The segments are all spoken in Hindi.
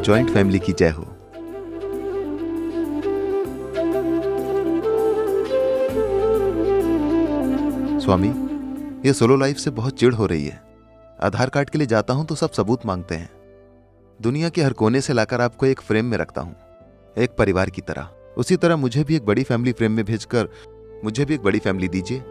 जॉइंट फैमिली की जय हो। स्वामी, ये सोलो लाइफ से बहुत चिढ़ हो रही है। आधार कार्ड के लिए जाता हूं तो सब सबूत मांगते हैं। दुनिया के हर कोने से लाकर आपको एक फ्रेम में रखता हूं, एक परिवार की तरह। उसी तरह मुझे भी एक बड़ी फैमिली फ्रेम में भेजकर मुझे भी एक बड़ी फैमिली दीजिए।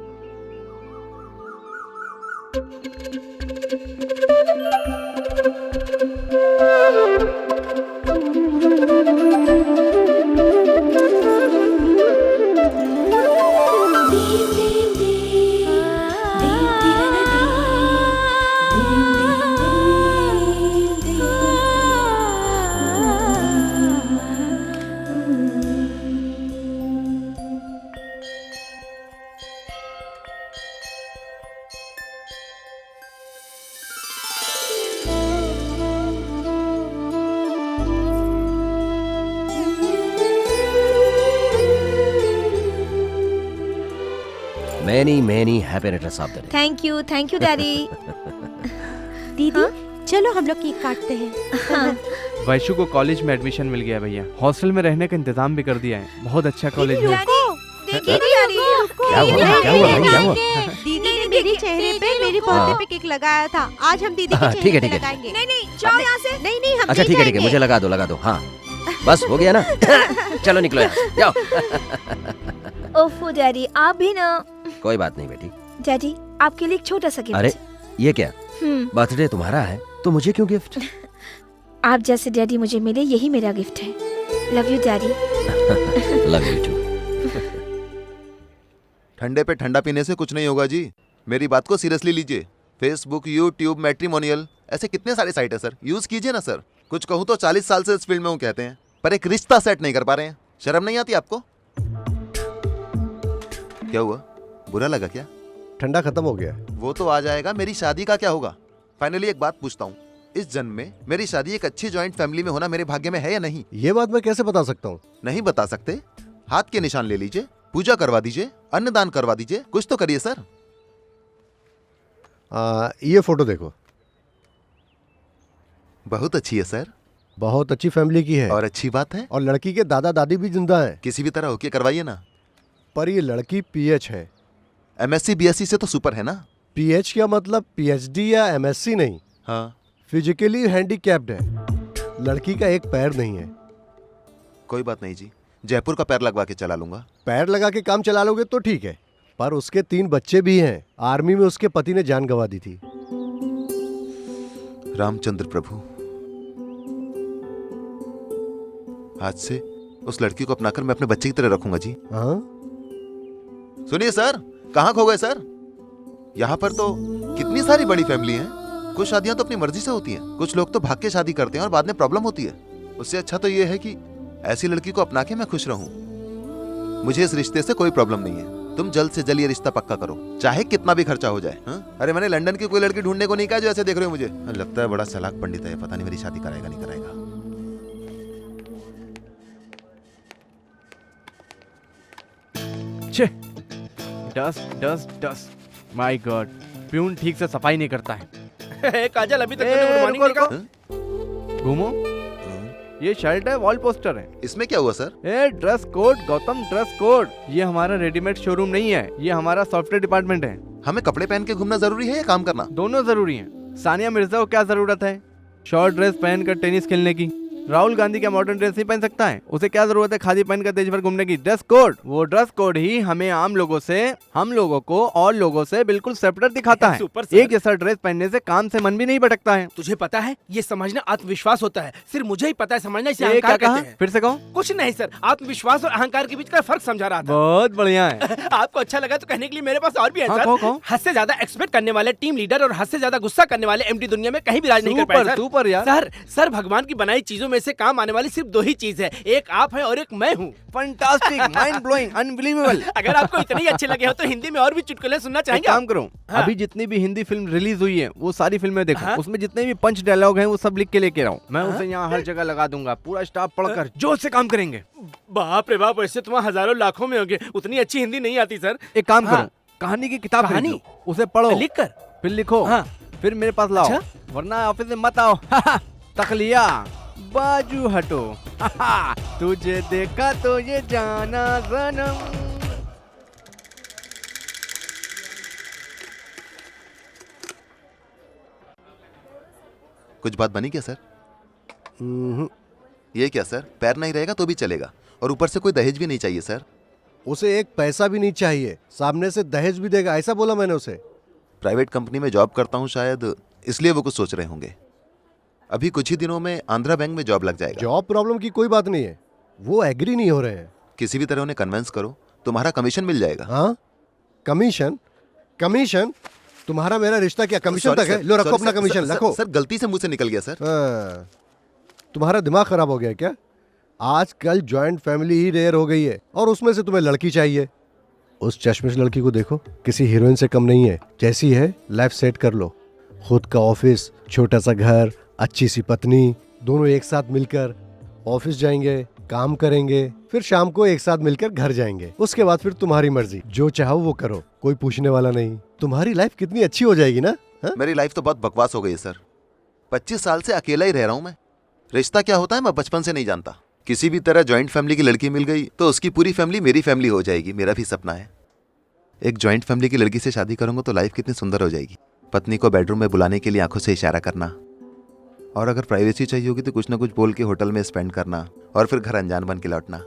Many happy returns of the day. Thank you daddy. दीदी चलो हम लोग केक काटते हैं। वैशु को कॉलेज में एडमिशन मिल गया भैया। हॉस्टल में रहने का इंतजाम भी कर दिया है। बहुत अच्छा कॉलेज है। देखिए डैडी, क्या हुआ? दीदी ने मेरे चेहरे पे मेरी बर्थडे पे केक लगाया था। आज हम दीदी के ठीक है, चेहरे पे ठीक है। लगाएंगे। नहीं जाओ यहाँ से। नहीं हम अच्छा नहीं ठीक है, मुझे लगा दो। हाँ बस हो गया ना। चलो निकलो यहाँ से, जाओ। ओफो डैडी, आप भी ना। कोई बात नहीं बेटी। डैडी, आपके लिए एक छोटा सा गिफ्ट। अरे ये क्या? बर्थडे तुम्हारा है तो मुझे क्यों गिफ्ट? आप जैसे डैडी मुझे मिले, यही मेरा गिफ्ट है। Love you daddy. Love you too. ठंडे पे ठंडा पीने से कुछ नहीं होगा जी, मेरी बात को सीरियसली लीजिए। फेसबुक, यूट्यूब, मैट्रिमोनियल, ऐसे कितने सारे साइट है सर, यूज कीजिए ना सर। कुछ कहूँ तो 40 साल से इस फील्ड में हूँ कहते हैं, पर एक रिश्ता सेट नहीं कर पा रहे हैं। शर्म नहीं आती आपको? क्या हुआ, बुरा लगा क्या? ठंडा खत्म हो गया। वो तो आ जाएगा, मेरी शादी का क्या होगा? फाइनली एक बात पूछता हूँ, इस जन्म में मेरी शादी एक अच्छी जॉइंट फैमिली में होना मेरे भाग्य में है या नहीं? ये बात मैं कैसे बता सकता हूँ? नहीं बता सकते? हाथ के निशान ले लीजिए, पूजा करवा दीजिए, अन्नदान करवा दीजिए, कुछ तो करिए सर। ये फोटो देखो। बहुत अच्छी है सर। बहुत अच्छी फैमिली की है। और अच्छी बात है, और लड़की के दादा दादी भी जिंदा हैं। किसी भी तरह होके करवाइए ना। पर ये लड़की पीएच है। एमएससी बीएससी से तो सुपर है ना। पीएच क्या मतलब पीएचडी या एमएससी नहीं। हाँ, फिजिकली हैंडीकैप्ड है। लड़की का एक पैर नहीं है। कोई बात नहीं जी, जयपुर का पैर लगवा के चला लूंगा। पैर लगा के काम चला लोगे तो ठीक है, पर उसके 3 बच्चे भी हैं। आर्मी में उसके पति ने जान गंवा दी थी। रामचंद्र प्रभु, आज से उस लड़की को अपनाकर मैं अपने बच्चे की तरह रखूंगा जी। हाँ? सुनिए सर, कहाँ खो गए सर? यहाँ पर तो कितनी सारी बड़ी फैमिली हैं। कुछ शादियां तो अपनी मर्जी से होती हैं, कुछ लोग तो भाग के शादी करते हैं और बाद में प्रॉब्लम होती है। उससे अच्छा तो ये है कि ऐसी लड़की को अपना के मैं खुश रहूं। मुझे इस रिश्ते से कोई प्रॉब्लम नहीं है। तुम जल्द से जल्द ये रिश्ता पक्का करो, चाहे कितना भी खर्चा हो जाए। हाँ? अरे मैंने लंदन की कोई लड़की ढूंढने को नहीं कहा जो ऐसे देख रहे हो मुझे। लगता है बड़ा चालाक पंडित है, पता नहीं मेरी शादी कराएगा नहीं कराएगा। डस्ट माय गॉड, प्यून ठीक से सफाई नहीं करता है। काजल अभी तक गुड मॉर्निंग नहीं कहा। घूमो, ये शर्ट है, वॉल पोस्टर है। इसमें क्या हुआ sir? A dress code Gautam, dress code. ये हमारा रेडीमेड शोरूम नहीं है, ये हमारा सॉफ्टवेयर डिपार्टमेंट है। हमें कपड़े पहन के घूमना जरूरी है या काम करना? दोनों जरूरी हैं। सानिया मिर्जा को क्या जरूरत है शॉर्ट ड्रेस पहनकर टेनिस खेलने की? राहुल गांधी क्या मॉडर्न ड्रेस नहीं पहन सकता है? उसे क्या जरूरत है खादी पहनकर देश भर घूमने की? ड्रेस कोड, वो ड्रेस कोड ही हमें हम लोगों को और लोगों से बिल्कुल सेपरेट दिखाता है। Super sir. एक जैसा ड्रेस पहनने से काम से मन भी नहीं भटकता है। तुझे पता है ये समझना आत्मविश्वास होता है, सिर्फ मुझे ही पता है समझना इसे ये अहंकार क्या कहा? कहते हैं। फिर से कहो। कुछ नहीं सर, आत्मविश्वास और अहंकार के बीच का फर्क समझा रहा था। बहुत बढ़िया है। आपको अच्छा लगा तो कहने के लिए मेरे पास और भी है हाँ, सर। कहो। हद से ज्यादा एक्सपेक्ट करने वाले टीम लीडर और हद से ज्यादा गुस्सा करने वाले एमडी दुनिया में कहीं भी राज नहीं कर पाए सर। सुपर यार। सर भगवान की बनाई चीजों में से काम आने वाली सिर्फ दो ही चीज है, एक आप है और एक मैं हूँ। Fantastic, mind blowing, unbelievable. अगर आपको इतने ही अच्छे लगे हो तो हिंदी में और भी चुटकुले सुनना एक चाहेंगे? काम करो, हाँ। अभी जितनी भी हिंदी फिल्म रिलीज हुई है वो सारी फिल्में देखो। हाँ। उसमें जितने भी पंच डायलॉग हैं वो सब लिख के लेके आओ। मैं हाँ। उसे यहाँ हर जगह लगा दूंगा। पूरा स्टाफ पढ़कर जोर से काम करेंगे। बाप रे बाप, वैसे तुम्हारे हजारों लाखों में होंगे, उतनी अच्छी हिंदी नहीं आती सर। एक काम हाँ। करो, कहानी की किताब खरीद कहानी? लो, उसे पढ़ो, लिख कर? फिर लिखो, हाँ। फिर मेरे पास लाओ, अच्छा? वरना ऑफिस में मत आओ। तकलिया बाजू हटो। तुझे देखा तो ये जाना सनम। कुछ बात बनी क्या सर? ये क्या सर, पैर नहीं रहेगा तो भी चलेगा, और ऊपर से कोई दहेज भी नहीं चाहिए सर। उसे एक पैसा भी नहीं चाहिए, सामने से दहेज भी देगा, ऐसा बोला मैंने उसे। प्राइवेट कंपनी में जॉब करता हूँ शायद, इसलिए वो कुछ सोच रहे होंगे। अभी कुछ ही दिनों में आंध्रा बैंक में जॉब लग जाएगा। जॉब प्रॉब्लम की कोई बात नहीं है, वो एग्री नहीं हो रहे हैं। किसी भी तरह उन्हें कन्विंस करो, तुम्हारा कमीशन मिल जाएगा। हाँ, कमीशन? कमीशन? तुम्हारा मेरा रिश्ता क्या कमीशन Sorry, तक है? सर, लो रखो sorry, अपना सर, कमीशन सर, रखो। सर गलती से मुंह से निकल गया सर। हाँ, तुम्हारा दिमाग खराब हो गया है क्या? आजकल जॉइंट फैमिली ही रेयर हो गई है, और उसमें से तुम्हें लड़की चाहिए। उस चश्मिश लड़की को देखो, किसी हीरोइन से कम नहीं है। जैसी है लाइफ सेट कर लो, खुद का ऑफिस, छोटा सा घर, अच्छी सी पत्नी, दोनों एक साथ मिलकर ऑफिस जाएंगे, काम करेंगे, फिर शाम को एक साथ मिलकर घर जाएंगे। उसके बाद फिर तुम्हारी मर्जी, जो चाहो वो करो, कोई पूछने वाला नहीं। तुम्हारी लाइफ कितनी अच्छी हो जाएगी ना। हा? मेरी लाइफ तो बहुत बकवास हो गई है सर। 25 साल से अकेला ही रह रहा हूं मैं। रिश्ता क्या होता है मैं बचपन से नहीं जानता। किसी भी तरह जॉइंट फैमिली की लड़की मिल गई तो उसकी पूरी फैमिली मेरी फैमिली हो जाएगी। मेरा भी सपना है, एक जॉइंट फैमिली की लड़की से शादी करूंगा तो लाइफ कितनी सुंदर हो जाएगी। पत्नी को बेडरूम में बुलाने के लिए आंखों से इशारा करना, और अगर प्राइवेसी चाहिए होगी तो कुछ ना कुछ बोल के होटल में स्पेंड करना, और फिर घर अनजान बन के लौटना।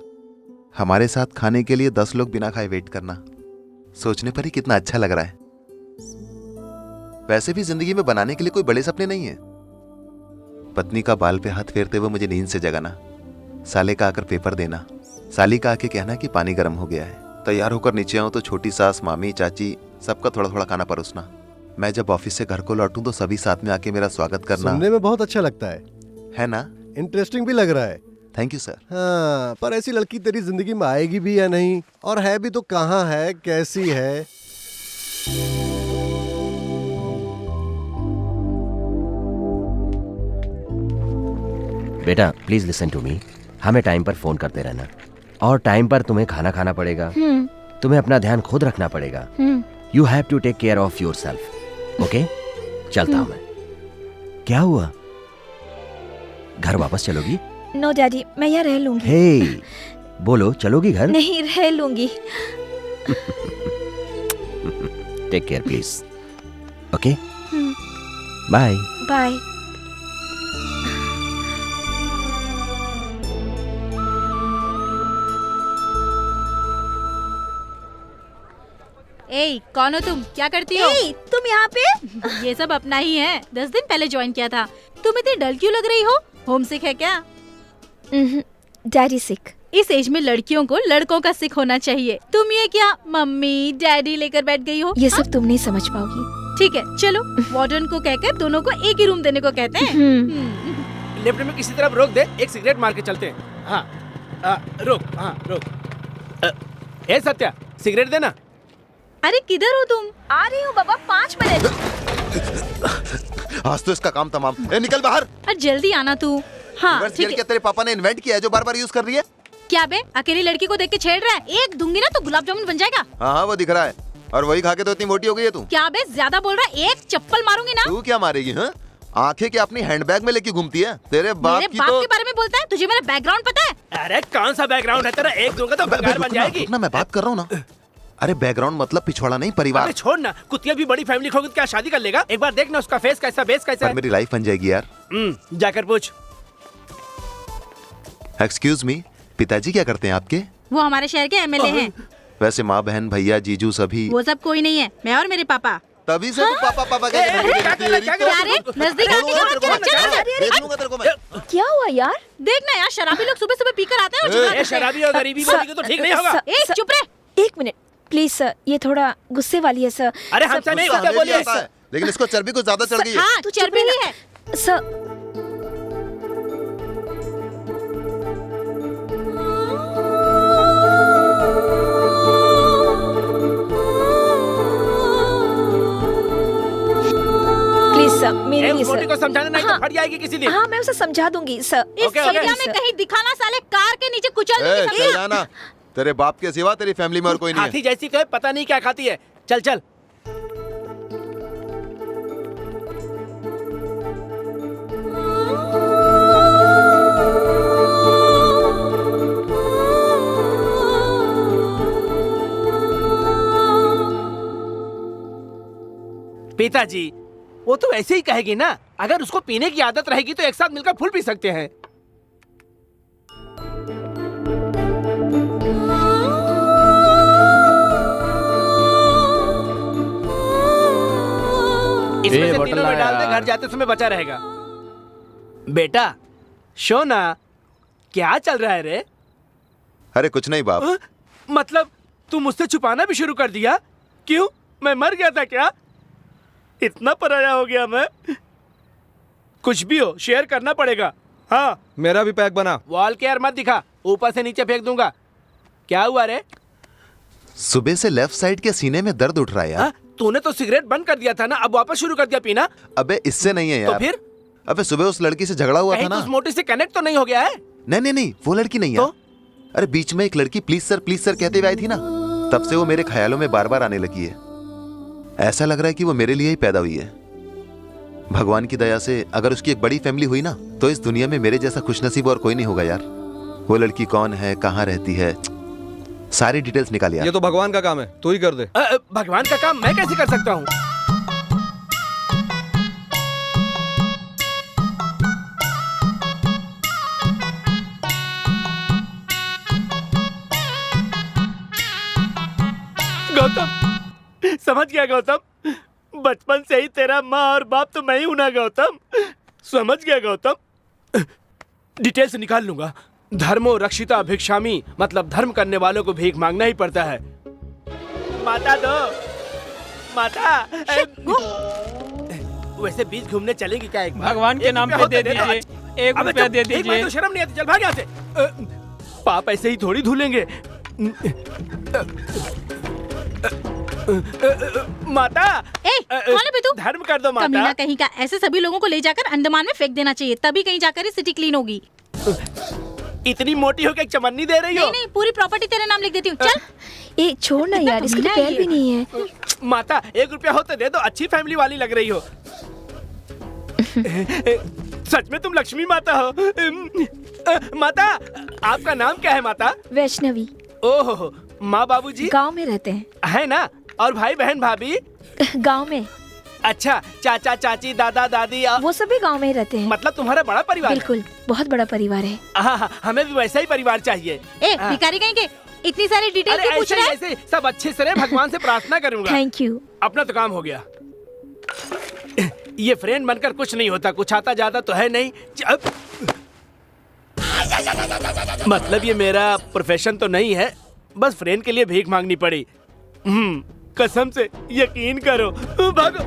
हमारे साथ खाने के लिए 10 लोग बिना खाए वेट करना। सोचने पर ही कितना अच्छा लग रहा है। वैसे भी जिंदगी में बनाने के लिए कोई बड़े सपने नहीं है। पत्नी का बाल पे हाथ फेरते हुए मुझे नींद से जगाना, साले का आकर पेपर देना, साली का आके कहना कि पानी गर्म हो गया है, तैयार होकर नीचे आऊं तो छोटी सास, मामी, चाची सबका थोड़ा थोड़ा खाना परोसना। मैं जब ऑफिस से घर को लौटूं तो सभी साथ में आके मेरा स्वागत करना। सुनने में बहुत अच्छा लगता है ना? इंटरेस्टिंग भी लग रहा है। Thank you sir. हाँ, पर ऐसी लड़की तेरी जिंदगी में आएगी भी या नहीं, और है भी तो कहाँ है, कैसी है? बेटा प्लीज लिसन टू मी, हमें टाइम पर फोन करते रहना, और टाइम पर तुम्हें खाना खाना पड़ेगा। तुम्हें अपना ध्यान खुद रखना पड़ेगा। You have to take care of yourself. Okay, चलता हूं मैं। क्या हुआ, घर वापस चलोगी? नो डैडी, मैं यहाँ रह लूंगी। हे, बोलो चलोगी घर? नहीं, रह लूंगी। Take care please. Okay, bye bye. ए, कौन हो तुम? क्या करती हो? ए, तुम यहाँ पे? ये सब अपना ही है, 10 दिन पहले ज्वाइन किया था। तुम इतनी डल क्यों लग रही हो? होम सिक है क्या? डैडी सिक। इस एज में लड़कियों को लड़कों का सिक होना चाहिए। तुम ये क्या मम्मी डैडी लेकर बैठ गई हो? ये सब तुम नहीं समझ पाओगी। ठीक है, चलो वार्डन को कहकर दोनों को एक ही रूम देने को कहते हैं। लेफ्ट में किसी तरफ रोक दे, एक सिगरेट मार के चलते हैं। हाँ, रोक, हाँ रोक। ए सत्या, सिगरेट देना। अरे किधर हो तुम? आ रही हूँ बाबा, 5 मिनट। आज तो इसका काम तमाम। ए, निकल बाहर। अरे जल्दी आना तू। हाँ रिवर्स ठीक गियर है। क्या तेरे पापा ने इन्वेंट किया है जो बार बार यूज कर रही है? क्या बे, अकेली लड़की को देख के छेड़ रहा है? एक दूंगी ना तो गुलाब जामुन बन जाएगा। हाँ हाँ, वो दिख रहा है, और वही खा के तो इतनी मोटी हो गई है तू। क्या बे, ज्यादा बोल रहा है? एक चप्पल मारूंगी ना। तू क्या मारेगी? हाँ, आंखें क्या अपनी हैंडबैग में लेके घूमती है? तेरे बाप मेरे की बाप तो... के बारे में बोलता है? तुझे मेरा बैकग्राउंड पता है? अरे कौन सा बैकग्राउंड है तेरा? एक दूंगा तो बंगाल बन जाएगी। रुकना, मैं बात कर रहा हूँ ना। अरे बैकग्राउंड मतलब पिछवाड़ा नहीं, परिवार। अरे छोड़ ना, कुतिया भी बड़ी फैमिली होगी तो क्या शादी कर लेगा? एक बार देखना उसका फेस कैसा, बेस कैसा पर है। मेरी लाइफ बन जाएगी यार। जाकर पूछ। एक्सक्यूज मी, पिताजी क्या करते हैं आपके? वो हमारे शहर के एमएलए हैं। वैसे माँ, बहन, भैया, जीजू सभी? वो सब कोई नहीं है, मैं और मेरे पापा। तभी से तू पापा पापा कह के नजदीक तेरे को मैं। क्या हुआ यार? देखना यार, शराबी लोग सुबह सुबह पीकर आते हैं और चिल्लाते ए, हैं। शराबी और गरीबी बोलेगी तो ठीक नहीं होगा। ए, चुप रहे। एक मिनट प्लीज सर, ये थोड़ा गुस्से वाली है सर। अरे हमसे नहीं गुस्सा होता हमें भी बोलिए। आता है, लेकिन इसको चर्बी कुछ ज्यादा चढ़ गई है। हाँ, तू चर्बी ही है। सर प्लीज सर, मेरे लिए मोटी सर। को समझाना नहीं हाँ। तो फट जाएगी किसी दिन। हाँ, मैं उसे समझा दूंगी सर। इस ओके, ओके। एरिया में कहीं दिखाना, साले कार के नीचे कुचल ए, दूंगी चल सबको। जाना। तेरे बाप के सिवा तेरी फैमिली में और कोई नहीं है। हाथी जैसी तो है, पता नहीं क्या खाती है। चल चल। पिताजी, वो तो ऐसे ही कहेगी ना। अगर उसको पीने की आदत रहेगी तो एक साथ मिलकर फुल पी सकते हैं। इसमें से बोतल तीनों में ला डाल दे, यार। घर जाते समय बचा रहेगा। बेटा शोना, क्या चल रहा है रे? अरे कुछ नहीं बाप। मतलब तू मुझसे छुपाना भी शुरू कर दिया? क्यों, मैं मर गया था क्या? इतना पराया हो गया मैं? कुछ भी हो, शेयर करना पड़ेगा। हाँ, मेरा भी पैक बना। वॉल केयर मत दिखा, ऊपर से नीचे फेंक दूंगा। क्या हुआ रे? सुबह से लेफ्ट साइड के सीने में दर्द उठ रहा है यार। हाँ? तूने तो सिगरेट बंद कर दिया था ना, अब वापस शुरू कर दिया पीना? अबे इससे नहीं है यार। तो फिर? अबे सुबह उस लड़की से झगड़ा हुआ था कहीं ना। तू उस मोटी से कनेक्ट तो नहीं हो गया है? नहीं नहीं नहीं, वो लड़की नहीं है। तो? अरे बीच में एक लड़की प्लीज सर कहते हुए आई थी ना, तब से वो मेरे ख्यालों में बार बार आने लगी है। ऐसा लग रहा है कि वो मेरे लिए ही पैदा हुई है। भगवान की दया से अगर उसकी एक बड़ी फैमिली हुई ना, तो इस दुनिया में मेरे जैसा खुशनसीब और कोई नहीं होगा यार। वो लड़की कौन है, कहाँ रहती है, सारी डिटेल्स निकाल यार। ये तो भगवान का काम है, तू ही कर दे। भगवान का काम मैं कैसे कर सकता हूँ? गौतम, समझ गया गौतम। बचपन से ही तेरा माँ और बाप तो मैं ही हूं ना गौतम। समझ गया गौतम। डिटेल्स निकाल लूंगा। धर्मो रक्षिता भिक्षामी, मतलब धर्म करने वालों को भीख मांगना ही पड़ता है। माता दो, माता। वैसे बीच घूमने चलेंगे क्या एक बार? भगवान के नाम पे दे दीजिए, 1 रुपया दे दीजिए। तो शर्म नहीं आती, चल भाग यहाँ से। पाप ऐसे ही थोड़ी धुलेंगे। माता, कौन है बे तू? धर्म कर दो कमीना माता। कहीं का। ऐसे सभी लोगों को ले जाकर अंडमान में फेंक देना चाहिए, तभी कहीं जाकर सिटी क्लीन होगी। इतनी मोटी होकर एक चमन्नी दे रही हो? नहीं नहीं, पूरी प्रॉपर्टी तेरे नाम लिख देती हूँ। चल। ए छोड़ ना यार, इसके तो पैर भी नहीं है। माता 1 रुपया हो तो दे दो, अच्छी फैमिली वाली लग रही हो। सच में तुम लक्ष्मी माता हो। माता, आपका नाम क्या है माता? वैष्णवी। ओहो, माँ बाबूजी गांव में रहते हैं। है ना? और भाई बहन भाभी? गांव में। अच्छा, चाचा चाची दादा दादी वो सभी गांव में ही रहते हैं। मतलब तुम्हारा बड़ा परिवार है? बिल्कुल, बहुत बड़ा परिवार है। हाँ, हमें भी वैसा ही परिवार चाहिए। ए, भिखारी कहीं के, इतनी सारी डिटेल अरे क्यों पूछ ऐसे रहा ही है? ऐसे सब अच्छे से रहे, भगवान से प्रार्थना करूंगा। Thank you. अपना तो काम हो गया। ये फ्रेंड बनकर कुछ नहीं होता, कुछ आता जाता तो है नहीं। मतलब ये मेरा प्रोफेशन तो नहीं है, बस फ्रेंड के लिए भीख मांगनी पड़ी। कसम से यकीन करो। भागो।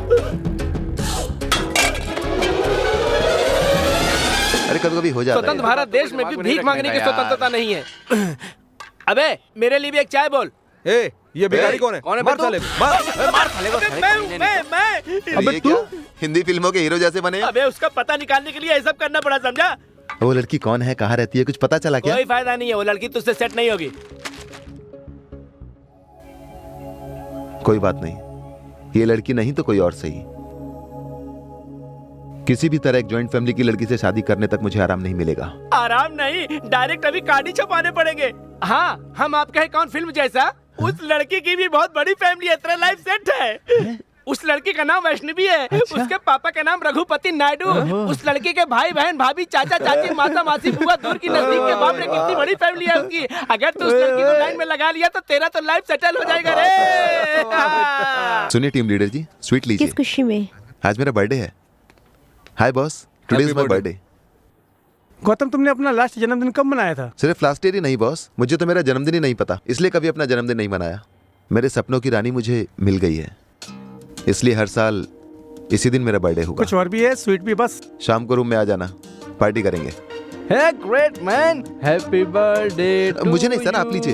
अरे कभी कभी हो जाता है स्वतंत्र यार। भारत देश में भी भीख मांगने की स्वतंत्रता नहीं है। अबे मेरे लिए भी एक चाय बोल। ए, ये भिखारी कौन है? कौन है मार बे साले, तू? मार। मार साले को, मैं। अबे ये क्या हिंदी फिल्मों के हीरो जैसे बने? अबे उसका पता निकालने के लिए ये सब करना पड़ा, समझा? वो लड़की कौन है, कहाँ रहती है, कुछ पता चला क्या? कोई फायदा नहीं है, वो लड़की तुझसे सेट नहीं होगी। कोई बात नहीं, ये लड़की नहीं तो कोई और सही। किसी भी तरह एक जॉइंट फैमिली की लड़की से शादी करने तक मुझे आराम नहीं मिलेगा। आराम नहीं, डायरेक्ट अभी कार्ड ही छपाने पड़ेंगे। हाँ, हम आपका है कौन फिल्म जैसा। उस लड़की की भी बहुत बड़ी फैमिली है, तेरा लाइफ सेट है। उस लड़की का नाम वैष्णवी है। अच्छा? उसके पापा का नाम रघुपति नायडू। उस लड़की के भाई बहन भाभी चाचा चाची माता मासी बुआ दूर की नजदीक के बाप रे, कितनी बड़ी फैमिली है उसकी। अगर तू उस लड़की को लाइन में लगा लिया तो तेरा तो लाइफ सेटल हो जाएगा रे। सुनिए टीम लीडर जी, स्वीट लीजिए। किस खुशी में? आज मेरा बर्थडे है। Hi boss, today is my birthday. Gautam, तुमने अपना लास्ट जन्मदिन कब मनाया था? सिर्फ लास्ट ईयर ही नहीं बॉस, मुझे तो मेरा जन्मदिन ही नहीं पता, इसलिए कभी अपना जन्मदिन नहीं मनाया। मेरे सपनों की रानी मुझे मिल गई है, इसलिए हर साल इसी दिन मेरा बर्थडे होगा। कुछ और भी है? स्वीट भी बस? शाम को रूम में आ जाना, पार्टी करेंगे। है ग्रेट मैन, हैप्पी बर्थडे। मुझे नहीं सर, आप लीजिए।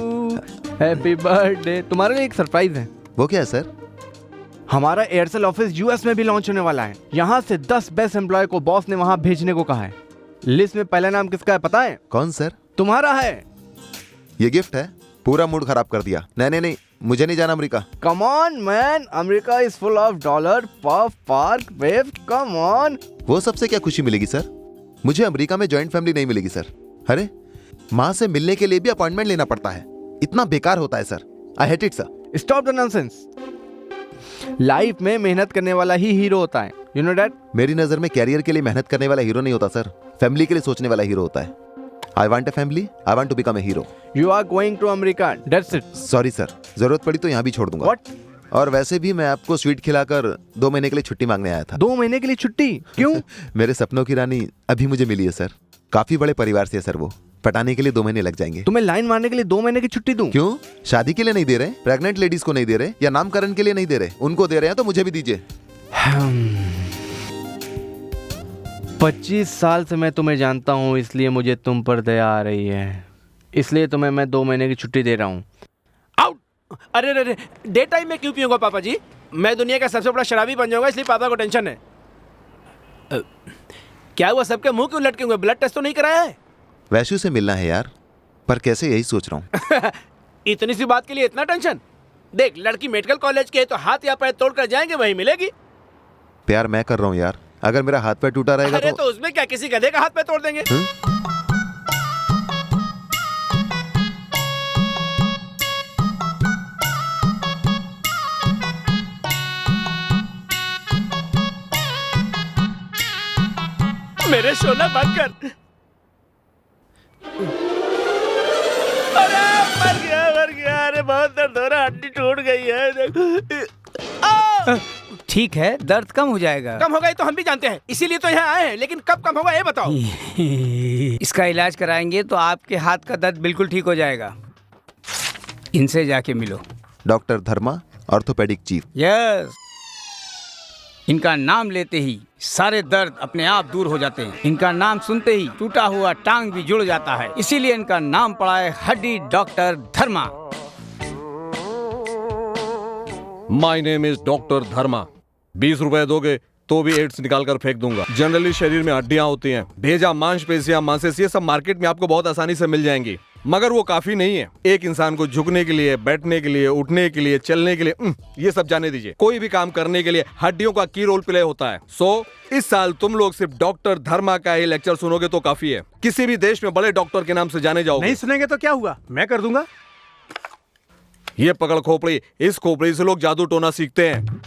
Happy birthday. तुम्हारे लिए एक सरप्राइज है। वो क्या है सर? हमारा एयरसेल ऑफिस यूएस में भी लॉन्च होने वाला है। यहाँ से 10 बेस्ट एम्प्लॉय को बॉस ने वहाँ भेजने को कहा है। लिस्ट में पहला नाम किसका है पता है? कौन सर? तुम्हारा है। ये गिफ्ट है? पूरा मूड खराब कर दिया। नहीं, मुझे नहीं जाना America. Come on man, America is full of dollar, puff, park, wave, come on. वो सबसे क्या खुशी मिलेगी सर? मुझे अमेरिका में जॉइंट फैमिली नहीं मिलेगी सर। अरे माँ से मिलने के लिए भी अपॉइंटमेंट लेना पड़ता है, इतना बेकार होता है sir. I hate it sir. Stop the nonsense. Life में मेहनत करने वाला ही हीरो होता है, यू नो डैट। मेरी नजर में कैरियर के लिए मेहनत करने वाला हीरो नहीं होता सर, फैमिली के लिए सोचने वाला हीरो होता है। I want a family, I want to become a hero. You are going to America, that's it. Sorry sir, जरूरत पड़ी तो यहाँ भी छोड़ दूंगा। What? और वैसे भी मैं आपको स्वीट खिलाकर 2 महीने के लिए छुट्टी मांगने आया था। 2 महीने के लिए छुट्टी? क्यों? मेरे सपनों की रानी अभी मुझे मिली है सर। काफी बड़े परिवार से है सर, वो पटाने के लिए 2 महीने लग जाएंगे। तुम्हें लाइन मारने के लिए 2 महीने की छुट्टी दूं? क्यों? शादी के लिए नहीं दे रहे? प्रेग्नेंट लेडीज को नहीं दे रहे? या नामकरण के लिए नहीं दे रहे? उनको दे रहे हैं तो मुझे भी दीजिए। 25 साल से मैं तुम्हें जानता हूँ, इसलिए मुझे तुम पर दया आ रही है, इसलिए तुम्हें मैं 2 महीने की छुट्टी दे रहा हूँ। आउट! अरे, डे टाइम में क्यों पीऊंगा पापा जी? मैं दुनिया का सबसे बड़ा शराबी बन जाऊंगा, इसलिए पापा को टेंशन है। क्या हुआ, सबके मुंह क्यों लटके हुए? ब्लड टेस्ट तो नहीं कराया है? वैश्यू से मिलना है यार, पर कैसे, यही सोच रहा हूँ। इतनी सी बात के लिए इतना टेंशन? देख, लड़की मेडिकल कॉलेज के है तो हाथ या पैर तोड़कर जाएंगे, वहीं मिलेगी। प्यार मैं कर रहा हूँ यार, अगर मेरा हाथ पैर टूटा रहेगा अरे तो उसमें क्या, किसी गधे का हाथ पैर तोड़ देंगे? मेरे सोना बंद कर। अरे मर गया। अरे बहुत दर्द हो रहा है, हड्डी टूट गई है। ठीक है, दर्द कम हो जाएगा। कम होगा ये तो हम भी जानते हैं, इसीलिए तो यहाँ आए हैं, लेकिन कब कम होगा ये बताओ। इसका इलाज कराएंगे तो आपके हाथ का दर्द बिल्कुल ठीक हो जाएगा। इनसे जाके मिलो। डॉक्टर धर्मा, ऑर्थोपेडिक चीफ। यस, इनका नाम लेते ही सारे दर्द अपने आप दूर हो जाते हैं। इनका नाम सुनते ही टूटा हुआ टांग भी जुड़ जाता है, इसीलिए इनका नाम पड़ा है हड्डी doctor Dharma. My name is doctor Dharma. 20 रुपए दोगे तो भी एड्स निकाल कर फेंक दूंगा। जनरली शरीर में हड्डियां होती हैं, भेजा, मांसपेशियां, मांसपेशियां सब मार्केट में आपको बहुत आसानी से मिल जाएंगी, मगर वो काफी नहीं है एक इंसान को झुकने के लिए, बैठने के लिए, उठने के लिए, चलने के लिए। ये सब जाने दीजिए। कोई भी काम करने के लिए हड्डियों का की रोल प्ले होता है। इस साल तुम लोग सिर्फ डॉक्टर धर्मा का ही लेक्चर सुनोगे तो काफी है। किसी भी देश में बड़े डॉक्टर के नाम से जाने जाओगे। नहीं सुनेंगे तो क्या हुआ, मैं कर दूंगा। ये पकड़ खोपड़ी, इस खोपड़ी से लोग जादू टोना सीखते हैं।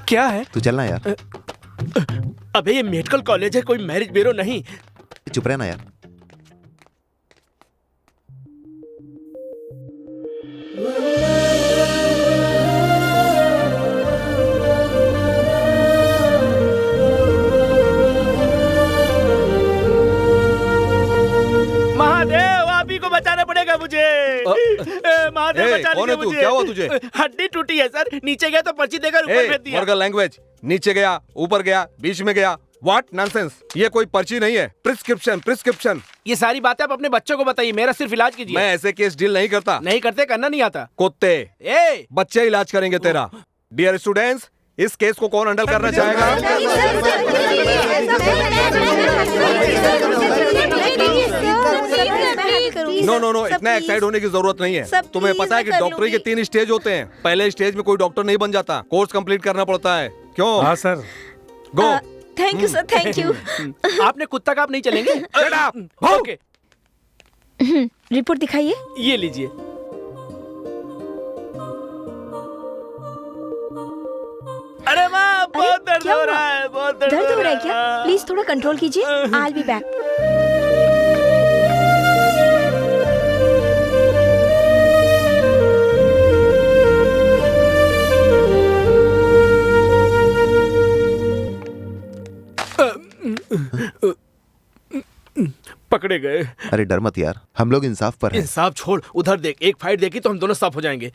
क्या है? तू चलना यार। अबे ये मेडिकल कॉलेज है, कोई मैरिज ब्यूरो नहीं। चुप रहना यार। महादेव, आप ही को बचाना पड़ेगा मुझे। महादेव बचा कौन है लीजिए तू? मुझे। क्या हुआ तुझे? हड्डी टूटी है सर, नीचे गया तो पर्ची देकर ऊपर भेज दिया। Vulgar language. नीचे गया, ऊपर गया, बीच में गया, व्हाट नॉनसेंस। ये कोई पर्ची नहीं है, प्रिस्क्रिप्शन। ये सारी बातें आप अपने बच्चों को बताइए, मेरा सिर्फ इलाज कीजिए। मैं ऐसे केस डील नहीं करता। नहीं करते, करना नहीं आता। कुत्ते, ए बच्चे इलाज करेंगे तेरा। डियर स्टूडेंट्स, इस केस को कौन हैंडल करना चाहेगा? नो, इतना एक्साइट होने की जरूरत नहीं है। तुम्हें पता है कि डॉक्टरी के 3 स्टेज होते हैं। पहले स्टेज में कोई डॉक्टर नहीं बन जाता, कोर्स कंप्लीट करना पड़ता है। क्यों? हाँ sir. Go. Thank you sir, thank you. आपने कुत्ता का आप नहीं चलेंगे? ओके, रिपोर्ट दिखाइए। ये लीजिए। क्या हो हुआ? रहा है, बहुत दर्द हो रहा है क्या? है। प्लीज थोड़ा कंट्रोल कीजिए। आई विल बी बैक। पकड़े गए। अरे डर मत यार, हम लोग इंसाफ पर हैं। इंसाफ छोड़, उधर देख, एक फाइट देखी तो हम दोनों साफ हो जाएंगे।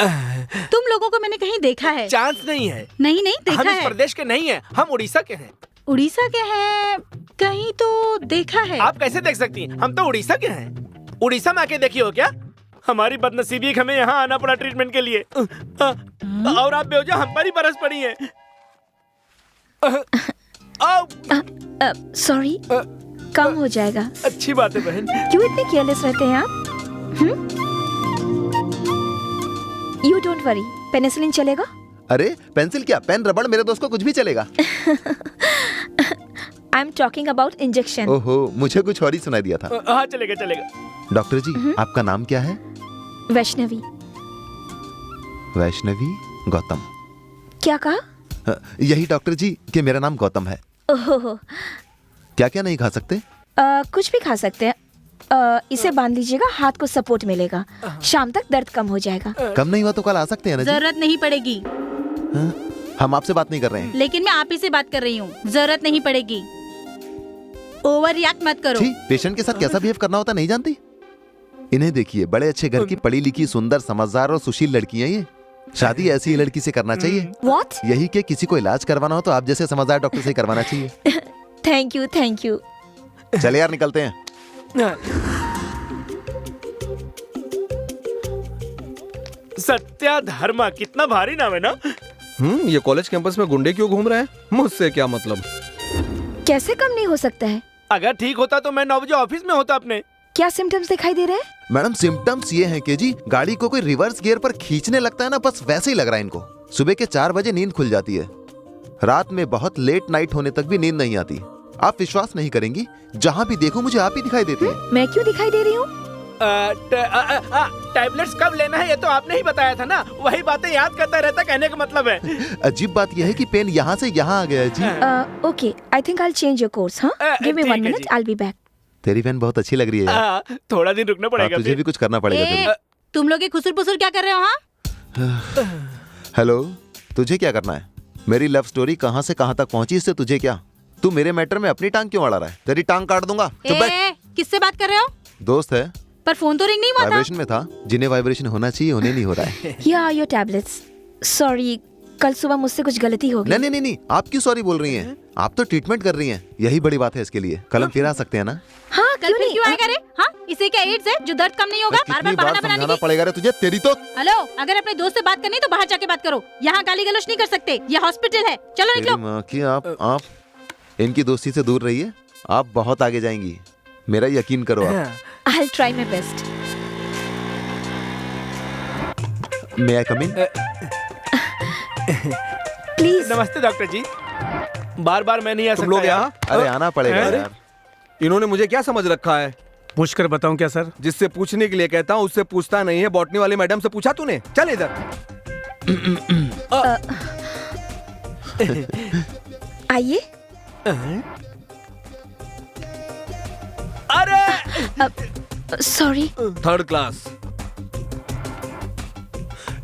तुम लोगों को मैंने कहीं देखा है? चांस नहीं है। नहीं नहीं हम देखा इस है। प्रदेश के नहीं है, हम उड़ीसा के हैं। उड़ीसा के हैं? कहीं तो देखा है। आप कैसे देख सकती हैं? हम तो उड़ीसा के हैं। उड़ीसा में आके देखी हो क्या? हमारी बदनसीबी है कि हमें यहाँ आना पड़ा ट्रीटमेंट के लिए। और आप बेवजह हम पर ही बरस पड़ी हैं। सॉरी, कम हो जाएगा। अच्छी बात है बहन। क्यों इतने केयरलेस रहते हैं आप? यू डोंट वरी, पेनिसिलिन चलेगा। अरे पेंसिल क्या, पेन रबड़, मेरे दोस्त को कुछ भी चलेगा। I am talking about injection. ओहो, मुझे कुछ और ही सुनाई दिया था। हाँ चलेगा चलेगा। डॉक्टर जी, आपका नाम क्या है? वैष्णवी। वैष्णवी गौतम। क्या कहा? यही डॉक्टर जी कि मेरा नाम गौतम है। ओहो, क्या क्या नहीं खा सकते? कुछ भी खा सकते हैं। इसे बांध लीजिएगा, हाथ को सपोर्ट मिलेगा। शाम तक दर्द कम हो जाएगा। कम नहीं हुआ तो कल आ सकते हैं ना जी? जरूरत नहीं पड़ेगी। हाँ? हम आपसे बात नहीं कर रहे हैं। लेकिन मैं आप ही से बात कर रही हूँ। जरूरत नहीं पड़ेगी। ओवर रिएक्ट मत करो। जी, पेशेंट के साथ कैसा बिहेव करना होता नहीं जानती? इन्हें देखिए, बड़े अच्छे घर की पढ़ी लिखी सुंदर समझदार और सुशील लड़की है ये। शादी ऐसी लड़की से करना चाहिए। What? यही कि किसी को इलाज करवाना हो तो आप जैसे समझदार डॉक्टर से ही करवाना चाहिए। Thank you thank you. चले यार, निकलते हैं। सत्या धर्मा, कितना भारी नाम है ना? ये कॉलेज कैंपस में गुंडे क्यों घूम रहे हैं? मुझसे क्या मतलब? कैसे कम नहीं हो सकता है? अगर ठीक होता तो मैं 9 बजे ऑफिस में होता अपने। क्या सिम्टम्स दिखाई दे रहे हैं? मैडम, सिम्टम्स ये हैं कि जी गाड़ी को कोई रिवर्स गियर पर खींचने लगता है ना, बस वैसे ही लग रहा है इनको। सुबह के 4 बजे नींद खुल जाती है। रात में बहुत लेट नाइट होने तक भी नींद नहीं आती। आप विश्वास नहीं करेंगी, जहाँ भी देखो मुझे आप ही दिखाई देती है। मैं क्यों दिखाई दे रही हूँ? टैबलेट्स कब लेना है ये तो आपने ही बताया था ना। वही बातें याद करता रहता, कहने का मतलब है। अजीब बात यह है कि पेन यहाँ से यहाँ आ गया है जी। Okay, I think I will change your course. हाँ, गिव मी ठीक 1 है मिनट, जी। I will be back. तेरी पेन बहुत अच्छी लग रही है यार। थोड़ा दिन रुकना हाँ, पड़ेगा। तुझे भी कुछ करना पड़ेगा ए, जरूर। तुम लोग ये खुसुर पुसुर क्या कर रहे हो? हाँ, हेलो, तुझे क्या करना है? मेरी लव स्टोरी कहाँ से कहाँ तक पहुँची, इससे तुझे क्या? तू मेरे मैटर में अपनी टांग क्यों अड़ा रहा है? तेरी टांग काट दूंगा। चुप बैठ। किससे बात कर रहे हो? दोस्त है, पर फोन तो रिंग नहीं हुआ था। वाइब्रेशन में था। जिन्हें वाइब्रेशन होना चाहिए उन्हें नहीं हो रहा है। Here are your tablets. Sorry, कल सुबह मुझसे कुछ गलती हो गई। नहीं नहीं नहीं, आप क्यों सॉरी बोल रही हैं? आप तो ट्रीटमेंट कर रही हैं, यही बड़ी बात है इसके लिए। कल हम फिर आ सकते हैं ना? हाँ, कल फिर क्यों आएगा रे? हाँ, इसे क्या एड्स है जो दर्द कम नहीं होगा? बार कितनी बार बार बहाना बनाने समझाना की। पड़ेगा रे तुझे? तेरी तो हेलो, अगर अपने दोस्त से बात करनी है तो बाहर जाके बात करो। यहाँ गाली गलौज नहीं कर सकते। ये हॉस्पिटल है। चलो तेरी निकलो। माँ की, आप इनकी दोस्ती से दूर रहिए। आप बहुत आगे जाएंगी, मेरा यकीन करो आप। I'll try my best. May I come in? Please. नमस्ते डॉक्टर जी। बार बार मैं नहीं आ सकता। तुम लोग यहाँ? अरे आना पड़ेगा अरे, यार। इन्होंने मुझे क्या समझ रखा है? पूछकर बताऊं क्या सर? जिससे पूछने के लिए कहता हूँ उससे पूछता नहीं है। बॉटनी वाली मैडम से पूछा तूने? चल इधर। आइए। अरे सॉरी। 3rd class.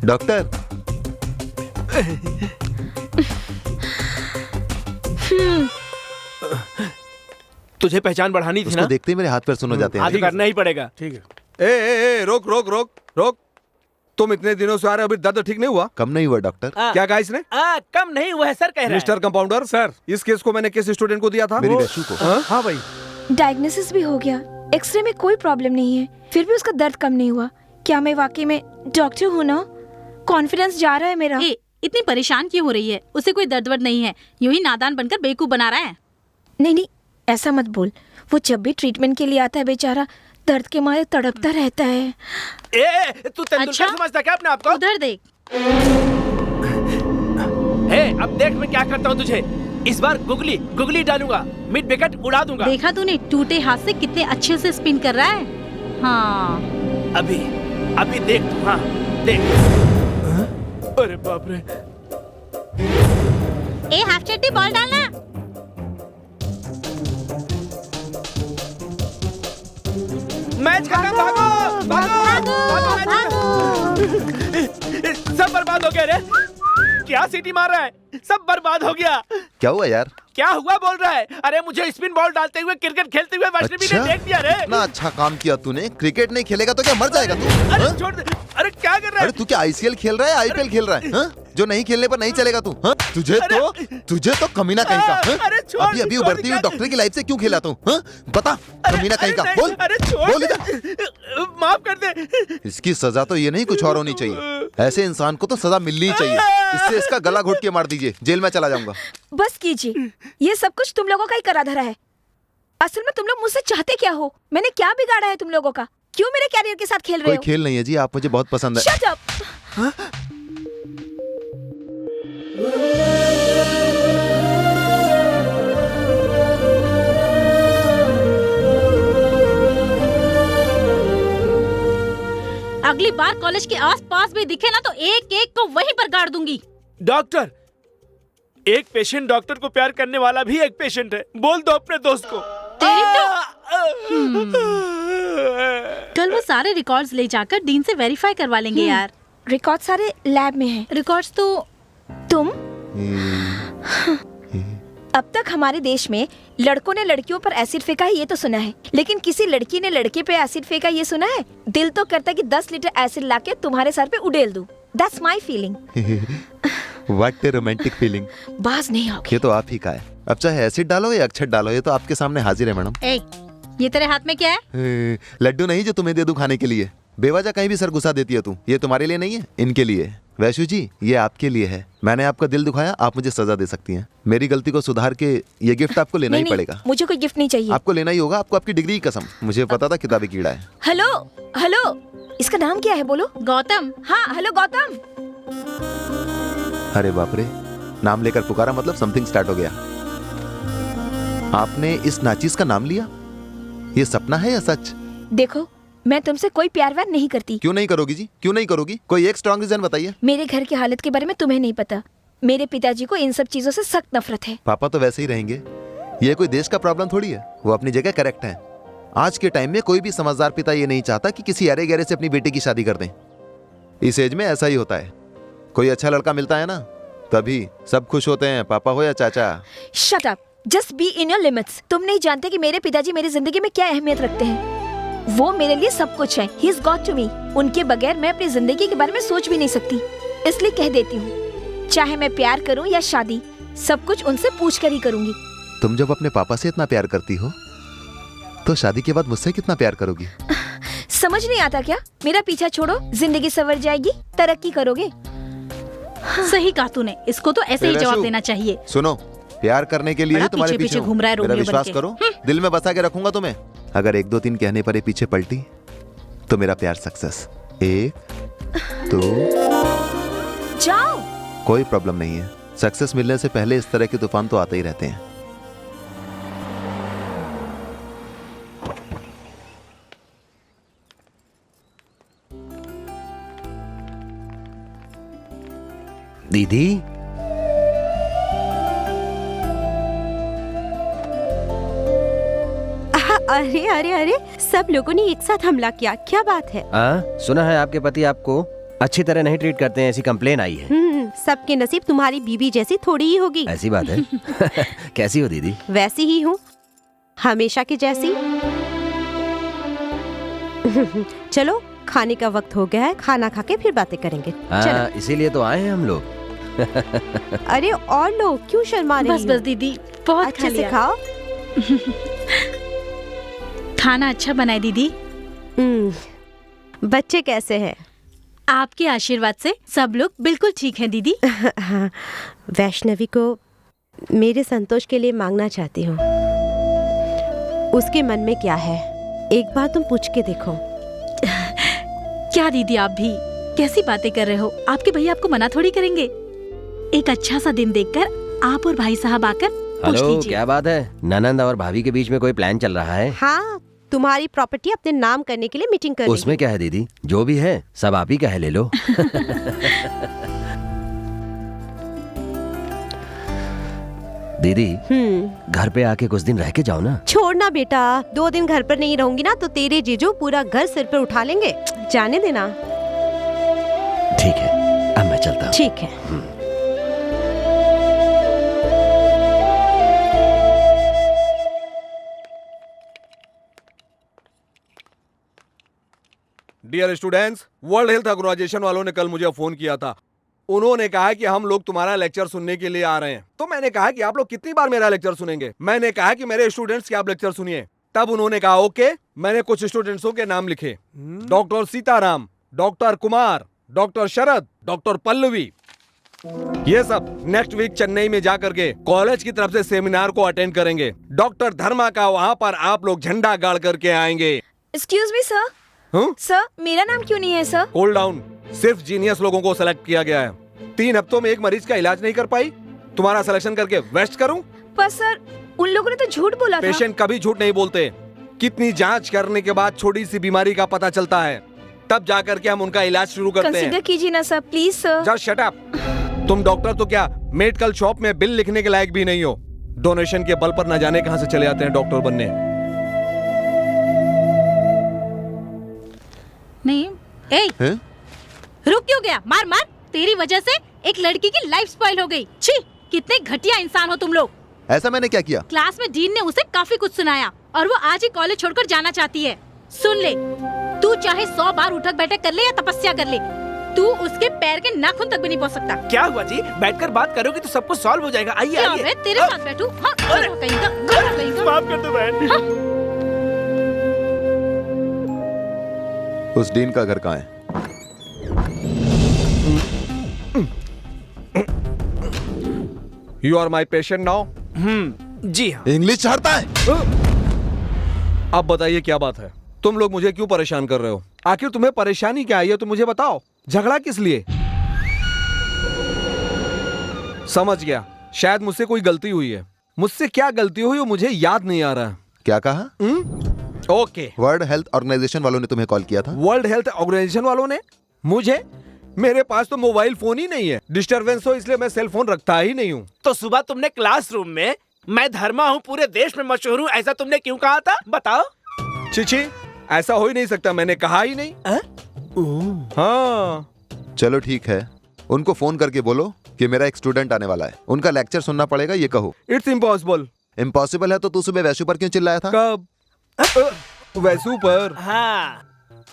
डॉक्टर, तुझे पहचान बढ़ानी थी उसको ना? देखते ही मेरे हाथ पैर सुन हो जाते हैं। आगे करना ही पड़ेगा। ठीक है। ए, रोक रोक रोक रोक। तुम इतने दिनों से आ रहे हो, अभी दर्द ठीक नहीं हुआ? कम नहीं हुआ डॉक्टर। क्या कहा इसने? कम नहीं हुआ है सर, कह रहा है। Mister compounder sir. इस केस को मैंने किस स्टूडेंट को दिया था? मेरी वैशु को। हाँ भाई, डायग्नोसिस भी हो गया, एक्सरे में कोई प्रॉब्लम नहीं है, फिर भी उसका दर्द कम नहीं हुआ। क्या मैं वाकई में डॉक्टर हूँ ना? कॉन्फिडेंस जा रहा है मेरा। इतनी परेशान क्यों हो रही है? उसे कोई दर्द वर्द नहीं है, यूं ही नादान बनकर बेवकूफ बना रहा है। नहीं नहीं, ऐसा मत बोल। वो जब भी ट्रीटमेंट के लिए आता है बेचारा दर्द के मारे तड़पता रहता है। तू तेंदुलकर समझता क्या अपने आप को? उधर देख। अब देख मैं क्या करता हूँ तुझे। इस बार गुगली डालूंगा, मिड विकेट उड़ा दूंगा। देखा तूने टूटे हाथ से कितने अच्छे से स्पिन कर रहा है। हाँ, अभी देख तू। हाँ देख। अरे बाप रे। ए हाफ चड्डी बॉल डालना। मैच खत्म, भागो भागो भागो। सब बर्बाद हो गया रे। क्या सीटी मार रहा है? सब बर्बाद हो गया। क्या हुआ यार? क्या हुआ बोल रहा है? अरे मुझे स्पिन बॉल डालते हुए, क्रिकेट खेलते हुए वैष्णवी ने देख दिया रे। ना अच्छा काम किया तूने। क्रिकेट नहीं खेलेगा तो क्या मर जाएगा तू? अरे हाँ? छोड़ दे। अरे क्या कर रहा है? अरे तू क्या आईसीएल खेल रहा है, आईपीएल खेल रहा है? हाँ? जो नहीं खेलने पर नहीं चलेगा तू? हाँ? तुझे तो कमीना कहीं का। हाँ? अरे छोड़, अभी अभी छोड़, उभरती हुई क्या- डॉक्टर की लाइफ से क्यों खेला तू? हाँ? बता, कमीना कहीं का। बोल अरे छोड़ बोल दे। इधर। माफ कर दे। इसकी सजा तो ये नहीं कुछ और होनी चाहिए। ऐसे इंसान को तो सजा मिलनी ही चाहिए। इससे इसका गला घोट के मार दीजिए, जेल में चला जाऊंगा। बस कीजिए, ये सब कुछ तुम लोगों का ही करा धरा है। असल में तुम लोग मुझसे चाहते क्या हो? मैंने क्या बिगाड़ा है तुम लोगों का? क्यों मेरे कैरियर के साथ खेल रहे कोई हो? खेल नहीं है जी, आप मुझे बहुत पसंद है। Shut up. अगली बार कॉलेज के आसपास भी दिखे ना तो एक एक को वहीं पर गाड़ दूंगी। डॉक्टर, एक पेशेंट डॉक्टर को प्यार करने वाला भी एक पेशेंट है। बोल दो अपने दोस्त को। तेरी कल वो सारे रिकॉर्ड्स ले जाकर डीन से वेरीफाई करवा लेंगे यार। रिकॉर्ड सारे लैब में हैं। रिकॉर्ड्स तो तुम अब तक हमारे देश में लड़कों ने लड़कियों पर एसिड फेंका है ये तो सुना है, लेकिन किसी लड़की ने लड़के पे एसिड फेंका ये सुना है? दिल तो करता है कि 10 लीटर एसिड लाके तुम्हारे सर पे उड़ेल दूं। That's my feeling। What a romantic feeling। बाज नहीं आओगे। ये तो आप ही का है। अब चाहे एसिड डालो या अक्षत डालो, ये तो आपके सामने हाजिर है मैडम। ए, ये तेरे हाथ में क्या है? लड्डू नहीं जो तुम्हें दे दूं खाने के लिए। बेवजह कहीं भी सर घुसा देती है तू। ये तुम्हारे लिए नहीं है, इनके लिए है। वैशु जी, ये आपके लिए है। मैंने आपका दिल दुखाया, आप मुझे सजा दे सकती हैं। मेरी गलती को सुधार के ये गिफ्ट आपको लेना ही पड़ेगा। मुझे कोई गिफ्ट नहीं चाहिए। आपको लेना ही होगा, आपको आपकी डिग्री की कसम। मुझे पता था किताबी कीड़ा है। हेलो हेलो, इसका नाम क्या है बोलो? गौतम। हाँ हेलो गौतम। अरे बाप रे, नाम लेकर पुकारा मतलब समथिंग स्टार्ट हो गया। आपने इस नाचीज का नाम लिया? ये सपना है या सच? देखो, मैं तुमसे कोई प्यार व्यार नहीं करती। क्यों नहीं करोगी जी? क्यों नहीं करोगी? कोई एक स्ट्रॉन्ग रीजन बताइए। मेरे घर की हालत के बारे में तुम्हें नहीं पता। मेरे पिताजी को इन सब चीजों से सख्त नफरत है। पापा तो वैसे ही रहेंगे। ये कोई देश का प्रॉब्लम थोड़ी है। वो अपनी जगह करेक्ट है। आज के टाइम में कोई भी समझदार पिता ये नहीं चाहता कि किसी अरे गहरे से अपनी बेटी की शादी कर दें। इस एज में ऐसा ही होता है। कोई अच्छा लड़का मिलता है ना, तभी सब खुश होते हैं, पापा हो या चाचा। Shut up, just be in your limits. तुम नहीं जानते कि मेरे पिताजी मेरी जिंदगी में क्या अहमियत रखते हैं। वो मेरे लिए सब कुछ है। He is God to me. उनके बगैर मैं अपनी जिंदगी के बारे में सोच भी नहीं सकती। इसलिए कह देती हूँ, चाहे मैं प्यार करूँ या शादी, सब कुछ उनसे पूछ कर ही करूंगी। तुम जब अपने पापा से इतना प्यार करती हो, तो शादी के बाद मुझसे कितना प्यार करोगी? समझ नहीं आता क्या? मेरा पीछा छोड़ो, जिंदगी संवर जाएगी, तरक्की करोगे। सही कहा तूने। इसको तो ऐसे ही वैशु, जवाब देना चाहिए। सुनो, प्यार करने के लिए बड़ा ही तुम्हारे पीछे पीछे पीछे घूम रहा है हूँ। मेरा रोमियो विश्वास बनके। करो, दिल में बसा के रखूंगा तुम्हें। अगर 1-2-3 कहने पर ये पीछे पलटी तो मेरा प्यार सक्सेस। 1 2 जाओ। कोई प्रॉब्लम नहीं है। सक्सेस मिलने से पहले इस तरह के तूफान तो आते ही रहते हैं। दीदी, अरे अरे अरे, सब लोगों ने एक साथ हमला किया, क्या बात है? सुना है आपके पति आपको अच्छी तरह नहीं ट्रीट करते हैं, ऐसी कंप्लेन आई है। सबके नसीब तुम्हारी बीवी जैसी थोड़ी ही होगी। ऐसी बात है? कैसी हो दीदी? वैसी ही हूँ, हमेशा की जैसी। चलो, खाने का वक्त हो गया है, खाना खा के फिर बातें करेंगे। हाँ, इसीलिए तो आए हैं हम लोग। अरे और लो, क्यों शर्मा रही बस बस दीदी, बहुत खा अच्छे से लिया। खाओ। खाना अच्छा बनाए दीदी। बच्चे कैसे हैं? आपके आशीर्वाद से सब लोग बिल्कुल ठीक हैं दीदी। वैष्णवी को मेरे संतोष के लिए मांगना चाहती हूँ। उसके मन में क्या है, एक बार तुम पूछ के देखो। क्या दीदी, आप भी कैसी बातें कर रहे हो? आपके भैया आपको मना थोड़ी करेंगे। एक अच्छा सा दिन देखकर आप और भाई साहब आकर पूछ हेलो, लीजिए। क्या बात है? ननंद और भाभी के बीच में कोई प्लान चल रहा है? हाँ, तुम्हारी प्रॉपर्टी अपने नाम करने के लिए मीटिंग कर रही। उसमें क्या है दीदी, जो भी है सब आप ही का है, ले लो। दीदी घर पे आके कुछ दिन रह के जाओ ना। छोड़ना बेटा, 2 दिन घर पर नहीं रहूंगी ना तो तेरे जीजू पूरा घर सिर पर उठा लेंगे। जाने देना। ठीक है, अब मैं चलता हूँ। ठीक है। Dear students, World Health Organization वालों ने कल मुझे फोन किया था। उन्होंने कहा कि हम लोग तुम्हारा लेक्चर सुनने के लिए आ रहे हैं। तो मैंने कहा कि आप लोग कितनी बार मेरा लेक्चर सुनेंगे। मैंने कहा कि मेरे स्टूडेंट्स के आप लेक्चर सुनिए। तब उन्होंने कहा ओके। मैंने कुछ स्टूडेंट्सों के नाम लिखे, doctor Sitaram, doctor Kumar, doctor Sharad, doctor Pallavi. ये सब नेक्स्ट वीक चेन्नई में जाकर के कॉलेज की तरफ से सेमिनार को अटेंड करेंगे। डॉक्टर धर्मा का वहाँ पर आप लोग झंडा गाड़ करके आएंगे। Excuse me sir. सर मेरा नाम क्यों नहीं है सर? Cool down. सिर्फ जीनियस लोगों को सेलेक्ट किया गया है। 3 हफ्तों में एक मरीज का इलाज नहीं कर पाई, तुम्हारा सिलेक्शन करके वेस्ट करूं? पर सर उन लोगों ने तो झूठ बोला था। पेशेंट कभी झूठ नहीं बोलते। कितनी जांच करने के बाद छोटी सी बीमारी का पता चलता है, तब जाकर के हम उनका इलाज शुरू करते हैं। कंसीडर कीजिए ना sir, please sir. Just shut up. तुम डॉक्टर तो क्या मेडिकल शॉप में बिल लिखने के लायक भी नहीं हो। डोनेशन के बल पर न जाने कहां से चले आते हैं डॉक्टर बनने। नहीं, ए रुक क्यों गया? मार मार। तेरी वजह से एक लड़की की लाइफ स्पॉइल हो गई। छी, कितने घटिया इंसान हो तुम लोग। ऐसा मैंने क्या किया? क्लास में डीन ने उसे काफी कुछ सुनाया और वो आज ही कॉलेज छोड़कर जाना चाहती है। सुन ले, तू चाहे 100 बार उठक बैठक कर ले या तपस्या कर ले, तू उसके पैर के नाखून तक भी नहीं पहुंच सकता। क्या हुआ जी? बैठकर बात करोगे तो सब कुछ सॉल्व हो जाएगा। आइए क्या आइए। मैं तेरे साथ बैठूं? हाँ, कहीं माफ कर दो बहन। उस डीन का घर कहाँ है? You are my patient now. जी हाँ। इंग्लिश चाहता है। अब बताइए क्या बात है? तुम लोग मुझे क्यों परेशान कर रहे हो? आखिर तुम्हें परेशानी क्या है ये तो मुझे बताओ। झगड़ा किस लिए? समझ गया, शायद मुझसे कोई गलती हुई है। मुझसे क्या गलती हुई वो मुझे याद नहीं आ रहा। क्या कहा? ओके। वर्ल्ड हेल्थ ऑर्गेनाइजेशन वालों ने तुम्हें कॉल किया था? वर्ल्ड हेल्थ ऑर्गेनाइजेशन वालों ने मुझे? मेरे पास तो मोबाइल फोन ही नहीं है। डिस्टरबेंस हो इसलिए मैं सेल फोन रखता ही नहीं हूँ। तो सुबह तुमने क्लासरूम में मैं धर्मा हूँ, पूरे देश में मशहूर हूँ, ऐसा तुमने क्यों कहा था? बताओ। चिची, ऐसा हो ही नहीं सकता, मैंने कहा ही नहीं। हाँ। चलो ठीक है, उनको फोन करके बोलो कि मेरा एक स्टूडेंट आने वाला है, उनका लेक्चर सुनना पड़ेगा, ये कहो। It's impossible. इम्पॉसिबल है तो तू सुबह वैशु पर क्यों चिल्लाया था? कब? वैसु पर? हाँ।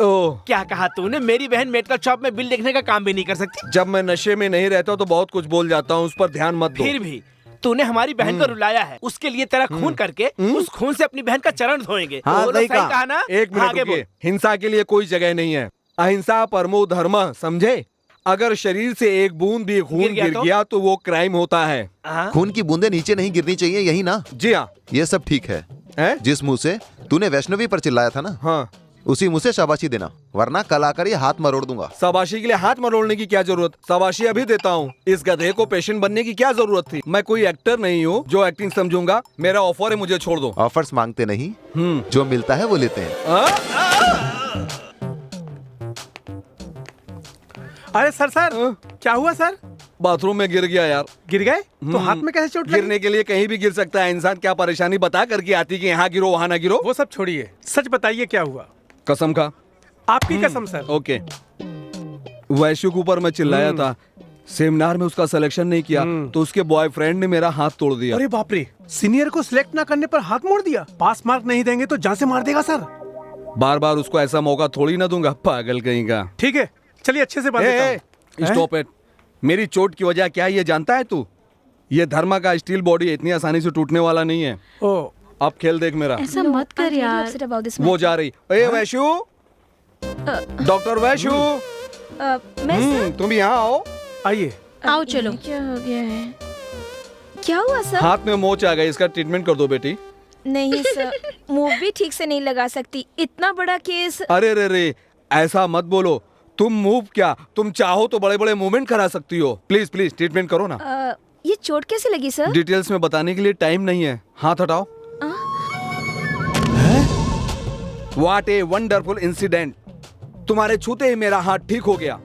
ओह, क्या कहा तूने? मेरी बहन मेडिकल शॉप में बिल लिखने का काम भी नहीं कर सकती। जब मैं नशे में नहीं रहता तो बहुत कुछ बोल जाता हूँ, उस पर ध्यान मत दो। फिर भी तूने हमारी बहन को रुलाया है, उसके लिए तेरा खून करके उस खून से अपनी बहन का चरण धोएंगे। हाँ, बोलो, सही कहा ना? एक मिनट आगे रुकिए। बोल। हिंसा के लिए कोई जगह नहीं है। अहिंसा परमो धर्म, समझे? अगर शरीर से एक बूंद भी खून गिर गया तो वो क्राइम होता है। खून की बूंदें नीचे नहीं गिरनी चाहिए, यही ना? जी हाँ। ये सब ठीक है, जिस मुंह से तूने वैष्णवी पर चिल्लाया था ना, हाँ, उसी मुंह से शाबाशी देना, वरना कल आकर ये हाथ मरोड़ दूंगा। शाबाशी के लिए हाथ मरोड़ने की क्या जरूरत? शाबाशी अभी देता हूँ। इस गधे को पेशेंट बनने की क्या जरूरत थी? मैं कोई एक्टर नहीं हूँ जो एक्टिंग समझूंगा। मेरा ऑफर है, मुझे छोड़ दो। ऑफर्स मांगते नहीं, जो मिलता है वो लेते हैं। अरे सर क्या हुआ सर? बाथरूम में गिर गया यार। गिर गए? तो हाथ में कैसे चोट लगी? गिरने के लिए कहीं भी गिर सकता है इंसान। क्या परेशानी बता करके आती कि यहाँ गिरो वहाँ ना गिरो? वो सब छोड़िए, सच बताइए क्या हुआ? कसम खा। आपकी कसम सर। ओके। वैश्यु के ऊपर मैं चिल्लाया था, सेमिनार में उसका सिलेक्शन नहीं किया तो उसके बॉयफ्रेंड ने मेरा हाथ तोड़ दिया। अरे बाप रे, सीनियर को सिलेक्ट ना करने पर हाथ मोड़ दिया। पास मार्क नहीं देंगे तो जान से मार देगा सर। बार बार उसको ऐसा मौका थोड़ी ना दूंगा, पागल कहीं का। ठीक है, चलिए अच्छे से बात करता हूं। Stop it. मेरी चोट की वजह क्या है ये जानता है तू? ये धर्मा का स्टील बॉडी इतनी आसानी से टूटने वाला नहीं है। ओ, अब खेल देख मेरा। ऐसा मत कर यार। वो जा रही। ए वैशु, डॉक्टर वैशु, तुम यहाँ आओ। आइए। आओ चलो। क्या हो गया है? क्या हुआ सर? हाथ में मोच आ गई, इसका ट्रीटमेंट कर दो बेटी। नहीं सर, मूव भी ठीक से नहीं लगा सकती, इतना बड़ा केस। अरे रे रे, ऐसा मत बोलो। तुम मूव क्या, तुम चाहो तो बड़े बड़े मूवमेंट करा सकती हो। प्लीज प्लीज ट्रीटमेंट करो ना। ये चोट कैसे लगी सर? डिटेल्स में बताने के लिए टाइम नहीं है। हाथ हटाओ। What a wonderful incident. तुम्हारे छूते ही मेरा हाथ ठीक हो गया।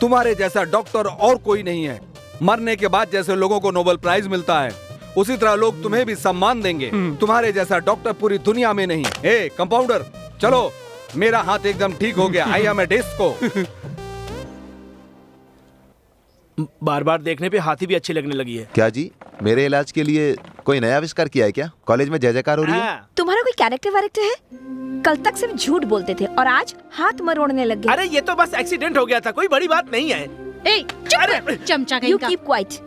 तुम्हारे जैसा डॉक्टर और कोई नहीं है। मरने के बाद जैसे लोगों को नोबेल प्राइज मिलता है उसी तरह लोग तुम्हें भी सम्मान देंगे। तुम्हारे जैसा डॉक्टर पूरी दुनिया में नहीं। ए कंपाउंडर, चलो, मेरा हाथ एकदम ठीक हो गया। I M A disco. बार बार देखने पे हाथी भी अच्छी लगने लगी है। क्या जी, मेरे इलाज के लिए कोई नया आविष्कार किया है क्या? कॉलेज में जय जयकार हो रही है। हाँ। तुम्हारा कोई कैरेक्टर वैरेक्टर है? कल तक सिर्फ झूठ बोलते थे और आज हाथ मरोड़ने लग गए। अरे ये तो बस एक्सीडेंट हो गया था, कोई बड़ी बात नहीं है। ए, चुप कर, चमचा कहीं यू का। Keep quiet.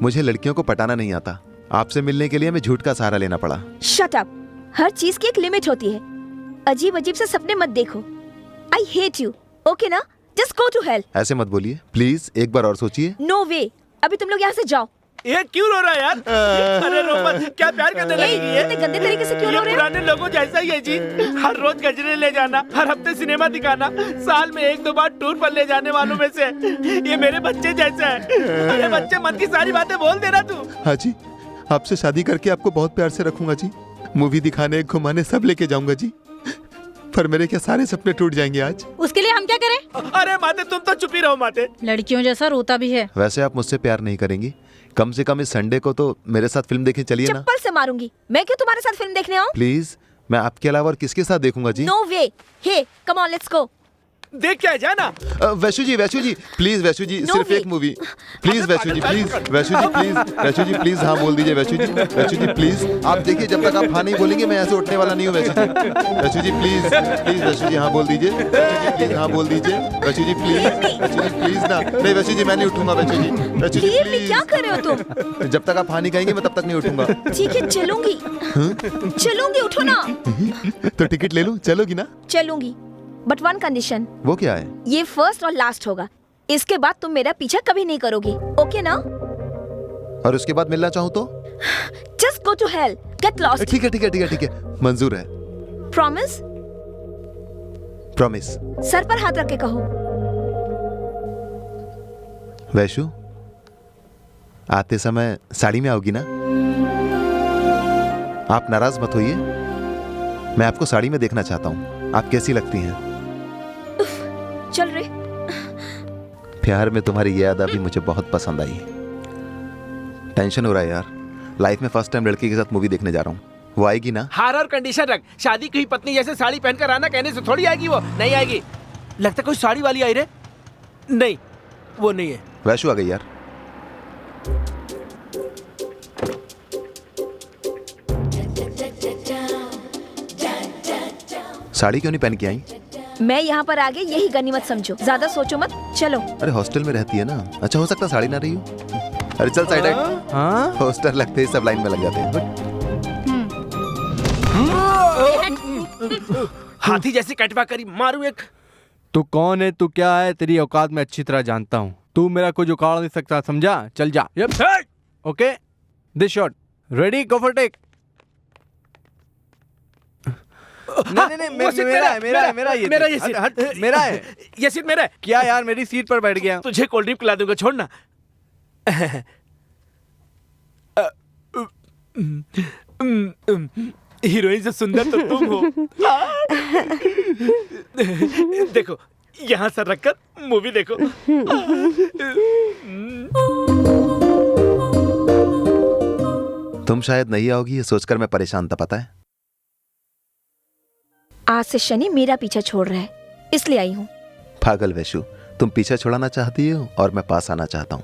मुझे लड़कियों को पटाना नहीं आता। आपसे मिलने के लिए हमें झूठ का सहारा लेना पड़ा। Shut up. हर चीज की एक लिमिट होती है। अजीब अजीब से सपने मत देखो। I hate you. ओके ना? Just go to hell. ऐसे मत बोलिए प्लीज, एक बार और सोचिए। No way. अभी तुम लोग यहाँ से जाओ। ये क्यों रो रहा है यार? अरे रो मत, क्या प्यार करने लगी है? इतने गंदे तरीके से क्यों ये रो रहे हो? पुराने लोगों जैसा ही है जी। हर रोज गजरे ले जाना, हर हफ्ते सिनेमा दिखाना, साल में 1-2 बार टूर पर ले जाने वालों में से ये मेरे बच्चे जैसा है। अरे बच्चे, मन की सारी बातें बोल देना तू। हाँ जी, आपसे शादी करके आपको बहुत प्यार से रखूंगा जी। मूवी दिखाने, घुमाने सब लेके जाऊंगा जी। पर मेरे क्या सारे सपने टूट जाएंगे आज? उसके लिए हम क्या करें? अरे माते, तुम तो चुप ही रहो माते। लड़कियों जैसा रोता भी है। वैसे आप मुझसे प्यार नहीं करेंगी? कम से कम इस संडे को तो मेरे साथ फिल्म देखने चलिए ना। चप्पल से मारूंगी। मैं क्यों तुम्हारे साथ फिल्म देखने आऊं? प्लीज, मैं आपके अलावा और किसके साथ देखूंगा जी? No way. Hey, come on, let's go. देख क्या है, जाना। वैशु जी प्लीज, वैशु जी No सिर्फ way. एक movie please. Vaishu ji please, Vaishu ji please हाँ बोल दीजिए। वैशु जी प्लीज, आप देखिए, जब तक आप हाँ नहीं बोलेंगे मैं ऐसे उठने वाला नहीं हूँ। वैशु जी प्लीज, वैशु जी हाँ बोल दीजिए। वैशु जी प्लीज हाँ बोल दीजिए। वैशु जी प्लीज ना। नहीं वैशु जी, मैं नहीं उठूंगा। वैशु जी ये मैं क्या कर रहे हो तुम? जब तक आप हाँ नहीं कहेंगे मैं तब तक नहीं उठूंगा। ठीक है, चलूंगी। चलूंगी, उठो ना। तो टिकट ले लूं? चलोगी ना? चलूंगी, बट वन कंडीशन। वो क्या है? ये फर्स्ट और लास्ट होगा। इसके बाद तुम मेरा पीछा कभी नहीं करोगी। ओके ना? और उसके बाद मिलना चाहूँ तो? Just go to hell, get lost. ठीक है, मंजूर है। प्रॉमिस? प्रॉमिस। सर पर हाथ रख के कहो। वैशु, आते समय साड़ी में आओगी ना? आप नाराज मत होइए, मैं आपको साड़ी में देखना चाहता हूँ। आप कैसी लगती हैं? चल रे। प्यार में तुम्हारी ये अदा भी मुझे बहुत पसंद आई। टेंशन हो रहा है यार, लाइफ में फर्स्ट टाइम लड़की के साथ मूवी देखने जा रहा हूँ। वो आएगी ना? हार और कंडीशन रख। शादी की पत्नी जैसे साड़ी पहनकर आना कहने से थोड़ी आएगी। वो नहीं आएगी। लगता कोई साड़ी वाली आई रे। नहीं, वो नहीं है। वैशु आ गई यार। साड़ी क्यों नहीं पहन के आई? मैं यहाँ पर आ गई, यही गनीमत समझो। ज्यादा सोचो मत, चलो। अरे हॉस्टल में रहती है ना। अच्छा, हो सकता साड़ी ना रही हो। अरे चल साइड हट। हाँ? हॉस्टल लगते ही सब लाइन में लग जाते हैं। हाथी जैसी कटवा करी मारू एक। तू कौन है, तू क्या है, तेरी औकात में अच्छी तरह जानता हूँ। तू मेरा कुछ उखाड़ नहीं सकता, समझा? चल जा। Okay, this shot ready, go for take. नहीं, मेरा ये सीट। हट, मेरा है। ये सीट मेरा है। क्या यार, मेरी सीट पर बैठ गया। तुझे कोल्ड ड्रिंक पिला दूंगा, छोड़ना। हीरोइन से सुंदर तो तुम हो। देखो, यहाँ सर रखकर मूवी देखो। तुम शायद नहीं आओगी ये सोचकर मैं परेशान था, पता है? आज से शनि मेरा पीछा छोड़ रहा है, इसलिए आई हूँ। पागल वैशु, तुम पीछे छुड़ाना चाहती हो और मैं पास आना चाहता हूँ।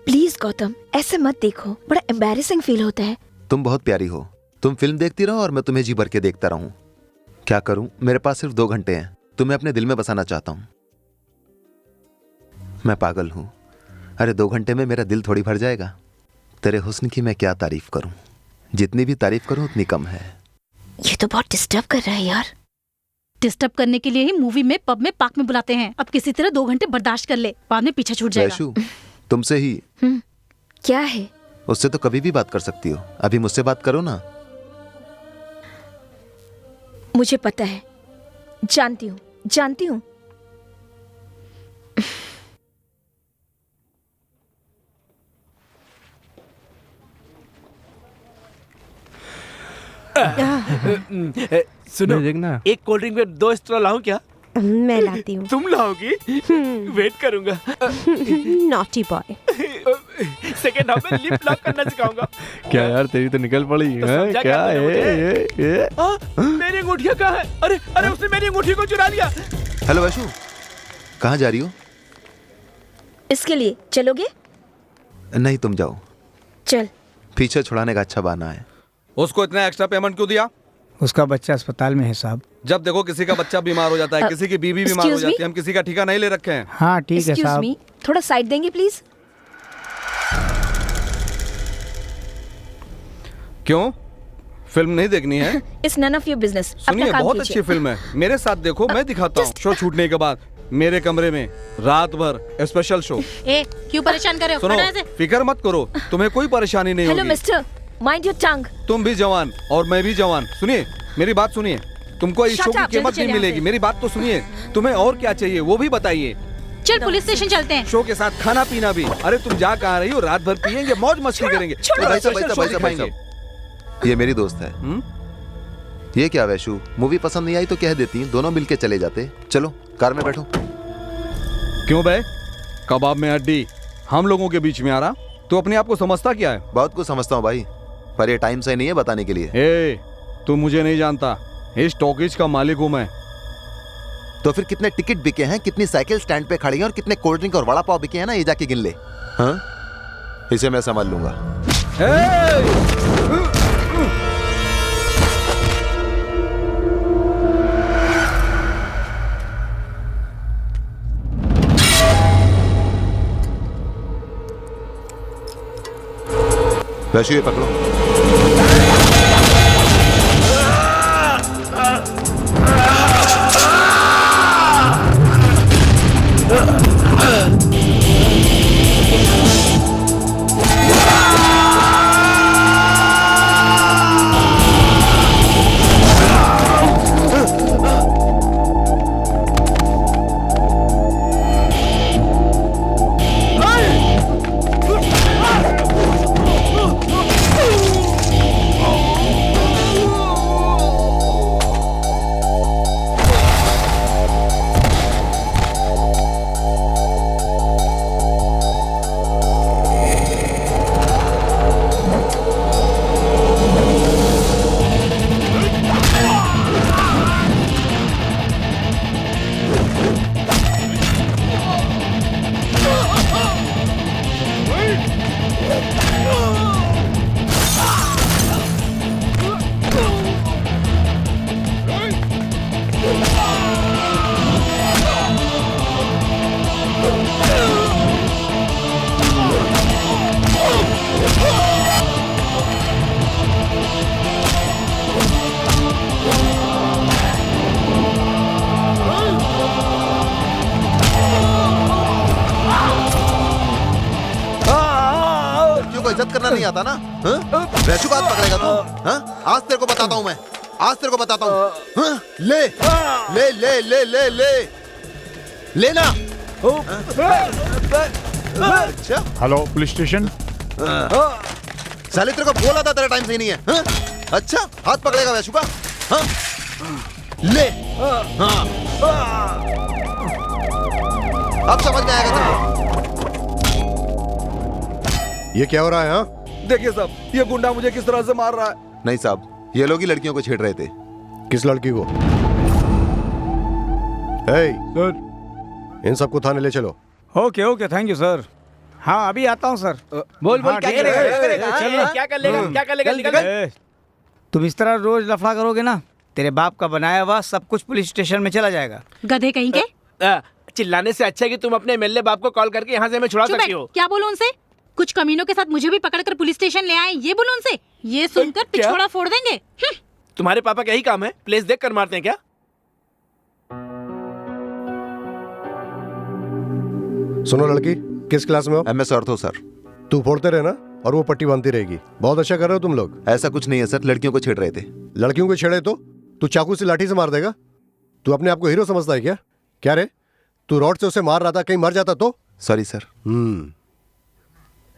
प्लीज गौतम, ऐसे मत देखो, बड़ा एम्बैरेसिंग फील होता है। तुम बहुत प्यारी हो। तुम फिल्म देखती रहो और मैं तुम्हें जी भर के देखता रहूं। क्या करूं, मेरे पास सिर्फ 2 घंटे हैं। तुम्हें अपने दिल में बसाना चाहता हूं। मैं पागल हूं। अरे 2 घंटे में मेरा दिल थोड़ी भर जाएगा। तेरे हुस्न की मैं क्या तारीफ करूं। जितनी भी तारीफ करूं उतनी कम है। ये तो बहुत डिस्टर्ब कर रहा है यार। डिस्टर्ब करने के लिए ही मूवी में, पब में, पार्क में बुलाते हैं। अब किसी तरह 2 घंटे बर्दाश्त कर ले, बाद में पीछे छूट जाएगा। वैशु, तुमसे ही। क्या है? उससे तो कभी भी बात कर सकती हो, अभी मुझसे बात करो ना। मुझे पता है, जानती हूँ। सुनो, देखना। एक कोल्ड ड्रिंक में 2 स्ट्रॉ लाऊं क्या? मैं लाती हूँ। तुम लाओगी? वेट करूंगा। Naughty boy. सेकंड हाफ में लिप लॉक करना सिखाऊंगा। क्या यार तेरी तो निकल पड़ी तो है समझा क्या क्या तुमने ये मेरी अंगूठियां कहाँ है? अरे अरे उसने मेरी अंगूठी को चुरा लिया। हेलो वैशु, कहाँ जा रही हो? इसके लिए चलोगे? नहीं, तुम जाओ। चल। पीछे छुड़ाने का अच्छा बहाना है। उसको इतना एक्स्ट्रा पेमेंट क्यों दिया? उसका बच्चा अस्पताल में है साहब। जब देखो किसी का बच्चा बीमार हो जाता है, किसी की बीवी बीमार हो excuse me? जाती है, हम किसी का ठिका नहीं ले रखे हैं। हाँ ठीक है एक्सक्यूज साहब। मी, थोड़ा साइड देंगे प्लीज? क्यों, फिल्म नहीं देखनी है? It's none of your business. सुनिए, बहुत अच्छी फिल्म है, मेरे साथ देखो, मैं दिखाता हूँ। शो छूटने के बाद मेरे कमरे में रात भर स्पेशल शो। ए क्यों परेशान कर रहे हो? सुनो, हटो ऐसे। फिक्र मत करो, तुम्हें कोई परेशानी नहीं हेलो होगी। Mister, mind your tongue. तुम भी जवान और मैं भी जवान। सुनिए, मेरी बात सुनिए, तुमको इस Shut शो की up, कीमत जल्दी नहीं चले मिलेगी। यहाँ से। मेरी बात तो सुनिए, तुम्हें और क्या चाहिए वो भी बताइए। चल पुलिस स्टेशन चलते हैं। शो के साथ खाना पीना भी। अरे तुम जा कहाँ रही हो? रात भर पियेंगे, मौज मस्ती करेंगे। भाई साहब, भाई साहब, भाई साहब, भाई दिखाएंगे। साहब, ये मेरी दोस्त है। ये क्या वैशु, मूवी पसंद नहीं आई तो कह देती, दोनों मिलके चले जाते। चलो कार में बैठो। क्यों बे, कबाब में हड्डी हम लोगों के बीच में आ रहा? तू अपने आप को समझता क्या है? बहुत कुछ समझता हूँ भाई, पर ये टाइम सही नहीं है बताने के लिए। ए, तू मुझे नहीं जानता, इस टॉकीज का मालिक हूँ मैं। तो फिर कितने टिकट बिके हैं, कितनी साइकिल स्टैंड पे खड़ी हैं और कितने कोल्ड ड्रिंक और वड़ा पाव बिके हैं ना, ये जाके गिन ले। हाँ, इसे मैं संभाल लूंगा। वैशु, ये पकड़ो। इज्जत करना नहीं आता ना? वैशु बात पकड़ेगा तू? हाँ? आज तेरे को बताता हूँ मैं, आज तेरे को बताता हूँ। हाँ? ले ले ले ले ले ले लेना। अच्छा, हेलो पुलिस स्टेशन। साले तेरे को बोला था तेरा टाइम सही नहीं है। हाँ? अच्छा, हाथ पकड़ेगा वैशु का? हाँ? ले। हाँ। अब समझ में आएगा तेरे को। ये क्या हो रहा है? हाँ, देखिए साहब, ये गुंडा मुझे किस तरह से मार रहा है। नहीं साहब, ये लोग ही लड़कियों को छेड़ रहे थे। किस लड़की को? सर, इन सबको थाने ले चलो। Okay okay, thank you sir. हाँ अभी आता हूँ सर। बोल बोल, हाँ, क्या ठीक है, करेगा? चल। क्या कर लेगा? क्या कर लेगा? निकल। तुम इस तरह रोज लफड़ा करोगे ना, तेरे बाप का बनाया हुआ सब कुछ पुलिस स्टेशन में चला जाएगा। गधे कहीं के। चिल्लाने से अच्छा है कि तुम अपने एमएलए बाप को कॉल करके यहाँ से हमें छुड़ा चुप सकती है, हो। क्या बोलूं उनसे? कुछ कमीनों के साथ मुझे भी पकड़कर पुलिस स्टेशन ले आए, ये बोलूं उनसे? ये सुनकर क्या? पिछोड़ा फोड़ देंगे। तुम्हारे पापा का यही काम है, प्लेस देख कर मारते हैं क्या? सुनो लड़की, किस क्लास में हो? MS ortho sir. तू फोड़ते रहना और वो पट्टी बांधती रहेगी। बहुत अच्छा कर रहे हो तुम लोग। ऐसा कुछ नहीं है सर, लड़कियों को छेड़ रहे थे। लड़कियों को छेड़े तो तू चाकू से लाठी से मार देगा? तू अपने आप को हीरो समझता है क्या? क्या रे, तू रॉड से उसे मार रहा था, कहीं मर जाता तो? Sorry sir.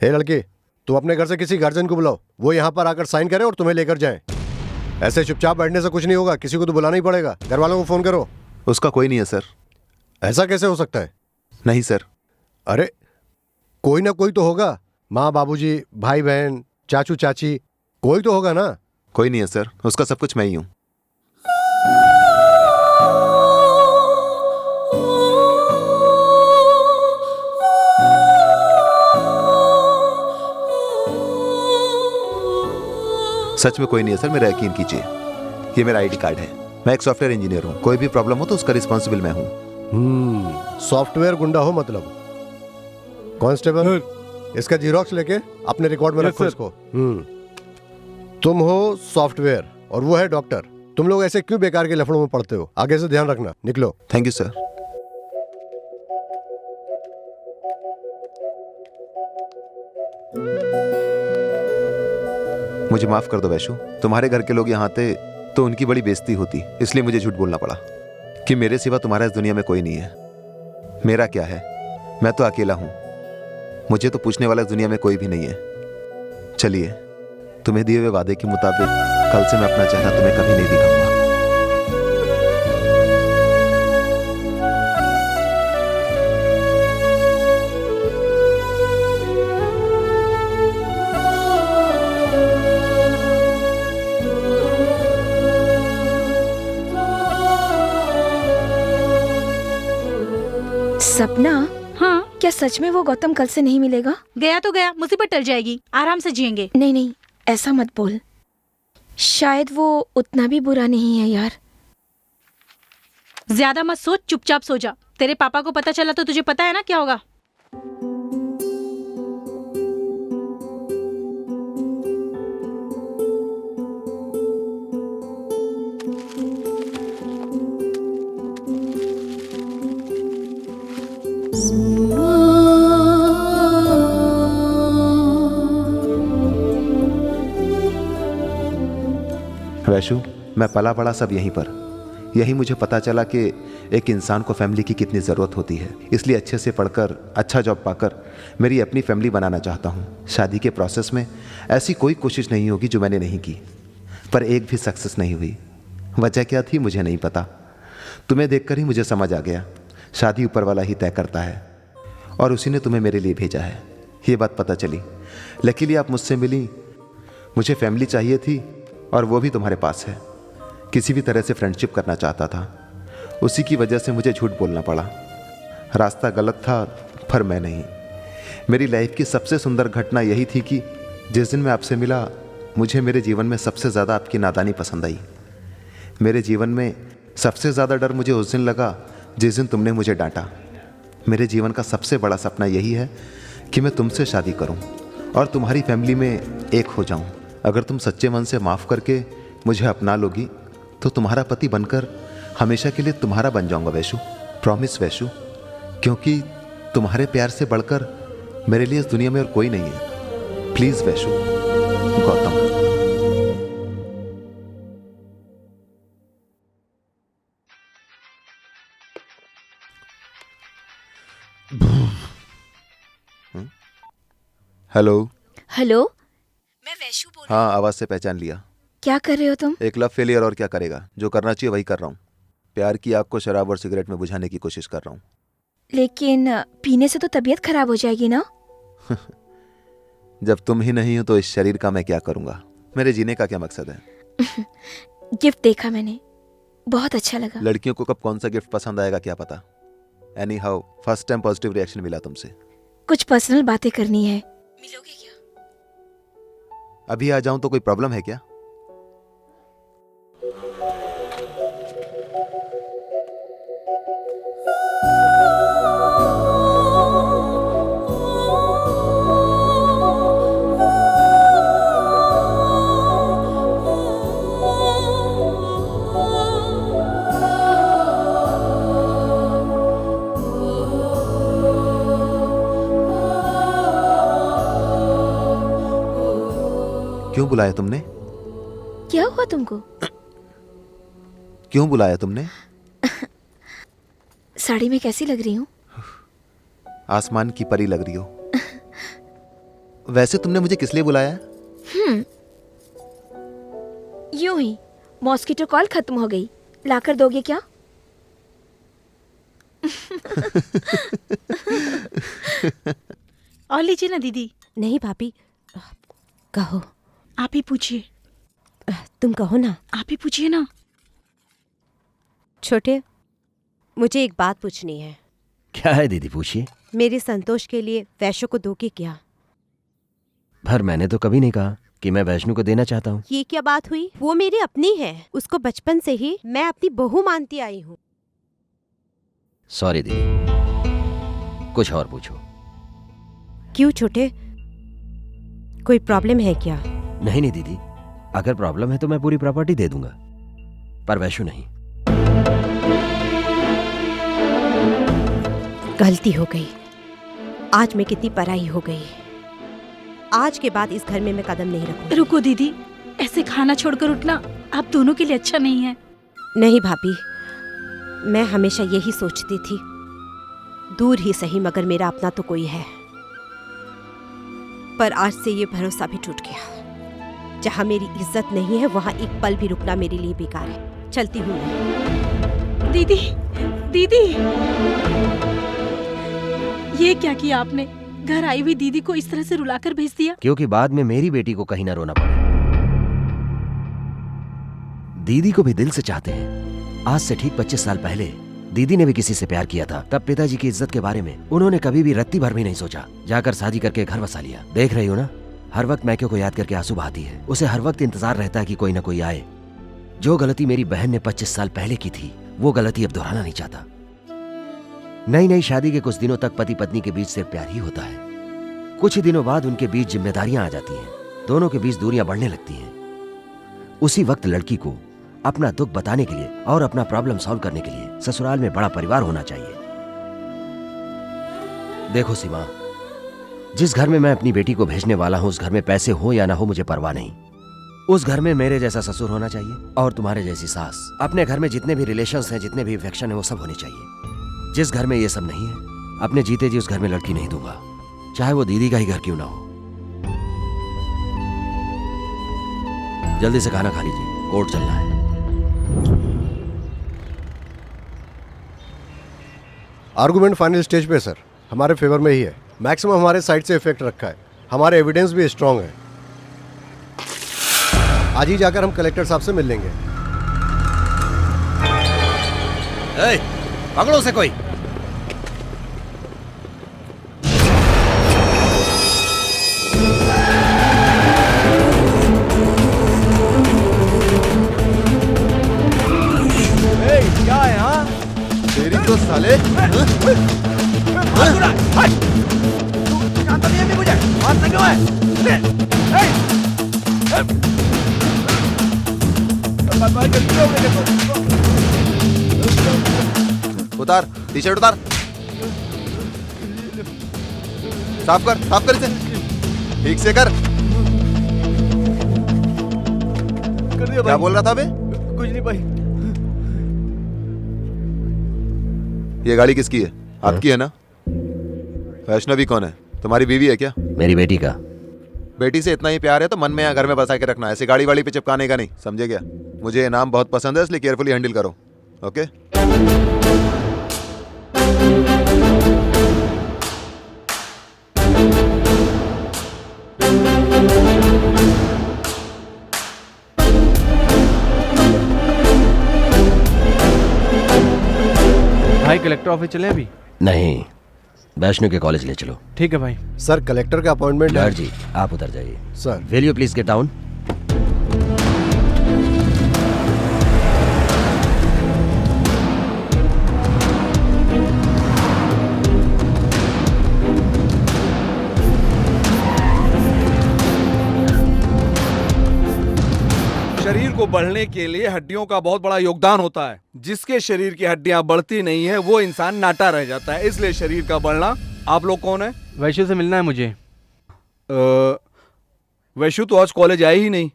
हे लड़के, तू अपने घर से किसी गार्जियन को बुलाओ, वो यहाँ पर आकर साइन करे और तुम्हें लेकर जाए। ऐसे चुपचाप बैठने से कुछ नहीं होगा, किसी को तो बुलाना ही पड़ेगा। घर वालों को फोन करो। उसका कोई नहीं है सर। ऐसा कैसे हो सकता है? नहीं सर। अरे कोई ना कोई तो होगा। माँ बाबूजी, भाई बहन, चाचू चाची, कोई तो होगा ना? कोई नहीं है सर, उसका सब कुछ मैं ही हूँ। सच में कोई नहीं है सर, मेरा यकीन कीजिए। ये मेरा आईडी कार्ड है। मैं एक सॉफ्टवेयर इंजीनियर हूँ। कोई भी प्रॉब्लम हो तो उसका रिस्पॉन्सिबल मैं हूँ। सॉफ्टवेयर गुंडा हो मतलब? कांस्टेबल, इसका जीरोक्स लेके अपने रिकॉर्ड में रखो इसको। तुम हो सॉफ्टवेयर और वो है डॉक्टर। तुम लोग ऐसे क्यों बेकार के लफड़ों में पड़ते हो? आगे से ध्यान रखना। निकलो। Thank you sir. मुझे माफ कर दो वैशु, तुम्हारे घर के लोग यहाँ आते तो उनकी बड़ी बेइज्जती होती, इसलिए मुझे झूठ बोलना पड़ा कि मेरे सिवा तुम्हारा इस दुनिया में कोई नहीं है। मेरा क्या है, मैं तो अकेला हूँ। मुझे तो पूछने वाला इस दुनिया में कोई भी नहीं है। चलिए, तुम्हें दिए हुए वादे के मुताबिक कल से मैं अपना चेहरा तुम्हें कभी नहीं दिखाऊंगा। सपना, हाँ, क्या सच में वो गौतम कल से नहीं मिलेगा? गया तो गया, मुसीबत टल जाएगी, आराम से जिएंगे। नहीं नहीं, ऐसा मत बोल। शायद वो उतना भी बुरा नहीं है यार। ज्यादा मत सोच, चुपचाप सो जा। तेरे पापा को पता चला तो तुझे पता है ना क्या होगा। वैशु, मैं पला बड़ा सब यहीं पर। यही मुझे पता चला कि एक इंसान को फैमिली की कितनी ज़रूरत होती है। इसलिए अच्छे से पढ़कर, अच्छा जॉब पाकर मेरी अपनी फैमिली बनाना चाहता हूँ। शादी के प्रोसेस में ऐसी कोई कोशिश नहीं होगी जो मैंने नहीं की, पर एक भी सक्सेस नहीं हुई। वजह क्या थी मुझे नहीं पता। तुम्हें देखकर ही मुझे समझ आ गया, शादी ऊपर वाला ही तय करता है और उसी ने तुम्हें मेरे लिए भेजा है। ये बात पता चली। लकीली आप मुझसे मिली। मुझे फैमिली चाहिए थी और वो भी तुम्हारे पास है। किसी भी तरह से फ्रेंडशिप करना चाहता था, उसी की वजह से मुझे झूठ बोलना पड़ा। रास्ता गलत था पर मैं नहीं। मेरी लाइफ की सबसे सुंदर घटना यही थी कि जिस दिन मैं आपसे मिला, मुझे मेरे जीवन में सबसे ज़्यादा आपकी नादानी पसंद आई। मेरे जीवन में सबसे ज़्यादा डर मुझे उस दिन लगा जिस दिन तुमने मुझे डांटा। मेरे जीवन का सबसे बड़ा सपना यही है कि मैं तुमसे शादी करूं और तुम्हारी फैमिली में एक हो जाऊं। अगर तुम सच्चे मन से माफ़ करके मुझे अपना लोगी तो तुम्हारा पति बनकर हमेशा के लिए तुम्हारा बन जाऊंगा वैशु। प्रॉमिस वैशु, क्योंकि तुम्हारे प्यार से बढ़कर मेरे लिए इस दुनिया में और कोई नहीं है। Please Vaishu. Gautam. Hello. Hello, मैं वैशु बोल रही हूँ। हाँ, आवाज़ से पहचान लिया। क्या कर रहे हो तुम? एक लव फेलियर और क्या करेगा, जो करना चाहिए वही कर रहा हूँ। प्यार की आग को शराब और सिगरेट में बुझाने की कोशिश कर रहा हूँ। लेकिन पीने से तो तबीयत खराब हो जाएगी ना? जब तुम ही नहीं हो तो इस शरीर का मैं क्या करूँगा? मेरे जीने का क्या मकसद है? गिफ्ट देखा मैंने, बहुत अच्छा लगा। लड़कियों को कब कौन सा गिफ्ट पसंद आएगा क्या पता। Any how, first time positive reaction मिला तुमसे। कुछ पर्सनल बातें करनी है, मिलोगे क्या? अभी आ जाऊं तो कोई प्रॉब्लम है क्या? क्यों बुलाया तुमने? क्या हुआ तुमको? क्यों बुलाया तुमने? साड़ी में कैसी लग रही हूँ? आसमान की परी लग रही हो। वैसे तुमने मुझे किस लिए बुलाया? यूं ही, मॉस्किटो कॉल खत्म हो गई, लाकर दोगे क्या? और लीजिए ना दीदी। नहीं भाभी, कहो। आप ही पूछिए, तुम कहो ना। आप ही पूछिए ना। छोटे, मुझे एक बात पूछनी है। क्या है दीदी, पूछिए। मेरे संतोष के लिए वैश्य को दोगे क्या? पर मैंने तो कभी नहीं कहा कि मैं वैष्णु को देना चाहता हूँ। ये क्या बात हुई? वो मेरी अपनी है, उसको बचपन से ही मैं अपनी बहू मानती आई हूँ। सॉरी दीदी, कुछ और पूछो। क्यों छोटे, कोई प्रॉब्लम है क्या? नहीं नहीं दीदी, अगर प्रॉब्लम है तो मैं पूरी प्रॉपर्टी दे दूंगा, पर वैष्णु नहीं। गलती हो गई। आज मैं कितनी पराई हो गई। आज के बाद इस घर में मैं कदम नहीं रखूंगी। रुको दीदी, ऐसे खाना छोड़कर उठना आप दोनों के लिए अच्छा नहीं है। नहीं भाभी, मैं हमेशा यही सोचती थी, दूर ही सही मगर मेरा अपना तो कोई है। पर आज से ये भरोसा भी टूट गया। जहां मेरी इज्जत नहीं है वहां एक पल भी रुकना मेरे लिए बेकार है। चलती हूँ मैं। दीदी, दीदी, ये क्या किया आपने? घर आई हुई दीदी को इस तरह से रुलाकर भेज दिया। क्योंकि बाद में मेरी बेटी को कहीं ना रोना पड़े। दीदी को भी दिल से चाहते हैं। आज से ठीक 25 साल पहले दीदी ने भी किसी से प्यार किया था। तब पिताजी की इज्जत के बारे में उन्होंने कभी भी रत्ती भर भी नहीं सोचा। जाकर शादी करके घर बसा लिया। देख रही हो ना, हर वक्त मैक्यो को याद करके आंसू बहाती है। उसे हर वक्त इंतजार रहता है कि कोई ना कोई आए। जो गलती मेरी बहन ने 25 साल पहले की थी, वो गलती अब दोहराना नहीं चाहता। नई नई शादी के कुछ दिनों तक पति पत्नी के बीच सिर्फ प्यार ही होता है। कुछ ही दिनों बाद उनके बीच जिम्मेदारियां आ जाती हैं। दोनों के बीच दूरियां बढ़ने लगती हैं। उसी वक्त लड़की को अपना दुख बताने के लिए और अपना प्रॉब्लम सॉल्व करने के लिए ससुराल में बड़ा परिवार होना चाहिए। देखो सीमा, जिस घर में मैं अपनी बेटी को भेजने वाला हूं, उस घर में पैसे हो या ना हो मुझे परवाह नहीं। उस घर में मेरे जैसा ससुर होना चाहिए और तुम्हारे जैसी सास। अपने घर में जितने भी रिलेशंस हैं, जितने भी अफेक्शन है, वो सब होने चाहिए। जिस घर में ये सब नहीं है, अपने जीते जी उस घर में लड़की नहीं दूंगा, चाहे वो दीदी का ही घर क्यों ना हो। जल्दी से खाना खा लीजिए, कोर्ट चलना है। आर्गुमेंट फाइनल स्टेज पे सर, हमारे फेवर में ही है। मैक्सिमम हमारे साइड से इफेक्ट रखा है। हमारे एविडेंस भी स्ट्रांग है। आज ही जाकर हम कलेक्टर साहब से मिल लेंगे। पकड़ो से कोई। क्या है? हाँ, तेरी तो साले। जानता नहीं है मुझे। हाथ लगे हुए हैं। उतार टी शर्ट, उतार। साफ कर इसे, ठीक से कर। क्या बोल रहा था बे? कुछ नहीं भाई। ये गाड़ी किसकी है? आपकी है ना? वैष्णवी कौन है? तुम्हारी बीवी है क्या? मेरी बेटी का। बेटी से इतना ही प्यार है तो मन में या घर में बसा के रखना, ऐसे गाड़ी वाड़ी पे चिपकाने का नहीं, समझे क्या? मुझे ये नाम बहुत पसंद है, इसलिए केयरफुली हैंडल करो, ओके? भाई कलेक्टर ऑफिस चले अभी? नहीं, वैष्णु के कॉलेज ले चलो। ठीक है भाई। सर कलेक्टर का अपॉइंटमेंट है। लॉर्ड जी, आप उतर जाइए। Sir will you please get down? शरीर को बढ़ने के लिए हड्डियों का बहुत बड़ा योगदान होता है। जिसके शरीर की हड्डियां बढ़ती नहीं है वो इंसान नाटा रह जाता है, इसलिए शरीर का बढ़ना। आप लोग कौन है? वैश्य से मिलना है मुझे। वैशु तो आज कॉलेज आई ही नहीं।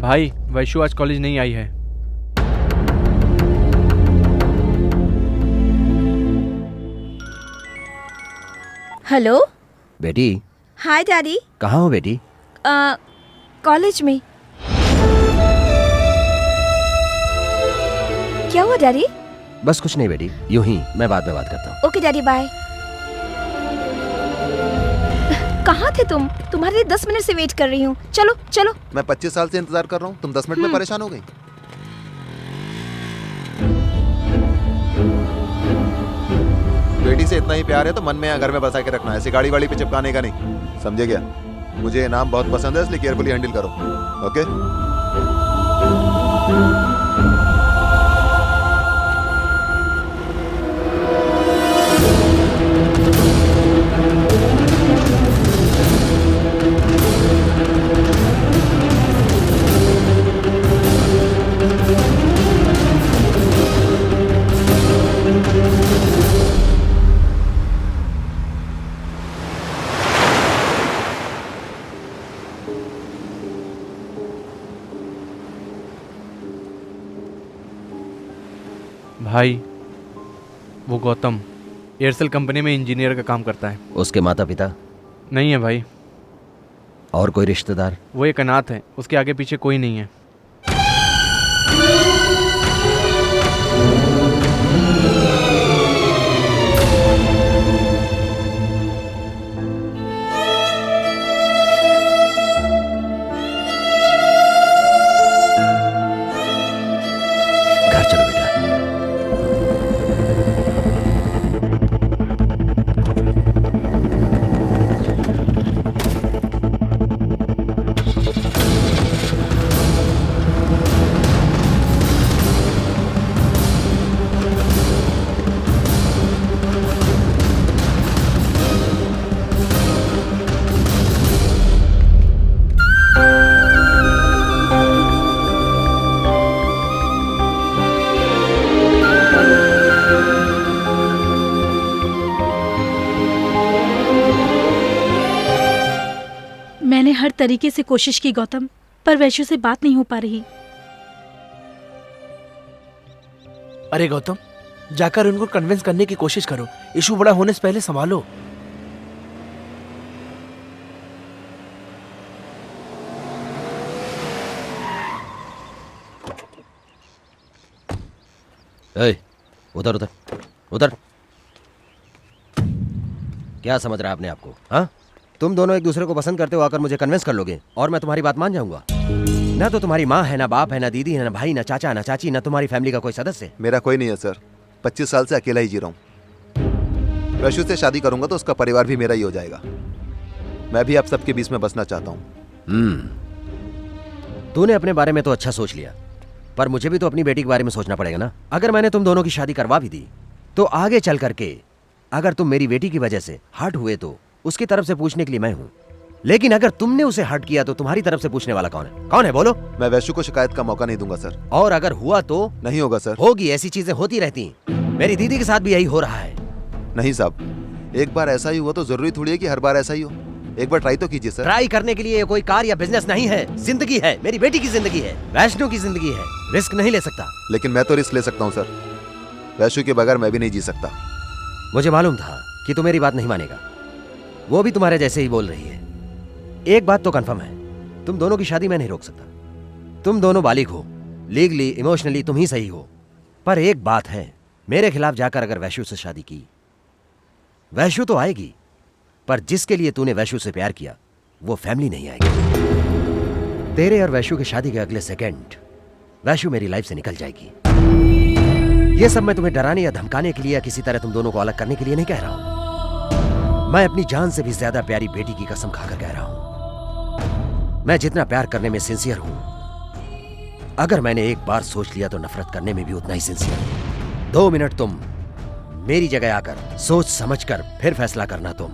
भाई वैशु आज कॉलेज नहीं आई है। हेलो। बेटी, हाय डैडी। कहाँ हो बेटी? कॉलेज में। क्या हुआ डैडी? बस कुछ नहीं बेटी, यूं ही, मैं बाद में बात करता हूँ। Okay daddy, bye. कहाँ थे तुम? तुम्हारे लिए 10 मिनट से वेट कर रही हूँ। चलो चलो। मैं 25 साल से इंतजार कर रहा हूँ, तुम 10 मिनट में परेशान हो गई। बेटी से इतना ही प्यार है तो मन में या घर में बसा के रखना, ऐसी गाड़ी वाड़ी पे चिपकाने का नहीं, समझे क्या? मुझे ये नाम बहुत पसंद है, इसलिए केयरफुली हैंडल करो, ओके? भाई, वो गौतम एयरसेल कंपनी में इंजीनियर का काम करता है। उसके माता पिता नहीं है भाई। और कोई रिश्तेदार? वो एक अनाथ है, उसके आगे पीछे कोई नहीं है। घर चलो बेटा। मैंने हर तरीके से कोशिश की गौतम, पर वैश्यू से बात नहीं हो पा रही। अरे गौतम, जाकर उनको कन्विंस करने की कोशिश करो, इशू बड़ा होने से पहले संभालो। ए, उधर उधर उधर। क्या समझ रहा है आपने आपको? हाँ, तुम दोनों एक दूसरे को पसंद करते हो, आकर मुझे कन्विंस कर लोगे और मैं तुम्हारी बात मान जाऊंगा? ना तो तुम्हारी माँ है, ना बाप है, ना दीदी है, ना भाई, ना चाचा, ना चाची, ना तुम्हारी फैमिली का कोई सदस्य। मेरा कोई नहीं है सर, 25 साल से अकेला ही जी रहा हूँ। वैश्यू से शादी करूंगा तो उसका परिवार भी मेरा ही हो जाएगा। मैं भी आप सबके बीच में बसना चाहता हूँ। तूने अपने बारे में तो अच्छा सोच लिया, पर मुझे भी तो अपनी बेटी के बारे में सोचना पड़ेगा ना। अगर मैंने तुम दोनों की शादी करवा भी दी तो आगे चल करके अगर तुम मेरी बेटी की वजह से हर्ट हुए तो उसकी तरफ से पूछने के लिए मैं हूं, लेकिन अगर तुमने उसे हर्ट किया तो तुम्हारी तरफ से पूछने वाला कौन है? कौन है बोलो? मैं वैश्यू को शिकायत का मौका नहीं दूंगा सर। और अगर हुआ तो? नहीं होगा सर। होगी, ऐसी चीजें होती रहती। मेरी दीदी के साथ भी यही हो रहा है। नहीं साहब, एक बार ऐसा ही हुआ तो जरूरी थोड़ी है कि हर बार ऐसा ही हो। एक बार ट्राई तो कीजिए सर। ट्राई करने के लिए ये कोई कार या बिजनेस नहीं है, जिंदगी है, मेरी बेटी की जिंदगी है, वैष्णो की जिंदगी है। रिस्क नहीं ले सकता। लेकिन मैं तो रिस्क ले सकता हूँ सर, वैश्यू के बगैर मैं भी नहीं जी सकता। मुझे मालूम था कि तू मेरी बात नहीं मानेगा, वो भी तुम्हारे जैसे ही बोल रही है। एक बात तो कंफर्म है, तुम दोनों की शादी मैं नहीं रोक सकता। तुम दोनों बालिग हो, लीगली इमोशनली तुम ही सही हो, पर एक बात है, मेरे खिलाफ जाकर अगर वैश्यू से शादी की, वैश्यू तो आएगी, पर जिसके लिए तूने वैश्यू से प्यार किया वो फैमिली नहीं आएगी। तेरे और वैश्यू की शादी के अगले सेकंड वैश्यू मेरी लाइफ से निकल जाएगी। ये सब मैं तुम्हें डराने या धमकाने के लिए या किसी तरह तुम दोनों को अलग करने के लिए नहीं कह रहा हूं। मैं अपनी जान से भी ज्यादा प्यारी बेटी की कसम खाकर कह रहा हूं। मैं जितना प्यार करने में सिंसियर हूं, अगर मैंने एक बार सोच लिया तो नफरत करने में भी उतना ही सिंसियर हूं। 2 मिनट तुम मेरी जगह आकर सोच समझकर फिर फैसला करना। तुम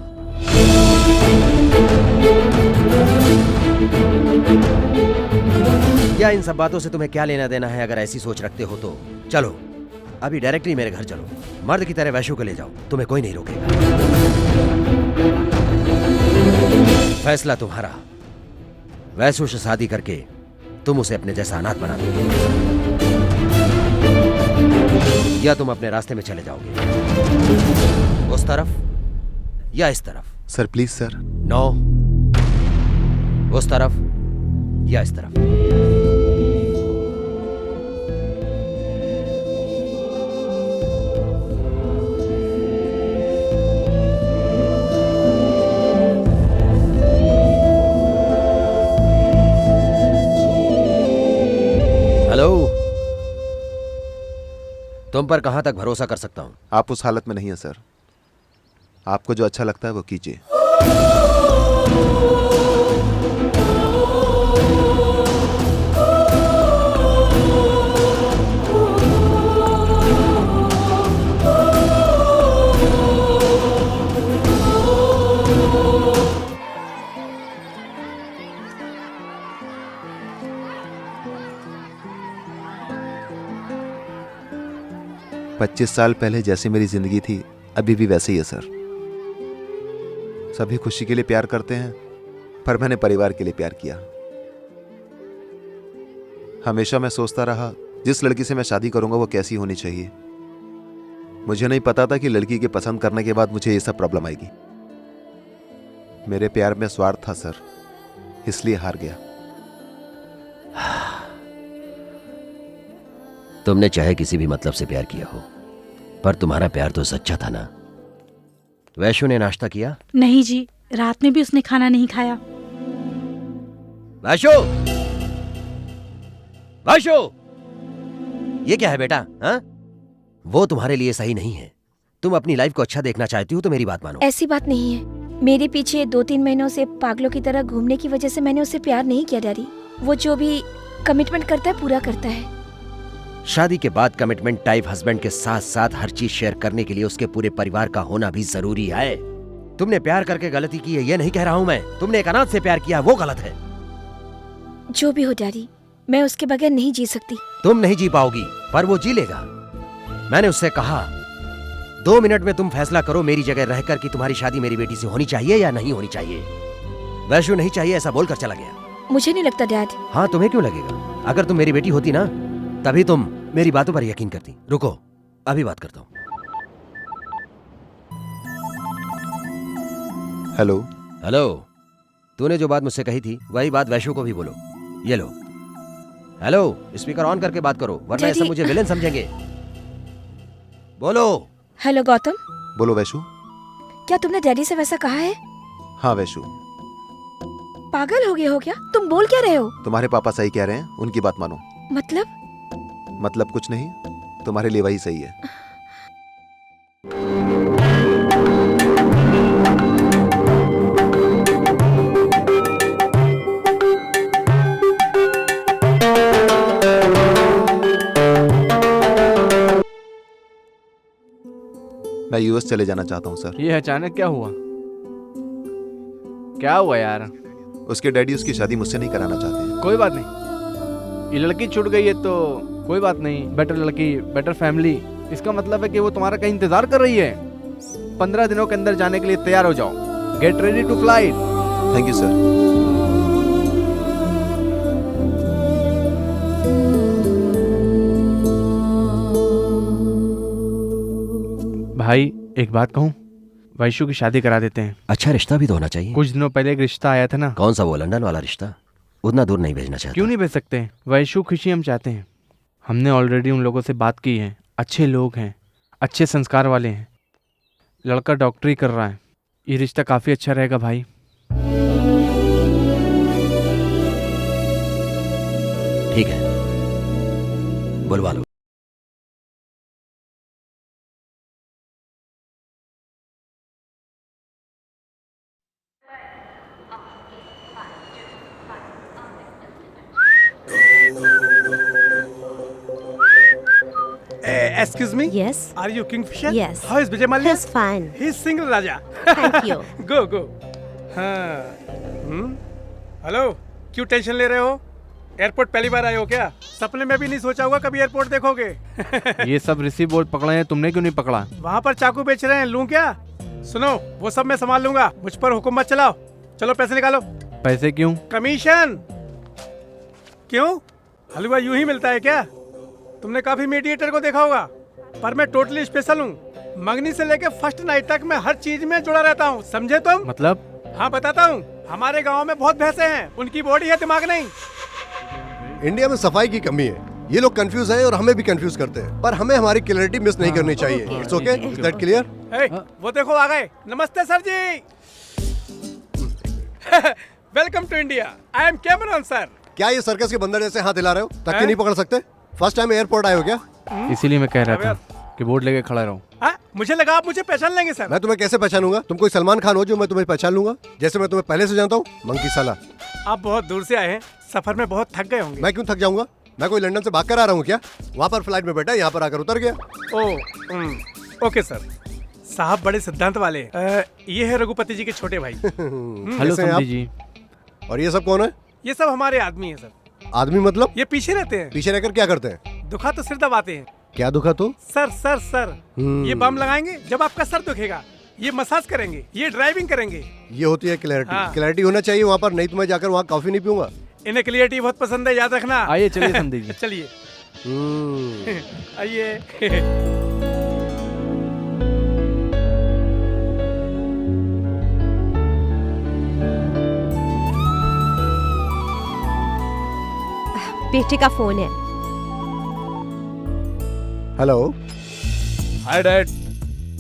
क्या इन सब बातों से तुम्हें क्या लेना देना है? अगर ऐसी सोच रखते हो तो चलो अभी डायरेक्टली मेरे घर चलो, मर्द की तरह वैश्यू को ले जाओ, तुम्हें कोई नहीं रोकेगा। फैसला तुम्हारा। वैश्यू से शादी करके तुम उसे अपने जैसा अनाथ बना दोगे, या तुम अपने रास्ते में चले जाओगे, उस तरफ या इस तरफ। Sir please sir. नो, उस तरफ या इस तरफ। तुम पर कहां तक भरोसा कर सकता हूं? आप उस हालत में नहीं है सर। आपको जो अच्छा लगता है वो कीजिए। पच्चीस साल पहले जैसी मेरी जिंदगी थी अभी भी वैसे ही है सर। सभी खुशी के लिए प्यार करते हैं, पर मैंने परिवार के लिए प्यार किया। हमेशा मैं सोचता रहा जिस लड़की से मैं शादी करूंगा वो कैसी होनी चाहिए। मुझे नहीं पता था कि लड़की के पसंद करने के बाद मुझे ये सब प्रॉब्लम आएगी। मेरे प्यार में स्वार्थ था सर, इसलिए हार गया। तुमने चाहे किसी भी मतलब से प्यार किया हो, पर तुम्हारा प्यार तो सच्चा था ना। वैशु ने नाश्ता किया? नहीं जी, रात में भी उसने खाना नहीं खाया। वैशु, वैशु, ये क्या है बेटा? हाँ? वो तुम्हारे लिए सही नहीं है। तुम अपनी लाइफ को अच्छा देखना चाहती हो तो मेरी बात मानो। ऐसी बात नहीं है। मेरे पीछे 2-3 महीनों से पागलों की तरह घूमने की वजह से मैंने उससे प्यार नहीं किया डैडी। वो जो भी कमिटमेंट करता है पूरा करता है। शादी के बाद कमिटमेंट टाइप हस्बैंड के साथ साथ हर चीज शेयर करने के लिए उसके पूरे परिवार का होना भी जरूरी है। तुमने प्यार करके गलती की है ये नहीं कह रहा हूं मैं। तुमने एक अनाथ से प्यार किया, वो गलत है। जो भी हो डैडी, मैं उसके बगैर नहीं जी सकती। तुम नहीं जी पाओगी, पर वो जी लेगा। मैंने उससे कहा 2 मिनट में तुम फैसला करो मेरी जगह रहकर कि तुम्हारी शादी मेरी बेटी से होनी चाहिए या नहीं होनी चाहिए। वैशु नहीं चाहिए ऐसा बोलकर चला गया। मुझे नहीं लगता डैड। हाँ, तुम्हें क्यों लगेगा? अगर तुम मेरी बेटी होती ना तभी तुम मेरी बातों पर यकीन करती। रुको, अभी बात करता हूं। हेलो। हेलो, तूने जो बात मुझसे कही थी वही बात वैशु को भी बोलो। ये लो। हेलो, स्पीकर ऑन करके बात करो वरना ऐसा मुझे विलेन समझेंगे। बोलो। हेलो गौतम। बोलो वैशु। क्या तुमने डैडी से वैसा कहा है? हाँ वैशु। पागल हो गए हो क्या? तुम बोल क्या रहे हो? तुम्हारे पापा सही कह रहे हैं, उनकी बात मानो। मतलब कुछ नहीं, तुम्हारे लिए वही सही है। मैं यूएस चले जाना चाहता हूँ सर। ये अचानक क्या हुआ? क्या हुआ यार? उसके डैडी उसकी शादी मुझसे नहीं कराना चाहते हैं। कोई बात नहीं, ये लड़की छूट गई है तो कोई बात नहीं। बेटर लड़की, बेटर फैमिली, इसका मतलब है कि वो तुम्हारा कहीं इंतजार कर रही है। 15 दिनों के अंदर जाने के लिए तैयार हो जाओ। Get ready to flight. Thank you sir. भाई एक बात कहूँ, वैशु की शादी करा देते हैं। अच्छा रिश्ता भी तो होना चाहिए। कुछ दिनों पहले एक रिश्ता आया था ना। कौन सा? वो लंदन वाला रिश्ता? उतना दूर नहीं भेजना चाहता। क्यों नहीं भेज सकते? वैशु खुशी हम चाहते हैं। हमने ऑलरेडी उन लोगों से बात की है। अच्छे लोग हैं, अच्छे संस्कार वाले हैं। लड़का डॉक्टरी कर रहा है। ये रिश्ता काफी अच्छा रहेगा भाई। ठीक है, बुलवा लो। Excuse me? Yes. Are you Kingfisher? Yes. How is Vijay Mallya? He's fine. He's single Raja. Thank you. Go, go. हाँ. हेलो, क्यों टेंशन ले रहे हो? एयरपोर्ट पहली बार आए हो क्या? सपने में भी नहीं सोचा होगा कभी एयरपोर्ट देखोगे। ये सब रिसीव बोर्ड पकड़े हैं, तुमने क्यों नहीं पकड़ा? वहाँ पर चाकू बेच रहे हैं, लूं क्या? सुनो, वो सब मैं संभाल लूंगा। मुझ पर हुक्म मत चलाओ। चलो पैसे निकालो। पैसे क्यों? कमीशन। क्यों? हलवा यूं ही मिलता है क्या? तुमने काफी मीडिएटर को देखा होगा, पर मैं टोटली स्पेशल हूँ। मंगनी से लेके फर्स्ट नाइट तक मैं हर चीज में जुड़ा रहता हूँ, समझे तुम? मतलब? हाँ बताता हूँ। हमारे गांव में बहुत भैंसे हैं, उनकी बॉडी है, दिमाग नहीं। इंडिया में सफाई की कमी है। ये लोग कंफ्यूज हैं और हमें भी कंफ्यूज करते हैं, पर हमें हमारी क्लैरिटी मिस नहीं करनी चाहिए। It's okay, is that clear? वो देखो आ गए। नमस्ते sir ji. Welcome to India. I am Cameron sir. क्या ये सर्कस के बंदर जैसे हाथ हिला रहे हो? तक नहीं पकड़ सकते? फर्स्ट टाइम एयरपोर्ट आए हो क्या? इसीलिए मैं कह रहा था कि बोर्ड लेके खड़ा रहूं। मुझे लगा आप मुझे पहचान लेंगे सर। मैं तुम्हें कैसे पहचानूंगा? तुम कोई सलमान खान हो जो मैं तुम्हें पहचान लूंगा? जैसे मैं तुम्हें पहले से जानता हूँ, मंकी साला। आप बहुत दूर से आए हैं, सफर में बहुत थक गए होंगे। मैं क्यों थक जाऊंगा? मैं कोई लंदन से भाग कर आ रहा हूँ क्या? वहाँ पर फ्लाइट में बैठा, यहाँ पर आकर उतर गया। Okay sir. साहब बड़े सिद्धांत वाले हैं। ये है रघुपति जी के छोटे भाई। हेलो समधी जी। और ये सब कौन है? ये सब हमारे आदमी हैं सर। आदमी मतलब? ये पीछे रहते हैं। पीछे रहकर क्या करते हैं? दुखा तो सिर दबाते हैं। क्या दुखा तो? सर सर सर ये बम लगाएंगे जब आपका सर दुखेगा, ये मसाज करेंगे, ये ड्राइविंग करेंगे। ये होती है क्लैरिटी। हाँ। क्लैरिटी होना चाहिए वहाँ पर, नहीं तो मैं जाकर वहाँ कॉफी नहीं पीऊंगा। इन्हें क्लियरिटी बहुत पसंद है, याद रखना। आइए चलिए समधी जी। चलिए आइए। बेटे का फोन है। हेलो। हाय डैड,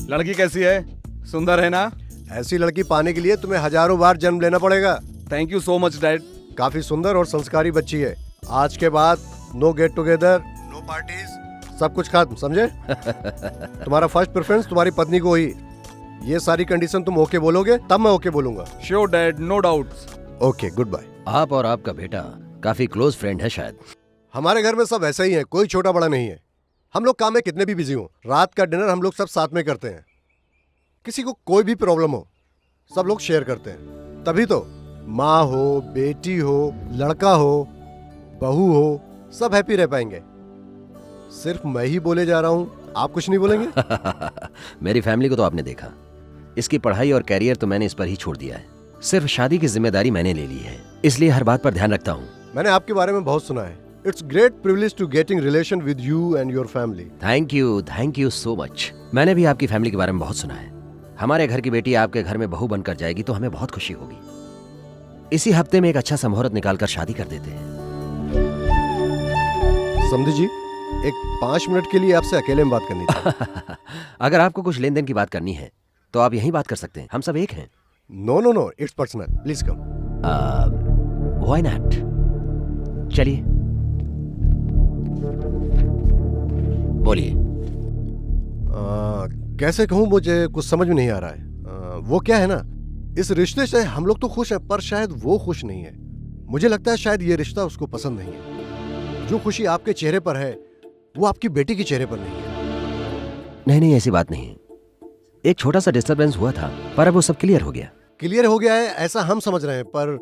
लड़की कैसी है? सुंदर है ना? ऐसी लड़की पाने के लिए तुम्हें हजारों बार जन्म लेना पड़ेगा। Thank you so much dad. काफी सुंदर और संस्कारी बच्ची है। आज के बाद no get together, no parties, सब कुछ खत्म, समझे? तुम्हारा फर्स्ट प्रेफरेंस तुम्हारी पत्नी को ही। ये सारी कंडीशन तुम ओके बोलोगे तब मैं ओके बोलूंगा। Sure dad, no doubts. Okay, goodbye. आप और आपका बेटा काफी क्लोज फ्रेंड है शायद। हमारे घर में सब ऐसा ही है, कोई छोटा बड़ा नहीं है। हम लोग काम में कितने भी बिजी हो, रात का डिनर हम लोग सब साथ में करते हैं। किसी को कोई भी प्रॉब्लम हो, सब लोग शेयर करते हैं। तभी तो माँ हो, बेटी हो, लड़का हो, बहू हो, सब हैप्पी रह पाएंगे। सिर्फ मैं ही बोले जा रहा हूँ, आप कुछ नहीं बोलेंगे? मेरी फैमिली को तो आपने देखा। इसकी पढ़ाई और कैरियर तो मैंने इस पर ही छोड़ दिया है। सिर्फ शादी की जिम्मेदारी मैंने ले ली है, इसलिए हर बात पर ध्यान रखता हूँ। मैंने आपके बारे में बहुत सुना है। It's great privilege to getting relation with you and your family. Thank you so much. मैंने भी आपकी फैमिली के बारे में बहुत सुना है। हमारे घर की बेटी आपके घर में बहू बनकर जाएगी तो हमें बहुत खुशी होगी। इसी हफ्ते में एक अच्छा सा मुहूर्त निकालकर शादी कर देते हैं। समझी जी, एक 5 मिनट के लिए आपसे अकेले में बात करनी थी। अगर आपको कुछ लेन देन की बात करनी है तो आप यहीं बात कर सकते हैं, हम सब एक हैं। No no no, it's personal, please come. Why not? चलिए बोलिए। कैसे कहूँ, मुझे कुछ समझ में नहीं आ रहा है। वो क्या है ना, इस रिश्ते से हम लोग तो खुश हैं, पर शायद वो खुश नहीं है। मुझे लगता है शायद ये रिश्ता उसको पसंद नहीं है। जो खुशी आपके चेहरे पर है वो आपकी बेटी के चेहरे पर नहीं है। नहीं, ऐसी बात नहीं है। एक छोटा सा डिस्टरबेंस हुआ था, पर अब वो सब क्लियर हो गया। क्लियर हो गया है ऐसा हम समझ रहे हैं, पर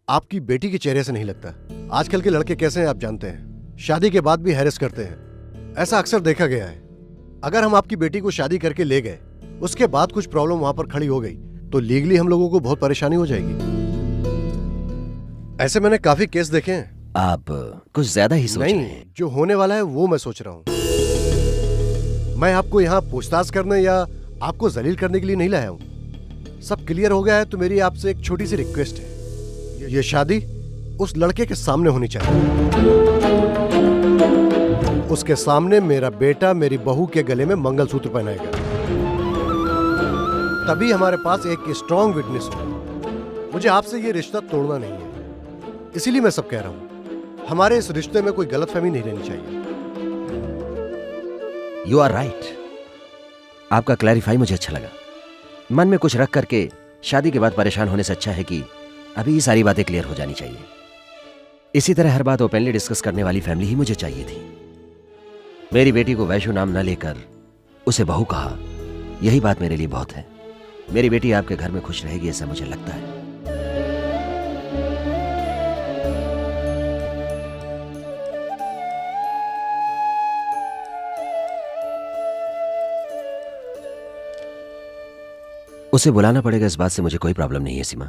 आपकी बेटी के चेहरे से नहीं लगता। आजकल के लड़के कैसे हैं आप जानते हैं, शादी के बाद भी हैरेस करते हैं। ऐसा अक्सर देखा गया है। अगर हम आपकी बेटी को शादी करके ले गए, उसके बाद कुछ प्रॉब्लम वहां पर खड़ी हो गई, तो लीगली हम लोगों को बहुत परेशानी हो जाएगी। ऐसे मैंने काफी केस देखे हैं। आप कुछ ज्यादा ही सोच रहे नहीं, हैं। जो होने वाला है वो मैं सोच रहा हूँ। मैं आपको यहाँ पूछताछ करने या आपको जलील करने के लिए नहीं लाया हूँ। सब क्लियर हो गया है तो मेरी आपसे एक छोटी सी रिक्वेस्ट है। ये शादी उस लड़के के सामने होनी चाहिए। उसके सामने मेरा बेटा मेरी बहू के गले में मंगलसूत्र पहनाएगा, तभी हमारे पास एक स्ट्रॉन्ग विटनेस हो। मुझे आपसे ये रिश्ता तोड़ना नहीं है, इसीलिए मैं सब कह रहा हूं। हमारे इस रिश्ते में कोई गलतफहमी नहीं रहनी चाहिए। You are right. आपका क्लैरिफाई मुझे अच्छा लगा। मन में कुछ रख करके शादी के बाद परेशान होने से अच्छा है कि अभी ये सारी बातें क्लियर हो जानी चाहिए। इसी तरह हर बात ओपनली डिस्कस करने वाली फैमिली ही मुझे चाहिए थी। मेरी बेटी को वैशु नाम न लेकर उसे बहू कहा, यही बात मेरे लिए बहुत है। मेरी बेटी आपके घर में खुश रहेगी ऐसा मुझे लगता है। उसे बुलाना पड़ेगा, इस बात से मुझे कोई प्रॉब्लम नहीं है सीमा,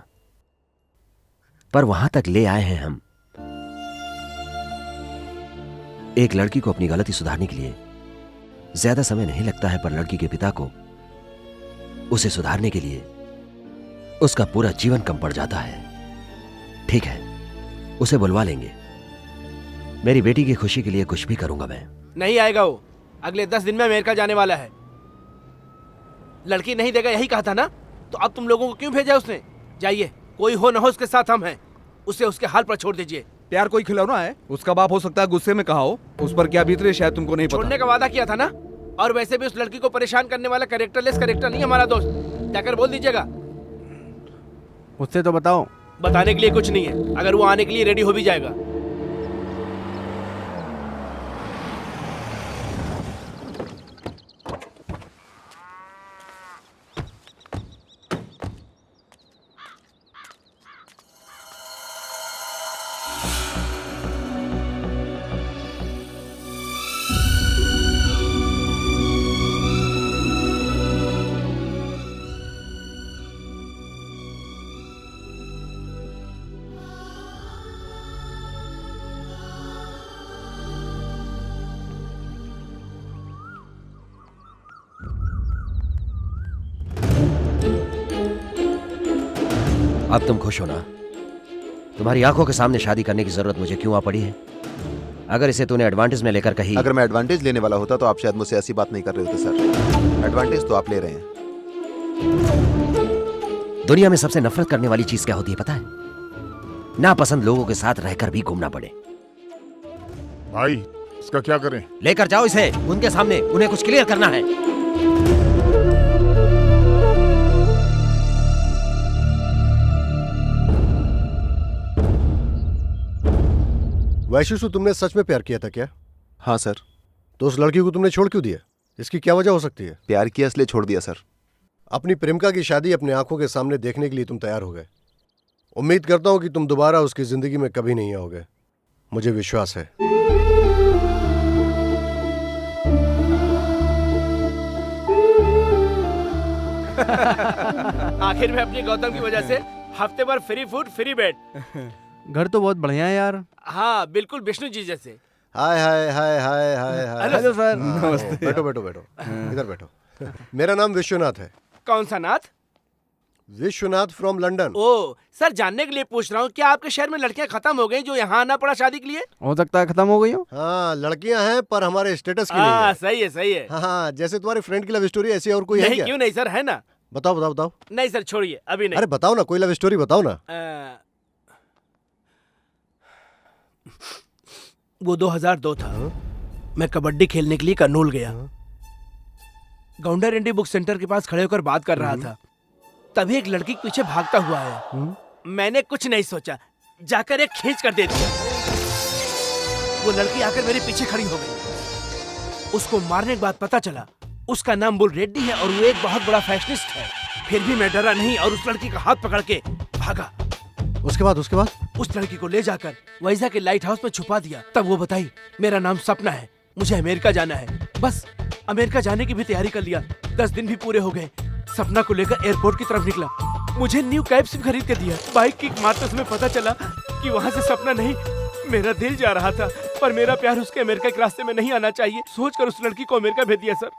पर वहां तक ले आए हैं हम। एक लड़की को अपनी गलती सुधारने के लिए ज्यादा समय नहीं लगता है, पर लड़की के पिता को उसे सुधारने के लिए उसका पूरा जीवन कम पड़ जाता है। ठीक है, उसे बुलवा लेंगे। मेरी बेटी की खुशी के लिए कुछ भी करूंगा मैं। नहीं आएगा वो, अगले 10 दिन में अमेरिका जाने वाला है। लड़की नहीं देगा यही कहा था ना, तो अब तुम लोगों को क्यों भेजा उसने? जाइए, कोई हो न हो उसके साथ हम हैं। उसे उसके हाल पर छोड़ दीजिए। प्यार कोई खिलौना है, उसका बाप हो सकता है गुस्से में कहा हो, उस पर क्या बीत रही है शायद तुमको नहीं पता। छोड़ने का वादा किया था ना, और वैसे भी उस लड़की को परेशान करने वाला कैरेक्टरलेस कैरेक्टर नहीं हमारा दोस्त, जाकर बोल दीजिएगा। उससे तो बताओ। बताने के लिए कुछ नहीं है, अगर वो आने के लिए रेडी हो भी जाएगा। अब तुम खुश हो ना? तुम्हारी आंखों के सामने शादी करने की जरूरत मुझे क्यों आ पड़ी है? अगर इसे तूने एडवांटेज में लेकर कही। अगर मैं एडवांटेज लेने वाला होता तो आप शायद मुझसे ऐसी बात नहीं कर रहे होते सर। एडवांटेज तो आप ले रहे हैं। दुनिया में सबसे नफरत करने वाली चीज क्या होती है पता है? नापसंद लोगों के साथ रहकर भी घूमना पड़े। भाई इसका क्या करें? लेकर जाओ इसे उनके सामने, उन्हें कुछ क्लियर करना है। वैशु से तुमने सच में प्यार किया था क्या? हाँ सर। तो उस लड़की को तुमने छोड़ क्यों दिया? इसकी क्या वजह हो सकती है? प्यार किया इसलिए छोड़ दिया सर। अपनी प्रेमिका की शादी अपने आंखों के सामने देखने के लिए तुम तैयार हो गए। उम्मीद करता हूं कि तुम दोबारा उसकी जिंदगी में कभी नहीं आओगे, मुझे विश्वास है। आखिर में अपनी गौतम की वजह से हफ्ते भर फ्री फूड फ्री बेड। घर तो बहुत बढ़िया है यार। हाँ बिल्कुल विष्णु जी जैसे। Hi hi hi hi hi hi. Hello sir. नमस्ते। बैठो बैठो बैठो, इधर बैठो। मेरा नाम विश्वनाथ है। कौन सा नाथ? Vishwanath from London. Oh sir, जानने के लिए पूछ रहा हूँ, क्या आपके शहर में लड़कियाँ खत्म हो गई जो यहाँ आना पड़ा शादी के लिए? हो सकता है खत्म हो गई हो। हाँ लड़कियां हैं पर हमारे स्टेटस की नहीं हाँ है। सही है सही है। हाँ जैसे तुम्हारे फ्रेंड की लव स्टोरी ऐसी और कोई है नहीं क्या? क्यों नहीं सर, है ना। बताओ बताओ बताओ। नहीं सर छोड़िए, अभी नहीं। अरे बताओ ना, कोई लव स्टोरी बताओ ना। वो 2002 था। मैं कबड्डी खेलने के लिए कर्नूल गया। गौंडा रेंडी बुक सेंटर के पास खड़े होकर बात कर रहा था, तभी एक लड़की के पीछे भागता हुआ आया। मैंने कुछ नहीं सोचा, जाकर एक खींच कर दे दिया। वो लड़की आकर मेरे पीछे खड़ी हो गई। उसको मारने के बाद पता चला उसका नाम बुल रेड्डी है और वो एक बहुत बड़ा फैशनिस्ट है। फिर भी मैं डरा नहीं और उस लड़की का हाथ पकड़ के भागा। उसके बाद उस लड़की को ले जाकर वैजा के लाइट हाउस में छुपा दिया। तब वो बताई मेरा नाम सपना है, मुझे अमेरिका जाना है। बस अमेरिका जाने की भी तैयारी कर लिया। 10 दिन भी पूरे हो गए। सपना को लेकर एयरपोर्ट की तरफ निकला। मुझे न्यू कैब सिर्फ खरीद के दिया। बाइक किक मारते समय पता चला कि वहाँ से सपना नहीं मेरा दिल जा रहा था, पर मेरा प्यार उसके अमेरिका के रास्ते में नहीं आना चाहिए। सोचकर उस लड़की को अमेरिका भेज दिया सर।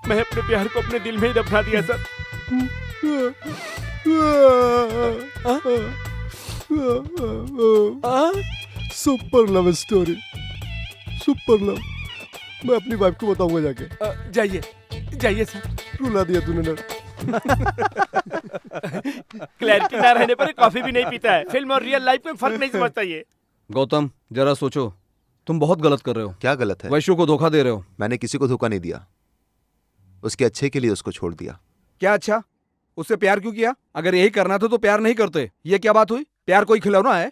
मैं अपने प्यार को अपने दिल में ही दफना दिया sir. Super love story, super love. मैं अपनी वाइफ को बताऊंगा जाके। जाइए जाइए सर। रुला दिया तूने ना। क्लैरिटी ना रहने पर कॉफी भी नहीं पीता है। फिल्म और रियल लाइफ में फर्क नहीं समझता ये। गौतम जरा सोचो, तुम बहुत गलत कर रहे हो। क्या गलत है? वैशु को धोखा दे रहे हो। मैंने किसी को धोखा नहीं दिया, उसके अच्छे के लिए उसको छोड़ दिया। क्या अच्छा? उससे प्यार क्यों किया? अगर यही करना था तो प्यार नहीं करते। ये क्या बात हुई? प्यार कोई खिलौना है?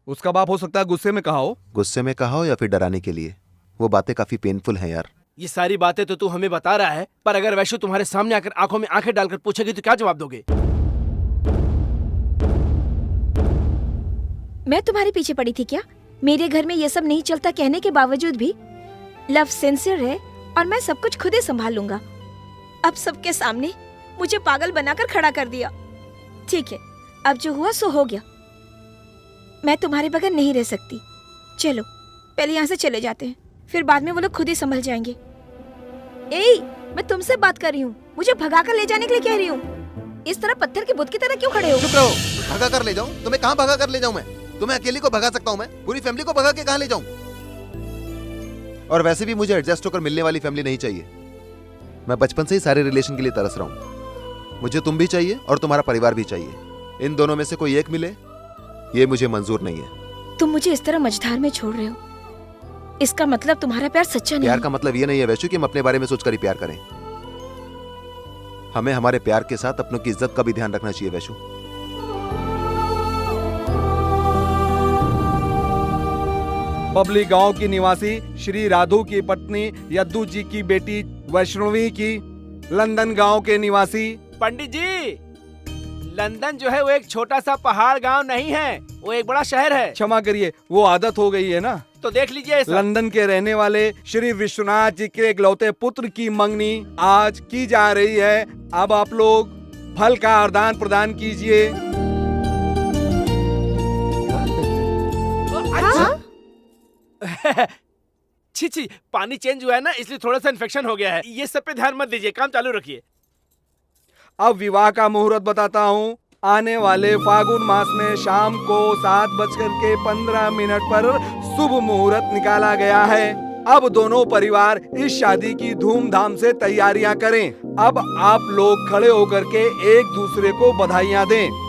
उसका बाप हो सकता है गुस्से में कहा हो। गुस्से में कहा हो या फिर डराने के लिए। वो बातें काफी पेनफुल हैं यार। ये सारी बातें तो तू हमें बता रहा है, पर अगर वैशु तुम्हारे सामने आकर आंखों में आंखें डालकर पूछेगी तो क्या जवाब दोगे? मैं तुम्हारे पीछे पड़ी थी क्या? मेरे घर में ये सब नहीं चलता कहने के बावजूद भी लव सिंसियर है और मैं सब कुछ खुद ही संभाल लूंगा। अब सबके सामने मुझे पागल बनाकर खड़ा कर दिया। ठीक है, अब जो हुआ सो हो गया। मैं तुम्हारे बगैर नहीं रह सकती। चलो पहले यहाँ से चले जाते हैं, फिर बाद में वो लोग खुद ही संभल जाएंगे। ए, मैं तुमसे बात कर रही हूँ। मुझे भगा कर ले जाने के लिए कह रही हूँ। इस तरह पत्थर के बुत की तरह क्यों खड़े हो? चुप रहो। भगा कर ले जाऊं? तुम्हें कहाँ भगा कर ले जाऊं मैं? तुम्हें अकेली को भगा सकता हूँ मैं, पूरी फैमिली को भगा के कहाँ ले जाऊं? और वैसे भी मुझे एडजस्ट होकर मिलने वाली फैमिली नहीं चाहिए। मैं बचपन से ही सारे रिलेशन के लिए तरस रहा हूँ। मुझे तुम भी चाहिए और तुम्हारा परिवार भी चाहिए। इन दोनों में से कोई एक मिले ये मुझे मंजूर नहीं है। तुम मुझे इस तरह मझधार में छोड़ रहे हो, इसका मतलब तुम्हारा प्यार सच्चा नहीं प्यार है। का मतलब ये नहीं है वैशु कि हम अपने बारे में सोचकर ही प्यार करें। हमें हमारे प्यार के साथ अपनों की इज्जत का भी ध्यान रखना चाहिए वैशु। बबली गांव की निवासी श्री राधु की पत्नी यद्दू जी की बेटी वैष्णवी की लंदन गांव के निवासी। पंडित जी, लंदन जो है वो एक छोटा सा पहाड़ गांव नहीं है, वो एक बड़ा शहर है। क्षमा करिए, वो आदत हो गई है ना। तो देख लीजिए सब। लंदन के रहने वाले श्री विश्वनाथ जी के इकलौते पुत्र की मंगनी आज की जा रही है। अब आप लोग फल का आदान प्रदान कीजिए। छी छी, पानी चेंज हुआ है ना, इसलिए थोड़ा सा इन्फेक्शन हो गया है। ये सब पे ध्यान मत दीजिए, काम चालू रखिए। अब विवाह का मुहूर्त बताता हूँ। आने वाले फागुन मास में शाम को 7:15 पर शुभ मुहूर्त निकाला गया है। अब दोनों परिवार इस शादी की धूमधाम से तैयारियां करें। अब आप लोग खड़े होकर के एक दूसरे को बधाइयां दें।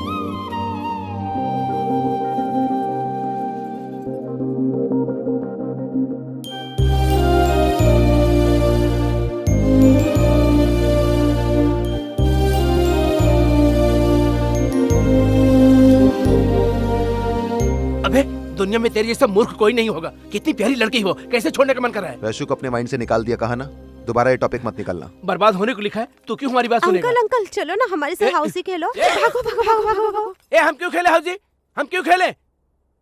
अबे दुनिया में तेरी जैसा मूर्ख कोई नहीं होगा। कितनी प्यारी लड़की हो, कैसे छोड़ने का मन कर रहा है? वैशु को अपने माइंड से निकाल दिया, कहा ना दोबारा ये टॉपिक मत निकालना। बर्बाद होने को लिखा है, तू क्यों हमारी बात सुनेगा? अंकल अंकल चलो ना हमारे साथ हाउसी खेलो। भागो भागो भागो भागो भागो। ए, हम क्यों खेले हाउजी? हम क्यों खेले?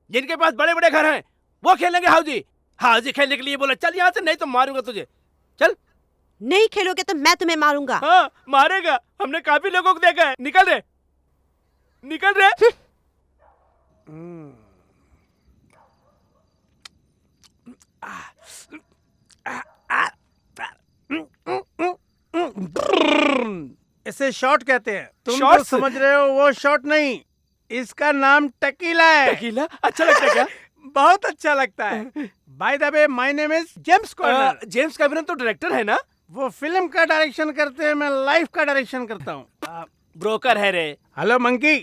जिनके पास बड़े बड़े घर हैं वो खेलेंगे हाउजी। हाउजी खेलने के लिए बोला, चल यहाँ से, नहीं तो मारूंगा तुझे। चल। नहीं खेलोगे तो मैं तुम्हें मारूंगा। हाँ मारेगा, हमने काफी लोगों को देखा है। निकल रे, निकल रे। इसे शॉट कहते हैं। तुम जो Shots? समझ रहे हो वो शॉट नहीं, इसका नाम टकीला है। टकीला अच्छा लगता है क्या? बहुत अच्छा लगता है। By the way my name is James corner. James Cameron तो डायरेक्टर है ना? वो फिल्म का डायरेक्शन करते हैं, मैं लाइफ का डायरेक्शन करता हूँ। ब्रोकर है रे। हेलो मंकी,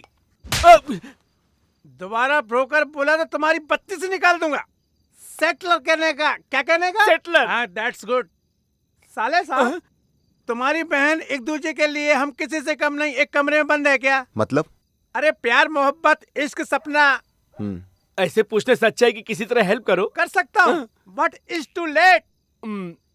दोबारा ब्रोकर बोला तो तुम्हारी बत्ती से निकाल दूंगा। सेटलर कहने का, क्या कहने का? सेटलर। हाँ दैट्स गुड। साले साहब, तुम्हारी बहन एक दूसरे के लिए हम किसी से कम नहीं, एक कमरे में बंद है क्या? मतलब? अरे प्यार मोहब्बत इश्क सपना। ऐसे पूछने से अच्छा है कि किसी तरह हेल्प करो। कर सकता हूँ बट इट्स टू लेट।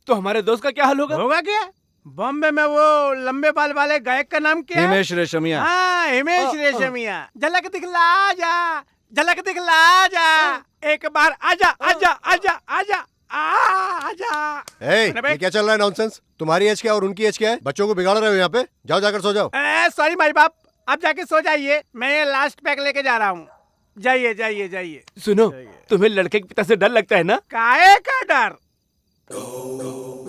तो हमारे दोस्त का क्या हाल होगा? होगा क्या? बॉम्बे में वो लंबे बाल वाले गायक का नाम क्या है? हिमेश रेशमिया। हाँ हिमेश रेशमिया। झलक दिखला जा, झलक दिखला जा, एक बार आजा आजा आजा आजा आजा। ये क्या चल रहा है नॉनसेंस? तुम्हारी एज क्या और उनकी एज क्या है? बच्चों को बिगाड़ रहे हो यहाँ पे। जाओ जाकर सो जाओ। सॉरी माई बाप, आप जाके सो जाइए, मैं ये लास्ट पैक लेके जा रहा हूँ। जाइए जाइए जाइए। सुनो, तुम्हें लड़के के पिता से डर लगता है ना? काहे का डर?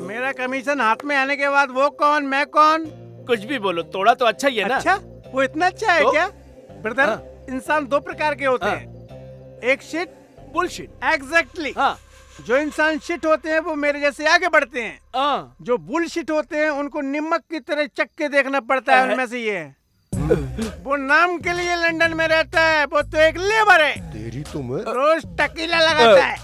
मेरा कमीशन हाथ में आने के बाद वो कौन मैं कौन? कुछ भी बोलो, थोड़ा तो अच्छा ही है ना? अच्छा, वो इतना अच्छा है तो? क्या? ब्रदर, हाँ। इंसान दो प्रकार के होते हैं, एक शिट, बुलशिट। एग्जैक्टली। हाँ। जो इंसान शिट होते हैं वो मेरे जैसे आगे बढ़ते हैं। हाँ। जो बुलशिट होते हैं उनको निमक की तरह चक्के देखना पड़ता है। उनमें से ये है। वो नाम के लिए लंदन में रहता है, वो तो एक लेबर है। तेरी तुम्हें रोज टकीला लगाता है।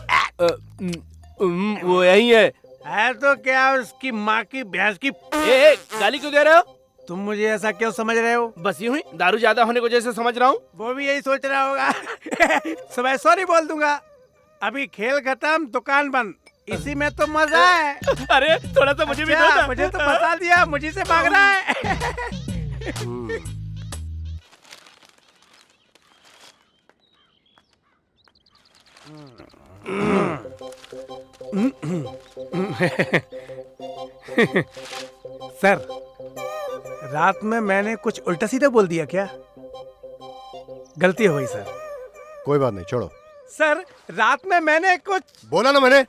वो यही है तो क्या उसकी माँ की भैंस की। गाली क्यों दे रहे हो? तुम मुझे ऐसा क्यों समझ रहे हो? बस यूं ही दारू ज्यादा होने को जैसे समझ रहा हूँ। वो भी यही सोच रहा होगा। सुबह सॉरी बोल दूंगा। अभी खेल खत्म, दुकान बंद, इसी में तो मजा है। अरे थोड़ा सा मुझे भी दो ना। मुझे तो बता दिया, मुझे से भाग रहा है। सर, रात में मैंने कुछ उल्टा सीधा बोल दिया क्या? गलती हो गई सर। कोई बात नहीं, छोड़ो। सर, रात में मैंने कुछ बोला ना मैंने।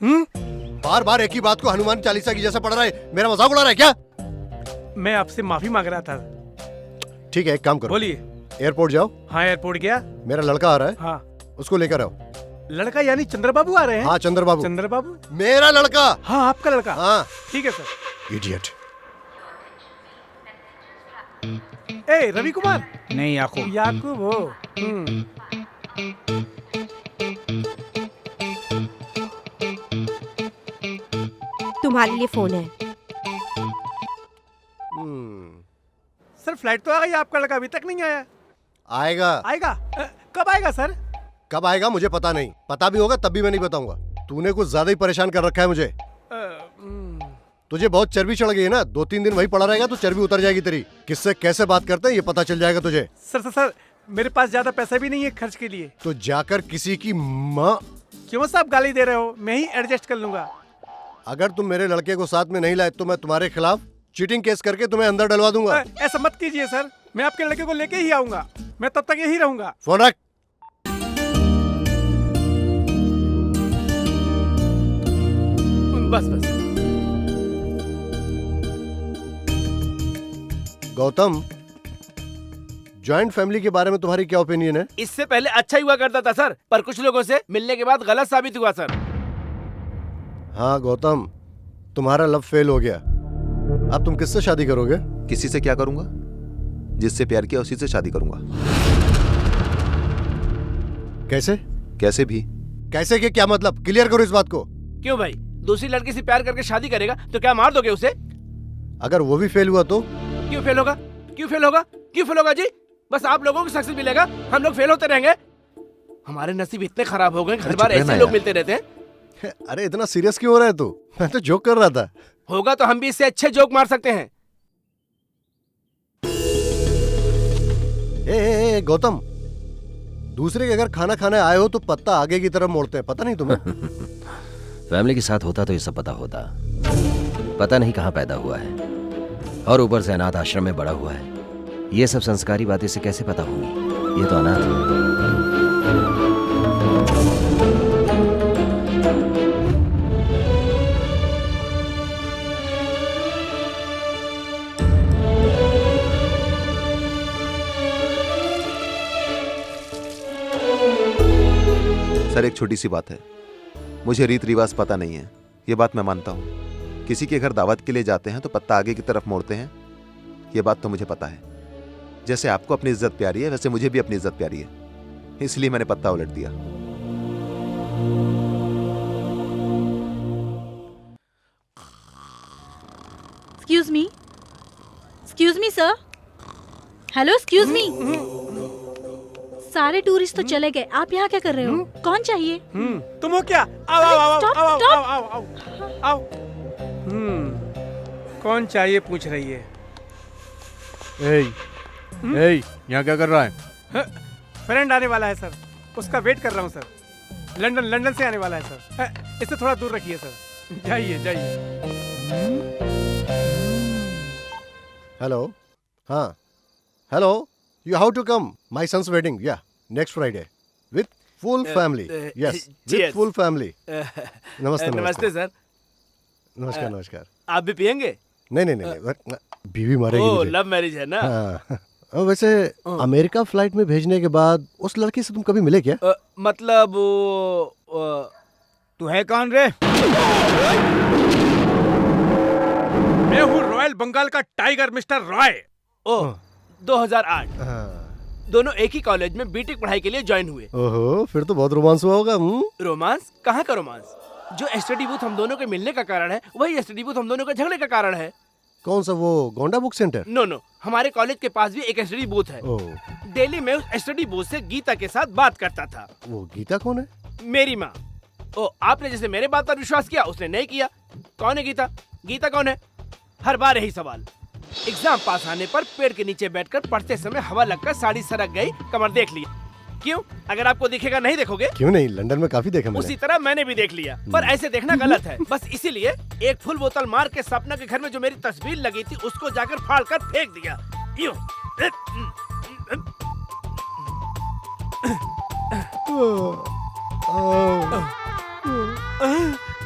बार बार एक ही बात को हनुमान चालीसा की जैसा पढ़ रहा है। मेरा मजाक उड़ा रहा है क्या? मैं आपसे माफी मांग रहा था। ठीक है, एक काम करो। बोलिए। एयरपोर्ट जाओ। हाँ एयरपोर्ट गया। मेरा लड़का आ रहा है। हाँ। उसको लेकर आओ। लड़का यानी चंद्रबाबू आ रहे हैं? हाँ चंद्रबाबू। चंद्रबाबू मेरा लड़का। हाँ आपका लड़का। हाँ ठीक है सर। इडियट। ए रवि कुमार। नहीं याकूब। याकूब हो। तुम्हारे लिए फोन है। सर फ्लाइट तो आ गई, आपका लड़का अभी तक नहीं आया। आएगा। आएगा? कब आएगा सर? कब आएगा मुझे पता नहीं, पता भी होगा तब भी मैं नहीं बताऊंगा। तूने कुछ ज्यादा ही परेशान कर रखा है मुझे। तुझे बहुत चर्बी चढ़ गई है ना, 2-3 दिन वही पड़ा रहेगा तो चर्बी उतर जाएगी तेरी। किससे कैसे बात करते हैं ये पता चल जाएगा तुझे। सर मेरे पास ज्यादा पैसा भी नहीं है खर्च के लिए। तो जाकर किसी की माँ। क्यों साहब गाली दे रहे हो? मैं ही एडजस्ट कर लूंगा। अगर तुम मेरे लड़के को साथ में नहीं लाए तो मैं तुम्हारे खिलाफ चीटिंग केस करके तुम्हें अंदर डलवा दूंगा। ऐसा मत कीजिए सर, मैं आपके लड़के को लेके ही आऊंगा। मैं तब तक यही रहूंगा। फोन रख। बस बस। गौतम, जॉइंट फैमिली के बारे में तुम्हारी क्या ओपिनियन है? इससे पहले अच्छा ही हुआ करता था सर, पर कुछ लोगों से मिलने के बाद गलत साबित हुआ सर। हाँ गौतम, तुम्हारा लव फेल हो गया। अब तुम किससे शादी करोगे? किसी से क्या करूंगा? जिससे प्यार किया उसी से शादी करूंगा। कैसे? कैसे भी। कैसे के क्या मतलब? क्लियर करो इस बात को। क्यों भाई, दूसरी लड़की से प्यार करके शादी करेगा तो क्या मार दोगे उसे? अगर वो भी फेल हुआ तो? क्यों फेल होगा? क्यों फेल होगा? क्यों फेल होगा जी? बस आप लोगों को सक्सेस मिलेगा, हम लोग फेल होते रहेंगे। हमारे नसीब इतने खराब हो गए, हर बार ऐसे लोग मिलते रहते हैं। अरे इतना सीरियस क्यों हो रहा है तू? मैं तो जोक कर रहा था। होगा तो हम भी इससे अच्छे जोक मार सकते हैं। ए गौतम, दूसरे के अगर खाना खाने आए हो तो पत्ता आगे की तरफ मोड़ते हैं, पता नहीं तुम्हें? फैमिली के साथ होता तो ये सब पता होता। पता नहीं कहाँ पैदा हुआ है और ऊपर से अनाथ आश्रम में बड़ा हुआ है। ये सब संस्कारी बातें से कैसे पता होंगी? ये तो अनाथ है। सर एक छोटी सी बात है, मुझे रीत रिवाज पता नहीं है, ये बात मैं मानता हूँ। किसी के घर दावत के लिए जाते हैं तो पत्ता आगे की तरफ मोड़ते हैं, ये बात तो मुझे पता है। जैसे आपको अपनी इज्जत प्यारी है वैसे मुझे भी अपनी इज्जत प्यारी है, इसलिए मैंने पत्ता उलट दिया। Excuse me sir. Hello excuse me. सारे टूरिस्ट तो चले गए, आप यहाँ क्या कर रहे हो? कौन चाहिए? तुम हो क्या? आओ आओ आओ Stop, आओ stop. आओ आओ आओ आओ। कौन चाहिए पूछ रही है? यहाँ क्या कर रहा है? फ्रेंड आने वाला है सर, उसका वेट कर रहा हूँ सर। लंदन से आने वाला है सर। इससे थोड़ा दूर रखिए सर। जाइए जाइए। हेलो। हाँ hello, you have to come my son's wedding, yeah, next Friday with full family. Yes, with cheers. full family. नमस्ते नमस्ते सर। नमस्कार नमस्कार। आप भी पियेंगे? नहीं, बीवी मारेगी मुझे। लव मैरिज है ना? हाँ। वैसे अमेरिका फ्लाइट में भेजने के बाद उस लड़की से तुम कभी मिले क्या? मतलब तू है कौन रे? मैं हूँ रॉयल बंगाल का टाइगर मिस्टर रॉय। 2008 दोनों एक ही कॉलेज में बीटेक पढ़ाई के लिए ज्वाइन हुए। ओहो, फिर तो बहुत रोमांस हुआ होगा। रोमांस? कहाँ का रोमांस? जो स्टडी बूथ हम दोनों के मिलने का कारण है वही स्टडी बूथ हम दोनों के झगड़े का कारण है। कौन सा? वो गोंडा बुक सेंटर? नो, हमारे कॉलेज के पास भी एक स्टडी बूथ है। डेली में उस स्टडी बूथ से गीता के साथ बात करता था। वो गीता कौन है? मेरी माँ। आपने जैसे मेरे बात पर विश्वास किया उसने नहीं किया। कौन है गीता? गीता कौन है? हर बार यही सवाल। एग्जाम पास आने पर पेड़ के नीचे बैठकर पढ़ते समय हवा लगकर साड़ी सरक गई, कमर देख लिया। क्यों? अगर आपको दिखेगा नहीं देखोगे? क्यों नहीं, लंदन में काफी देखा मैंने। उसी तरह मैंने भी देख लिया, पर ऐसे देखना गलत है। बस इसीलिए एक फुल बोतल मार के सपना के घर में जो मेरी तस्वीर लगी थी उसको जाकर फाड़ कर फेंक दिया। यूं।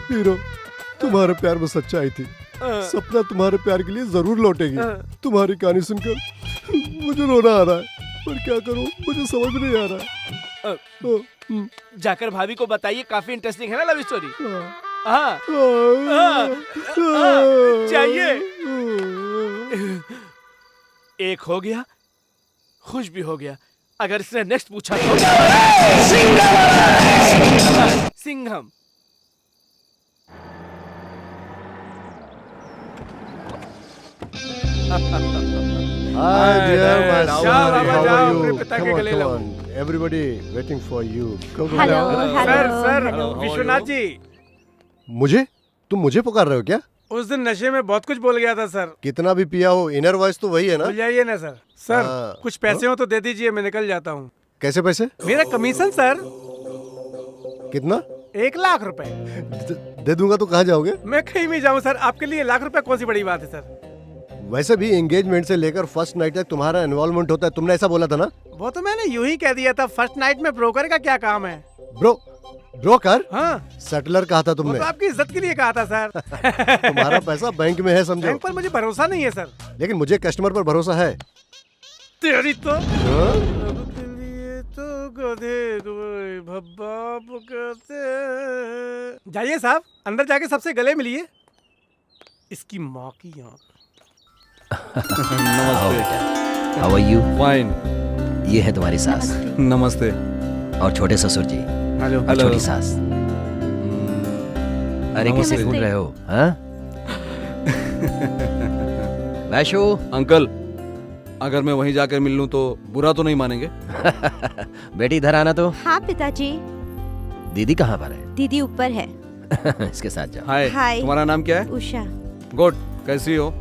हीरो, तुम्हारे प्यार में सच्चाई थी। सपना तुम्हारे प्यार के लिए जरूर लौटेगी। तुम्हारी कहानी सुनकर मुझे रोना आ रहा है, पर क्या करूं, मुझे समझ नहीं आ रहा है। जाकर भाभी को बताइए, काफी इंटरेस्टिंग है ना लव स्टोरी। चाहिए? एक हो गया, खुश भी हो गया। अगर इसने नेक्स्ट पूछा तो Singham. Hi dear, my Dad. son. जाओ, बाबा, How जाओ, are अपने you? पिता Come के on, गले come लगो। on. Everybody waiting for you. Go, go, hello go. Sir sir hello Vishwanath ji, मुझे? तुम मुझे पुकार रहे हो क्या? उस दिन नशे में बहुत कुछ बोल गया था सर। कितना भी पिया हो, इनर वॉइस तो वही है ना? भूल जाइए ना सर। सर हाँ। कुछ पैसे हो तो दे दीजिए, मैं निकल जाता हूँ। कैसे पैसे? मेरा कमीशन सर कितना? 1 लाख रुपए। दे दूंगा तो कहाँ जाओगे? मैं कहीं भी जाऊँ सर, आपके लिए 1 लाख रुपए कौन सी बड़ी बात है सर। वैसे भी एंगेजमेंट से लेकर फर्स्ट नाइट तक तुम्हारा इन्वॉल्वमेंट होता है, तुमने ऐसा बोला था ना? वो तो मैंने यूं ही कह दिया था, फर्स्ट नाइट में ब्रोकर का क्या काम है। ब्रोकर? हाँ, सेटलर कहा था वो तुमने। तो आपकी इज्जत के लिए कहा था सर। तुम्हारा पैसा बैंक में है समझो। बैंक पर मुझे भरोसा नहीं है सर। लेकिन मुझे कस्टमर पर भरोसा है। तेरी तो हाँ? के लिए तो गधे कोई भब्बाप कहते हैं। जाइए साहब, अंदर जाके सबसे गले मिलिए। इसकी माँ की आँख। नमस्ते। How are you? फाइन। ये है तुम्हारी सास नमस्ते। और छोटे ससुर जी हेलो और छोटी सास। अरे किसे नमस्ते। घूर रहे हो? हाँ? वैशु। अंकल, अगर मैं वहीं जाकर मिल लूं तो बुरा तो नहीं मानेंगे? बेटी इधर आना तो। हाँ पिताजी, दीदी कहाँ पर है? दीदी ऊपर है। इसके साथ जाओ। हाय। हाय। तुम्हारा नाम क्या है? उषा। गुड। कैसी हो?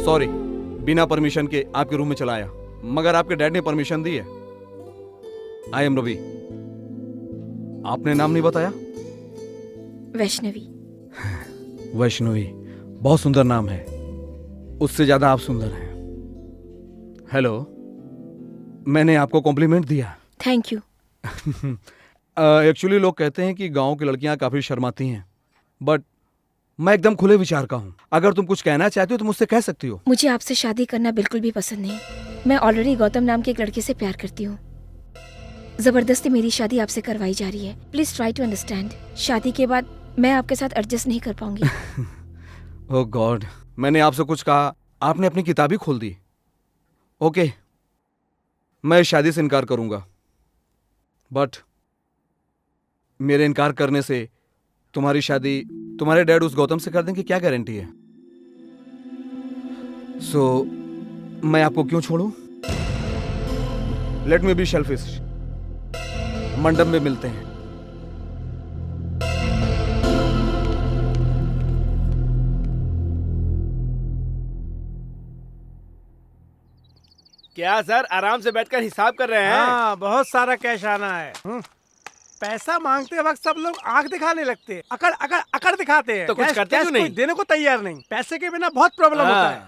सॉरी, बिना परमिशन के आपके रूम में चला आया, मगर आपके डैड ने परमिशन दी है। I am Ravi. आपने नाम नहीं बताया? वैष्णवी। वैष्णवी, बहुत सुंदर नाम है। उससे ज्यादा आप सुंदर हैं। हेलो, मैंने आपको कॉम्प्लीमेंट दिया। Thank you. एक्चुअली लोग कहते हैं कि गांव की लड़कियां काफी शर्माती हैं, बट मैं एकदम खुले विचार का हूं। अगर तुम कुछ कहना चाहती हो तो मुझसे कह सकती हो। मुझे आपसे शादी करना बिल्कुल भी पसंद नहीं। मैं ऑलरेडी गौतम नाम के एक लड़के से प्यार करती हूँ। जबरदस्ती मेरी शादी आपसे करवाई जा रही है। Please try to understand. शादी के बाद मैं आपके साथ एडजस्ट नहीं कर पाऊंगी। ओह गॉड, मैंने आपसे कुछ कहा, आपने अपनी किताब ही खोल दी। ओके, मैं इस शादी से इनकार करूंगा, बट मेरे इनकार करने से तुम्हारी शादी तुम्हारे डैड उस गौतम से कर देंगे, क्या गारंटी है? सो मैं आपको क्यों छोड़ूं? Let me be selfish. मंडप में मिलते हैं। क्या सर आराम से बैठकर हिसाब कर रहे हैं? हाँ, बहुत सारा कैश आना है। पैसा मांगते वक्त सब लोग आंख दिखाने लगते हैं, अकड़ अकड़ अकड़ दिखाते हैं। तो कुछ कैश- करते कैश क्यों नहीं? कोई देने को तैयार नहीं। पैसे के बिना बहुत प्रॉब्लम होता है।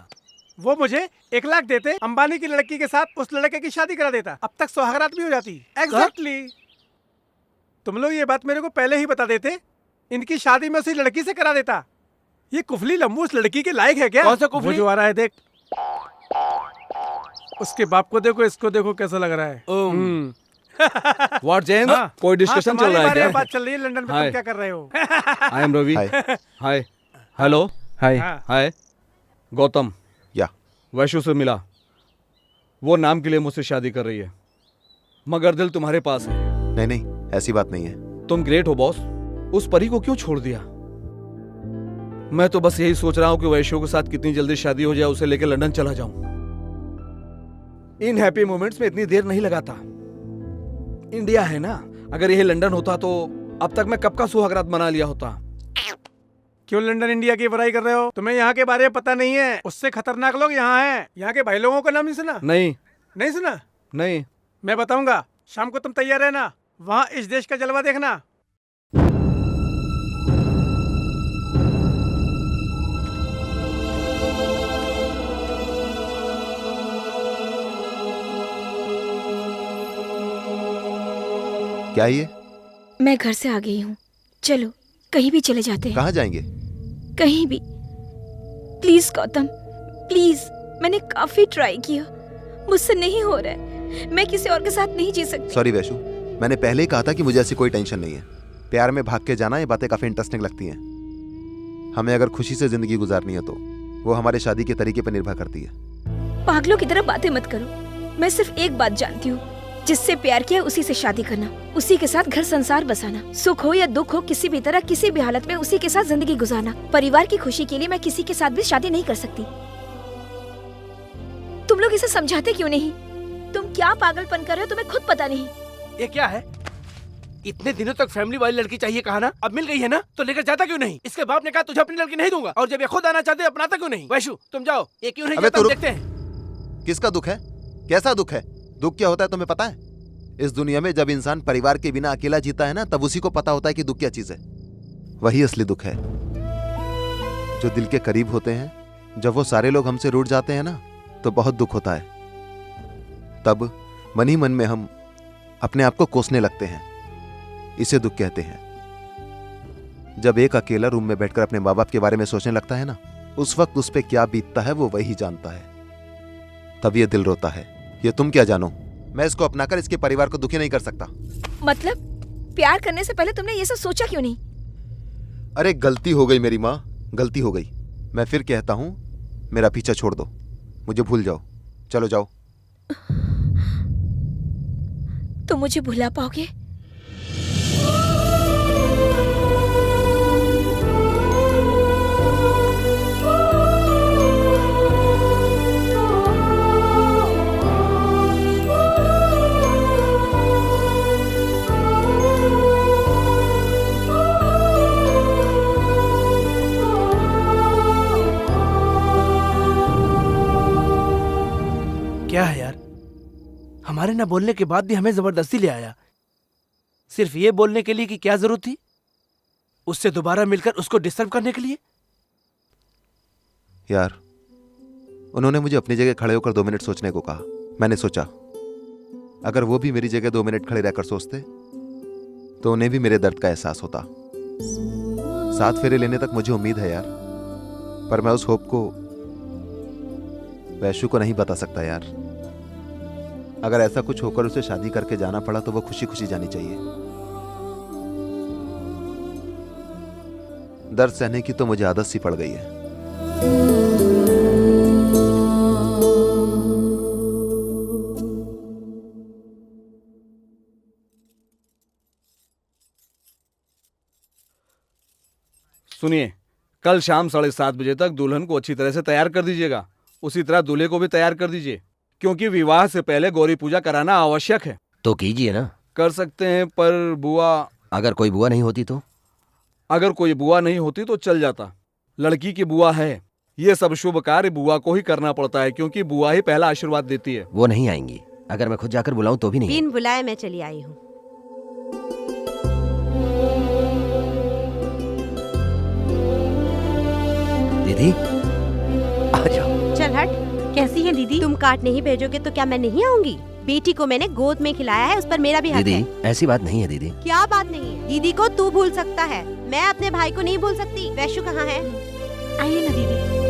वो मुझे 1 लाख देते, अंबानी की लड़की के साथ उस लड़के की शादी करा देता, अब तक सुहागरात भी हो जाती। एग्जैक्टली। तुम लोग ये बात मेरे को पहले ही बता देते, इनकी शादी में उसी लड़की से करा देता। ये कुफली लम्बू उस लड़की के लायक है क्या? कौन सा कुफली? वो जो आ रहा है देख, उसके बाप को देखो, इसको देखो कैसा लग रहा है। व्हाट जयेंद्र, हाँ। कोई डिस्कशन हाँ, चल रहा है तुम्हारी क्या? बात चल रही है लंदन में। हाय। तुम क्या कर रहे हो? I am Ravi. Hi. Hi. Hello. Hi. हाँ। हाय। गौतम, या वैशु से मिला। वो नाम के लिए मुझसे शादी कर रही है, मगर दिल तुम्हारे पास है। नहीं नहीं, ऐसी बात नहीं है। तुम ग्रेट हो बॉस। उस परी को क्यों छोड़ दिया? मैं तो बस यही सोच रहा हूं कि वैशु के साथ कितनी जल्दी शादी हो जाए, उसे लेकर लंदन चला जाऊं। इन हैप्पी मोमेंट्स में इतनी देर नहीं लगाता। इंडिया है ना, अगर यही लंदन होता तो अब तक मैं कब का सुहागरात मना लिया होता। क्यों लंदन इंडिया की बुराई कर रहे हो? तुम्हें यहाँ के बारे में पता नहीं है। उससे खतरनाक लोग यहाँ हैं। यहाँ के भाई लोगों का नाम नहीं सुना? नहीं। नहीं सुना? नहीं। मैं बताऊंगा। शाम को तुम तैयार रहना, वहाँ इस देश का जलवा देखना। क्या ये? मैं घर से आ गई हूँ। चलो कहीं भी चले जाते हैं। कहाँ जाएंगे? कहीं भी। Please Gautam, please. मैंने काफी ट्राई किया, मुझसे नहीं हो रहा है। मैं किसी और के साथ नहीं जी सकती। सॉरी वैशु, मैंने पहले ही कहा था कि मुझे ऐसी कोई टेंशन नहीं है। प्यार में भाग के जाना, ये बातें काफी इंटरेस्टिंग लगती हैं। हमें अगर खुशी से जिंदगी गुजारनी है तो वो हमारे शादी के तरीके पर निर्भर करती है। पागलों की तरह बातें मत करो। मैं सिर्फ एक बात जानती हूँ, जिससे प्यार किया उसी से शादी करना, उसी के साथ घर संसार बसाना, सुख हो या दुख हो, किसी भी तरह किसी भी हालत में उसी के साथ जिंदगी गुजारना। परिवार की खुशी के लिए मैं किसी के साथ भी शादी नहीं कर सकती। तुम लोग इसे समझाते क्यों नहीं? तुम क्या पागलपन कर रहे हो, तुम्हें खुद पता नहीं। ये क्या है? इतने दिनों तक फैमिली वाली लड़की चाहिए कहा ना, अब मिल गई है ना, तो लेकर जाता क्यों नहीं? इसके बाप ने कहा तुझे अपनी लड़की नहीं दूंगा, और जब ये खुद आना चाहते अपनाता क्यों नहीं? वैशु तुम जाओ, ये क्यों नहीं जाता, देखते हैं। किसका दुख है? कैसा दुख है? दुख क्या होता है तुम्हें पता है? इस दुनिया में जब इंसान परिवार के बिना अकेला जीता है ना, तब उसी को पता होता है कि दुख क्या चीज है। वही असली दुख है। जो दिल के करीब होते हैं, जब वो सारे लोग हमसे रूठ जाते हैं ना, तो बहुत दुख होता है। तब मन ही मन में हम अपने आप को कोसने लगते हैं। इसे दुख कहते हैं। जब एक अकेला रूम में बैठकर अपने माँ बाप के बारे में सोचने लगता है ना, उस वक्त उस पे क्या बीतता है वो वही जानता है। तब ये दिल रोता है। ये तुम क्या जानो? मैं इसको अपनाकर इसके परिवार को दुखी नहीं कर सकता। मतलब प्यार करने से पहले तुमने ये सब सोचा क्यों नहीं? अरे गलती हो गई मेरी माँ, गलती हो गई। मैं फिर कहता हूँ, मेरा पीछा छोड़ दो, मुझे भूल जाओ। चलो जाओ। तुम मुझे भुला पाओगे? क्या है यार, हमारे ना बोलने के बाद भी हमें जबरदस्ती ले आया, सिर्फ ये बोलने के लिए कि क्या जरूरत थी उससे दोबारा मिलकर उसको डिस्टर्ब करने के लिए। यार, उन्होंने मुझे अपनी जगह खड़े होकर 2 मिनट सोचने को कहा। मैंने सोचा अगर वो भी मेरी जगह 2 मिनट खड़े रहकर सोचते तो उन्हें भी मेरे दर्द का एहसास होता। 7 फेरे लेने तक मुझे उम्मीद है यार, पर मैं उस होप को वैशु को नहीं बता सकता यार। अगर ऐसा कुछ होकर उसे शादी करके जाना पड़ा तो वो खुशी खुशी जानी चाहिए। दर्द सहने की तो मुझे आदत सी पड़ गई है। सुनिए, कल शाम 7:30 बजे तक दुल्हन को अच्छी तरह से तैयार कर दीजिएगा। उसी तरह दूल्हे को भी तैयार कर दीजिए, क्योंकि विवाह से पहले गौरी पूजा कराना आवश्यक है। तो कीजिए ना। कर सकते हैं, पर बुआ। अगर कोई बुआ नहीं होती तो? अगर कोई बुआ नहीं होती तो चल जाता। लड़की की बुआ है, ये सब शुभ कार्य बुआ को ही करना पड़ता है, क्योंकि बुआ ही पहला आशीर्वाद देती है। वो नहीं आएंगी। अगर मैं खुद जाकर बुलाऊं तो भी नहीं। बिन बुलाए मैं चली आई हूँ। दीदी आ जाओ। चल हट। कैसी है दीदी? तुम काट नहीं भेजोगे तो क्या मैं नहीं आऊंगी? बेटी को मैंने गोद में खिलाया है, उस पर मेरा भी हक दीदी है। ऐसी बात नहीं है दीदी। क्या बात नहीं है? दीदी को तू भूल सकता है, मैं अपने भाई को नहीं भूल सकती। वैशु कहाँ है? आइए ना दीदी।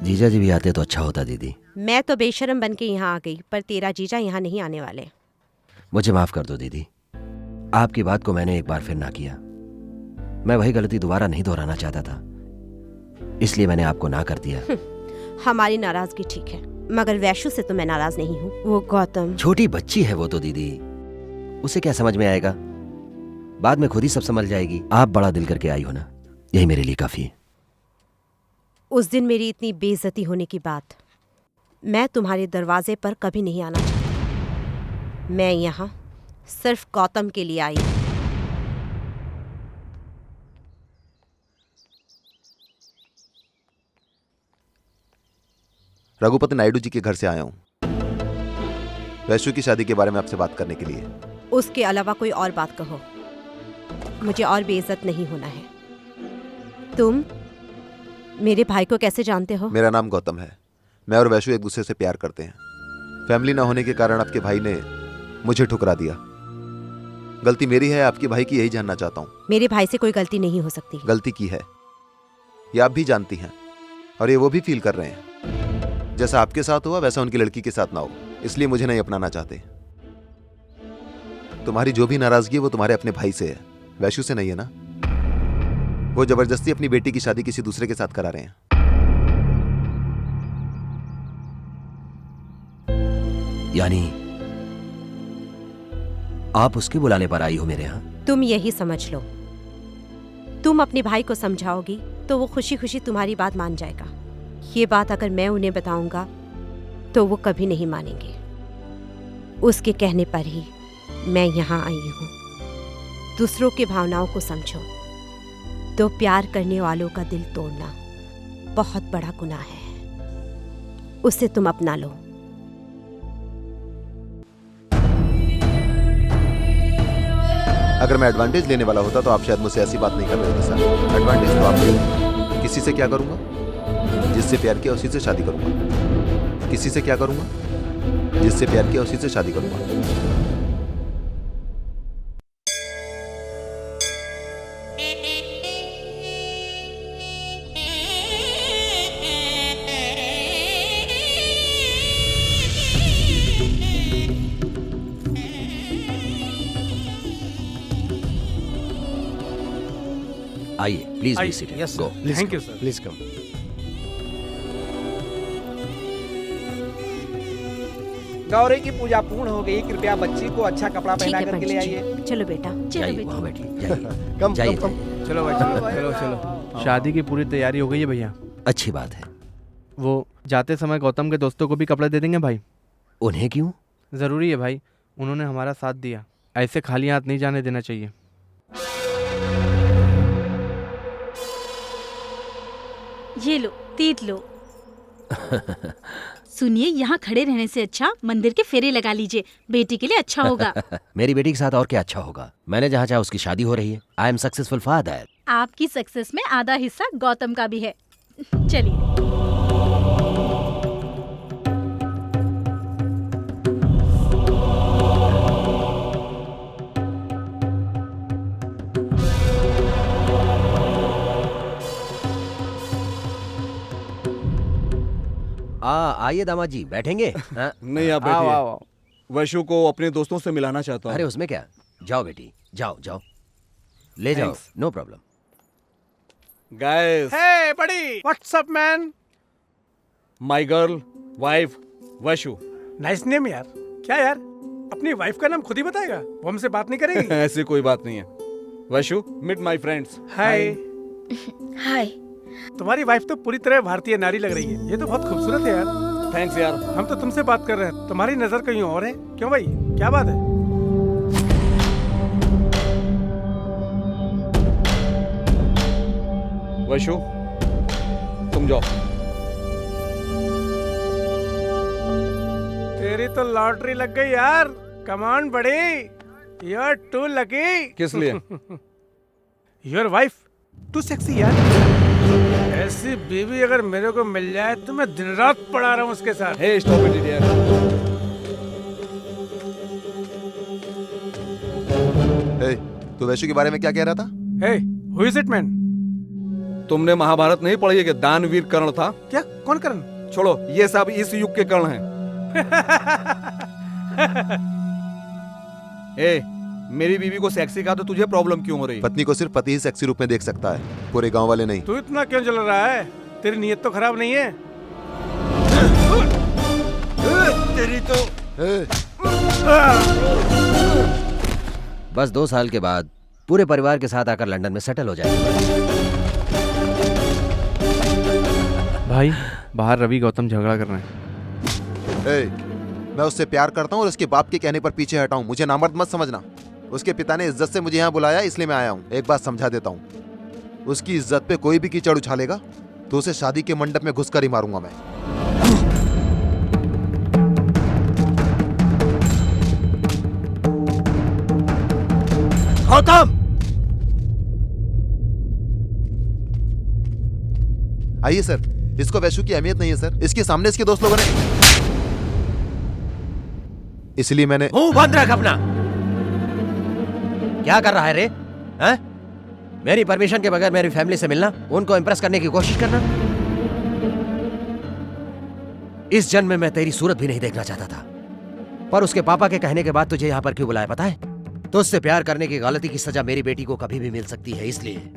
जीजा जी भी आते तो अच्छा होता दीदी। मैं तो बेशरम बन के यहाँ आ गई, पर तेरा जीजा यहाँ नहीं आने वाले। मुझे माफ कर दो दीदी, आपकी बात को मैंने एक बार फिर ना किया। मैं वही गलती दोबारा नहीं दोहराना चाहता था, इसलिए मैंने आपको ना कर दिया। हमारी नाराजगी ठीक है, मगर वैशु से तो मैं नाराज नहीं हूँ। वो गौतम छोटी बच्ची है वो तो दीदी, उसे क्या समझ में आएगा? बाद में खुद ही सब समझ जाएगी। आप बड़ा दिल करके आई हो ना, यही मेरे लिए काफी है। उस दिन मेरी इतनी बेइज्जती होने की बात, मैं तुम्हारे दरवाजे पर कभी नहीं आना चाहती। मैं यहाँ सिर्फ गौतम के लिए आई हूँ। रघुपति नायडू जी के घर से आया हूँ वैशु की शादी के बारे में आपसे बात करने के लिए। उसके अलावा कोई और बात कहो, मुझे और बेइज्जत नहीं होना है। तुम मेरे भाई को कैसे जानते हो? मेरा नाम गौतम है। मैं और वैशु एक दूसरे से प्यार करते हैं। फैमिली ना होने के कारण आपके भाई ने मुझे ठुकरा दिया। गलती मेरी है, आपके भाई की यही जानना चाहता हूँ। मेरे भाई से कोई गलती नहीं हो सकती। गलती की है, ये आप भी जानती हैं और ये वो भी फील कर रहे हैं। जैसा आपके साथ हुआ वैसा उनकी लड़की के साथ ना हो, इसलिए मुझे नहीं अपनाना चाहते। तुम्हारी जो भी नाराजगी है वो तुम्हारे अपने भाई से है, वैशु से नहीं है ना। वो जबरदस्ती अपनी बेटी की शादी किसी दूसरे के साथ करा रहे हैं। यानी आप उसके बुलाने पर आई हो मेरे यहाँ? तुम यही समझ लो, तुम अपने भाई को समझाओगी तो वो खुशी खुशी तुम्हारी बात मान जाएगा। ये बात अगर मैं उन्हें बताऊंगा तो वो कभी नहीं मानेंगे। उसके कहने पर ही मैं यहाँ आई हूँ। दूसरों की भावनाओं को समझो, तो प्यार करने वालों का दिल तोड़ना बहुत बड़ा गुनाह है। उसे तुम अपना लो। अगर मैं एडवांटेज लेने वाला होता तो आप शायद मुझसे ऐसी बात नहीं कर रहे होते सर। एडवांटेज तो आप ले। किसी से क्या करूंगा? जिससे प्यार किया उसी से शादी करूंगा। किसी से क्या करूंगा? जिससे प्यार किया उसी से शादी करूंगा। आइए please be seated. Yes go. Thank you sir. Please come. Gauri की पूजा पूर्ण हो गई। कृपया बच्ची को अच्छा कपड़ा ठीक पहना है करके पंडित ले जी। आइए। चलो बेटा। जाइए वहाँ बैठिए। जाइए कम जाइए कम कम। जाइए। चलो भाई, चलो चलो चलो। शादी की पूरी तैयारी हो गई है भैया। अच्छी बात है। वो जाते समय गौतम के दोस्तों को भी कपड़े दे देंगे भाई। उन्हें क्यों? जरूरी है भाई, उन्होंने हमारा साथ दिया, ऐसे खाली हाथ नहीं जाने देना चाहिए। ये लो, तीत लो। सुनिए, यहाँ खड़े रहने से अच्छा मंदिर के फेरे लगा लीजिए, बेटी के लिए अच्छा होगा। मेरी बेटी के साथ और क्या अच्छा होगा? मैंने जहाँ चाहा उसकी शादी हो रही है। I am successful father. आपकी सक्सेस में आधा हिस्सा गौतम का भी है। चलिए। आइए दामाद जी, बैठेंगे? हाँ? नहीं आप आओ आओ बैठिए। आओ। वैशु को अपने दोस्तों से मिलाना चाहता अरे हूँ। उसमें क्या, जाओ बेटी, जाओ जाओ, ले जाओ, Thanks. No problem. Guys, hey buddy, what's up man? My girl wife Vaishu. Nice name यार। क्या यार, अपनी वाइफ का नाम खुद ही बताएगा? वो हमसे बात नहीं करेगी? ऐसी कोई बात नहीं है। Vaishu, meet my friends. Hi. Hi. तुम्हारी वाइफ तो पूरी तरह भारतीय नारी लग रही है। ये तो बहुत खूबसूरत है यार। थैंक्स यार। हम तो तुमसे बात कर रहे हैं, तुम्हारी नजर कहीं और है। क्यों भाई, क्या बात है? वैशु, तुम जाओ। तेरी तो लॉटरी लग गई यार। कम ऑन बड़ी, यू आर टू लकी। किस लिए? योर वाइफ टू सेक्सी यार। ऐसी बीवी अगर मेरे को मिल जाए तो मैं दिन रात पड़ा रहा हूँ उसके साथ। हे स्टॉप इट यार। हे, तो वैशु के बारे में क्या कह रहा था? हे, हु इज इट मैन? तुमने महाभारत नहीं पढ़ी है कि दानवीर कर्ण था? क्या? कौन करण? छोड़ो, ये सब इस युग के कर्ण हैं। ए, मेरी बीवी को सेक्सी कहा तो तुझे प्रॉब्लम क्यों हो रही? पत्नी को सिर्फ पति ही सेक्सी रूप में देख सकता है, पूरे गांव वाले नहीं। तू इतना क्यों जल रहा है? तेरी नीयत तो खराब नहीं है। तेरी तो बस 2 साल के बाद पूरे परिवार के साथ आकर लंदन में सेटल हो जाएंगे। भाई बाहर रवि गौतम झगड़ा कर रहे हैं। ए, मैं उससे प्यार करता हूँ और उसके बाप के कहने पर पीछे हटा हूँ। मुझे नामर्द मत समझना। उसके पिता ने इज्जत से मुझे यहाँ बुलाया, इसलिए मैं आया हूँ। एक बात समझा देता हूँ, उसकी इज्जत पे कोई भी कीचड़ उछालेगा तो उसे शादी के मंडप में घुसकर ही मारूंगा मैं। गौतम, आइए सर, इसको वैशु की अहमियत नहीं है सर। इसके सामने इसके दोस्त लोगों ने, इसलिए मैंने। मुंह बंद रख अपना। क्या कर रहा है रे? हैं? मेरी परमिशन के बगैर मेरी फैमिली से मिलना, उनको इंप्रेस करने की कोशिश करना। इस जन्म में मैं तेरी सूरत भी नहीं देखना चाहता था, पर उसके पापा के कहने के बाद तुझे यहाँ पर क्यों बुलाया पता है? तो उससे प्यार करने की गलती की सजा मेरी बेटी को कभी भी मिल सकती है, इसलिए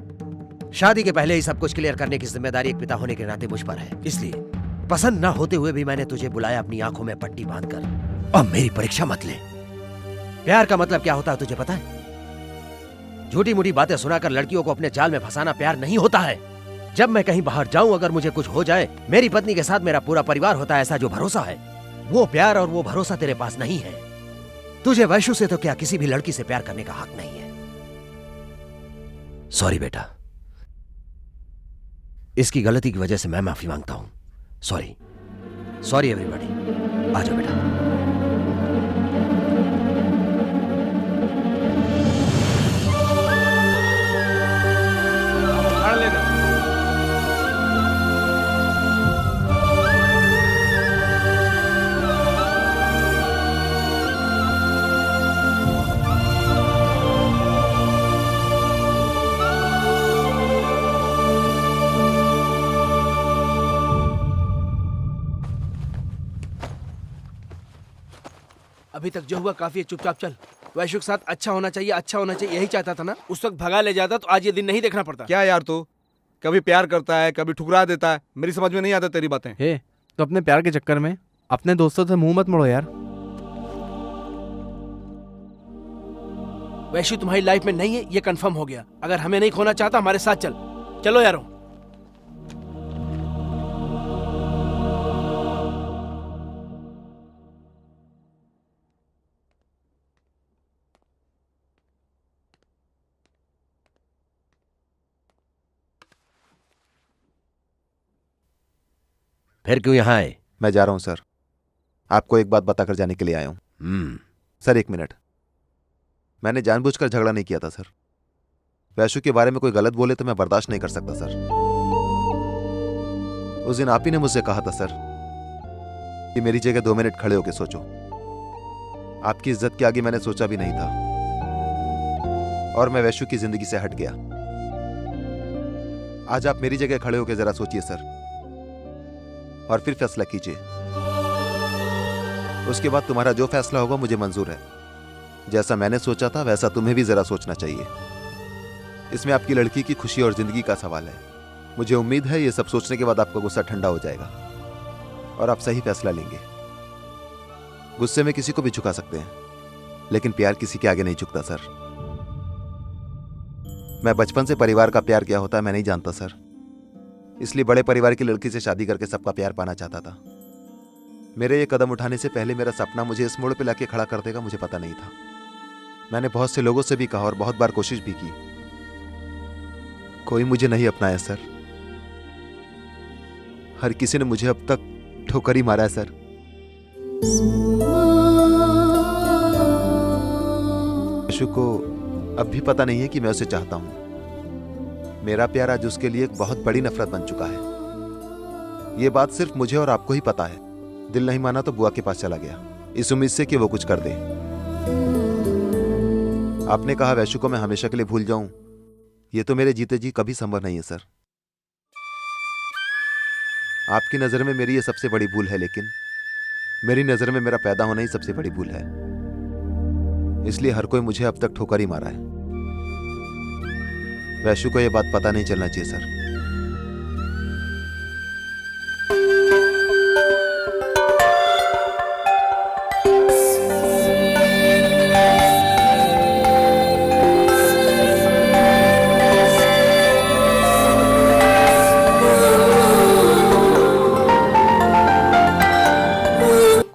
शादी के पहले ही सब कुछ क्लियर करने की जिम्मेदारी एक पिता होने के नाते मुझ पर है। इसलिए पसंद ना होते हुए भी मैंने तुझे बुलाया अपनी आंखों में पट्टी बांधकर। अब मेरी परीक्षा मत ले। प्यार का मतलब क्या होता है तुझे पता है? झूठी मूठी बातें सुनाकर लड़कियों को अपने जाल में फंसाना प्यार नहीं होता है। जब मैं कहीं बाहर जाऊं, अगर मुझे कुछ हो जाए, मेरी पत्नी के साथ मेरा पूरा परिवार होता है, ऐसा जो भरोसा है, वो प्यार और वो भरोसा तेरे पास नहीं है। तुझे वैशु से तो क्या किसी भी लड़की से प्यार करने का हक नहीं है। सॉरी बेटा, इसकी गलती की वजह से मैं माफी मांगता हूं। Sorry, sorry everybody. आ जाओ बेटा। अभी तक जो हुआ काफी है, चुपचाप चल। वैशु के साथ अच्छा होना चाहिए, अच्छा होना चाहिए, यही चाहता था ना। उस वक्त भगा ले जाता तो आज ये दिन नहीं देखना पड़ता। क्या यार, तू कभी प्यार करता है, कभी ठुकरा देता है। मेरी समझ में नहीं आता तेरी बातें। हे, तो अपने प्यार के चक्कर में अपने दोस्तों से मुंह मत मोड़ो यार। वैशु तुम्हारी लाइफ में नहीं है, ये कंफर्म हो गया। अगर हमें नहीं खोना चाहता, हमारे साथ चल। चलो यारों। फिर क्यों यहाँ आए? मैं जा रहा हूं सर। आपको एक बात बताकर जाने के लिए आया हूं। Sir 1 minute. मैंने जानबूझकर झगड़ा नहीं किया था सर। वैशु के बारे में कोई गलत बोले तो मैं बर्दाश्त नहीं कर सकता सर। उस दिन आप ही ने मुझसे कहा था सर कि मेरी जगह 2 मिनट खड़े होकर सोचो। आपकी इज्जत के आगे मैंने सोचा भी नहीं था और मैं वैशु की जिंदगी से हट गया। आज आप मेरी जगह खड़े होकर जरा सोचिए सर, और फिर फैसला कीजिए। उसके बाद तुम्हारा जो फैसला होगा मुझे मंजूर है। जैसा मैंने सोचा था वैसा तुम्हें भी जरा सोचना चाहिए। इसमें आपकी लड़की की खुशी और जिंदगी का सवाल है। मुझे उम्मीद है ये सब सोचने के बाद आपका गुस्सा ठंडा हो जाएगा और आप सही फैसला लेंगे। गुस्से में किसी को भी झुका सकते हैं, लेकिन प्यार किसी के आगे नहीं झुकता सर। मैं बचपन से परिवार का प्यार क्या होता है मैं नहीं जानता सर, इसलिए बड़े परिवार की लड़की से शादी करके सबका प्यार पाना चाहता था। मेरे ये कदम उठाने से पहले मेरा सपना मुझे इस मोड़ पे लाके खड़ा कर देगा मुझे पता नहीं था। मैंने बहुत से लोगों से भी कहा और बहुत बार कोशिश भी की, कोई मुझे नहीं अपनाया सर। हर किसी ने मुझे अब तक ठोकर ही मारा है सर। वैशु को अब भी पता नहीं है कि मैं उसे चाहता हूं। मेरा प्यार आज उसके लिए एक बहुत बड़ी नफरत बन चुका है। यह बात सिर्फ मुझे और आपको ही पता है। दिल नहीं माना तो बुआ के पास चला गया, इस उम्मीद से कि वो कुछ कर दे। आपने कहा वैशु को मैं हमेशा के लिए भूल जाऊं, यह तो मेरे जीते जी कभी संभव नहीं है सर। आपकी नजर में मेरी यह सबसे बड़ी भूल है, लेकिन मेरी नजर में मेरा पैदा होना ही सबसे बड़ी भूल है। इसलिए हर कोई मुझे अब तक ठोकर ही मारा है। वैशु को यह बात पता नहीं चलना चाहिए सर।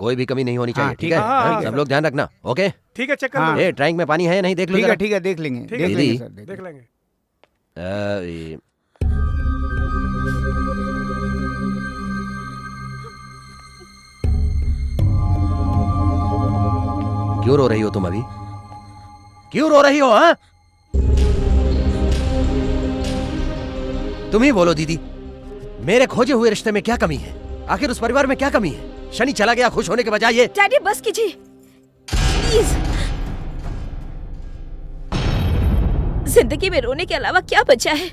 कोई भी कमी नहीं होनी चाहिए, हाँ, ठीक है? हाँ, सब लोग ध्यान रखना, ओके? ठीक है, चेक कर हाँ। लो। ए, टैंक में पानी है या नहीं देख लो ठीक जरा। है ठीक है, देख लेंगे ठीक देख है, लेंगे दीदी। सर देख देख लेंगे। लेंगे। ये- क्यों रो रही हो तुम अभी? क्यों रो रही हो? हाँ, तुम ही बोलो दीदी, मेरे खोजे हुए रिश्ते में क्या कमी है? आखिर उस परिवार में क्या कमी है? शनि चला गया खुश होने के बजाय ये। डैडी बस कीजिए प्लीज। जिंदगी में रोने के अलावा क्या बचा है?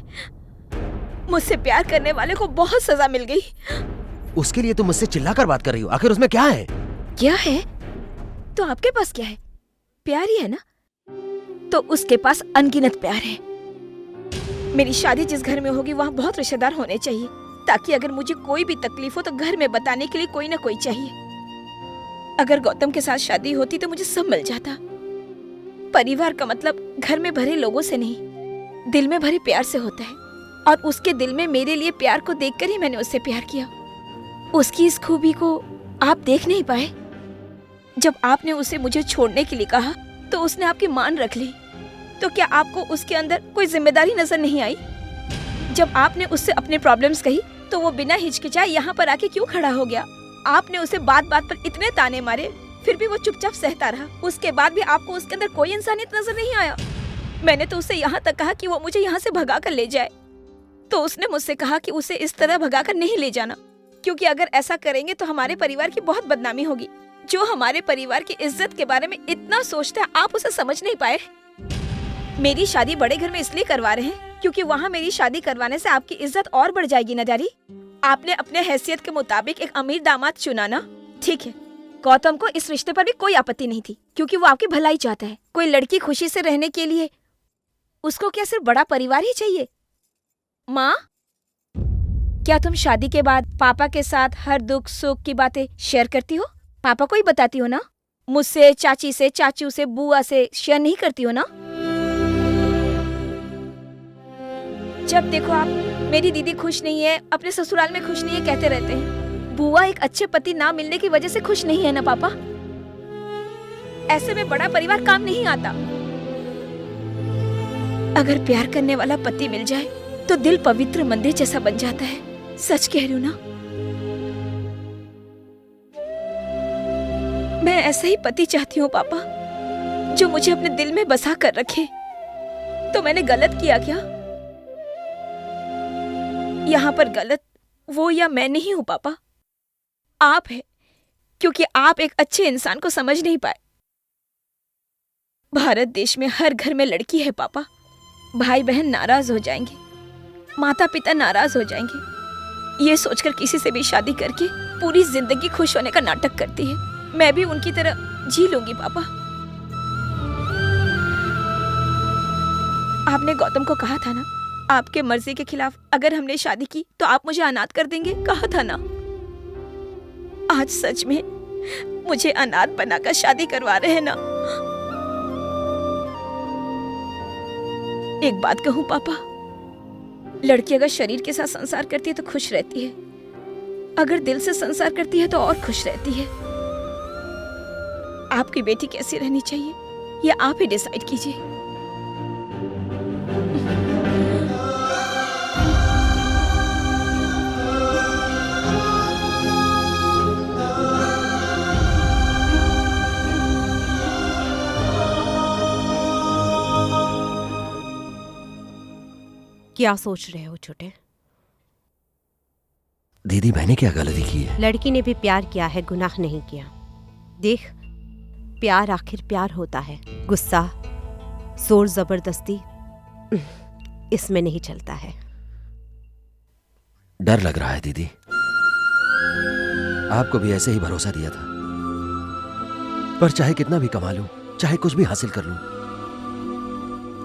मुझसे प्यार करने वाले को बहुत सजा मिल गई। उसके लिए तुम मुझसे चिल्लाकर बात कर रही हो, आखिर उसमें क्या है? क्या है? तो आपके पास क्या है? प्यार ही है ना? तो उसके पास अनगिनत प्यार है। मेरी शादी जिस घर में होगी वहाँ बहुत रिश्तेदार होने चाहिए, ताकि अगर मुझे कोई भी तकलीफ हो तो घर में बताने के लिए कोई ना कोई चाहिए। अगर गौतम के साथ शादी होती तो मुझे सब मिल जाता। परिवार का मतलब घर में भरे लोगों से नहीं, दिल में भरे प्यार से होता है। और उसके दिल में मेरे लिए प्यार को देखकर ही मैंने उससे प्यार किया। उसकी इस खूबी को आप देख नहीं पाए? जब आपने उसे मुझे छोड़ने के लिए कहा तो उसने आपकी मान रख ली। तो क्या आपको उसके अंदर कोई जिम्मेदारी नजर नहीं आई? जब आपने उससे अपने प्रॉब्लम्स कही तो वो बिना हिचकिचाए यहाँ पर आके क्यों खड़ा हो गया? आपने उसे बात बात पर इतने ताने मारे, फिर भी वो चुपचाप सहता रहा। उसके बाद भी आपको उसके अंदर कोई इंसानियत नजर नहीं आया। मैंने तो उसे यहाँ तक कहा कि वो मुझे यहाँ से भगा कर ले जाए, तो उसने मुझसे कहा कि उसे इस तरह भगा कर नहीं ले जाना, क्योंकि अगर ऐसा करेंगे तो हमारे परिवार की बहुत बदनामी होगी। जो हमारे परिवार की इज्जत के बारे में इतना सोचता है, आप उसे समझ नहीं पाए। मेरी शादी बड़े घर में इसलिए करवा रहे हैं क्योंकि वहाँ मेरी शादी करवाने से आपकी इज्जत और बढ़ जाएगी ना डैडी। आपने अपने हैसियत के मुताबिक एक अमीर दामाद चुना ना, ठीक है। गौतम को इस रिश्ते पर भी कोई आपत्ति नहीं थी, क्योंकि वो आपकी भलाई चाहता है। कोई लड़की खुशी से रहने के लिए उसको क्या सिर्फ बड़ा परिवार ही चाहिए? माँ, क्या तुम शादी के बाद पापा के साथ हर दुख सुख की बातें शेयर करती हो? पापा को ही बताती हो ना? मुझसे, चाची से, चाचू से, बुआ से शेयर नहीं करती हो ना? जब देखो आप मेरी दीदी खुश नहीं है, अपने ससुराल में खुश नहीं है कहते रहते हैं। बुआ एक अच्छे पति ना मिलने की वजह से खुश नहीं है ना पापा? ऐसे में बड़ा परिवार काम नहीं आता। अगर प्यार करने वाला पति मिल जाए तो दिल पवित्र मंदिर जैसा बन जाता है। सच कह रही हूँ ना? मैं ऐसा ही पति चाहती हूँ पापा, जो मुझे अपने दिल में बसा कर रखे। तो मैंने गलत किया क्या? यहाँ पर गलत वो या मैं नहीं हूँ पापा, आप है, क्योंकि आप एक अच्छे इंसान को समझ नहीं पाए। भारत देश में हर घर में लड़की है पापा। भाई बहन नाराज हो जाएंगे, माता पिता नाराज हो जाएंगे। ये सोचकर किसी से भी शादी करके पूरी जिंदगी खुश होने का नाटक करती है। मैं भी उनकी तरह जी लूंगी पापा। आपने गौतम को कहा था ना, आपके मर्जी के खिलाफ अगर हमने शादी की तो आप मुझे अनाथ कर देंगे, कहा था ना? आज सच में मुझे अनाथ बनाकर शादी करवा रहे हैं ना? एक बात कहूं पापा, लड़की अगर शरीर के साथ संसार करती है तो खुश रहती है, अगर दिल से संसार करती है तो और खुश रहती है। आपकी बेटी कैसी रहनी चाहिए ये आप ही डिसाइड कीजिए। क्या सोच रहे हो छोटे? दीदी, मैंने क्या गलती की है? लड़की ने भी प्यार किया है, गुनाह नहीं किया। देख, प्यार आखिर प्यार होता है, गुस्सा, जोर जबरदस्ती इसमें नहीं चलता है। डर लग रहा है दीदी, आपको भी ऐसे ही भरोसा दिया था, पर चाहे कितना भी कमा लूं, चाहे कुछ भी हासिल कर लूं,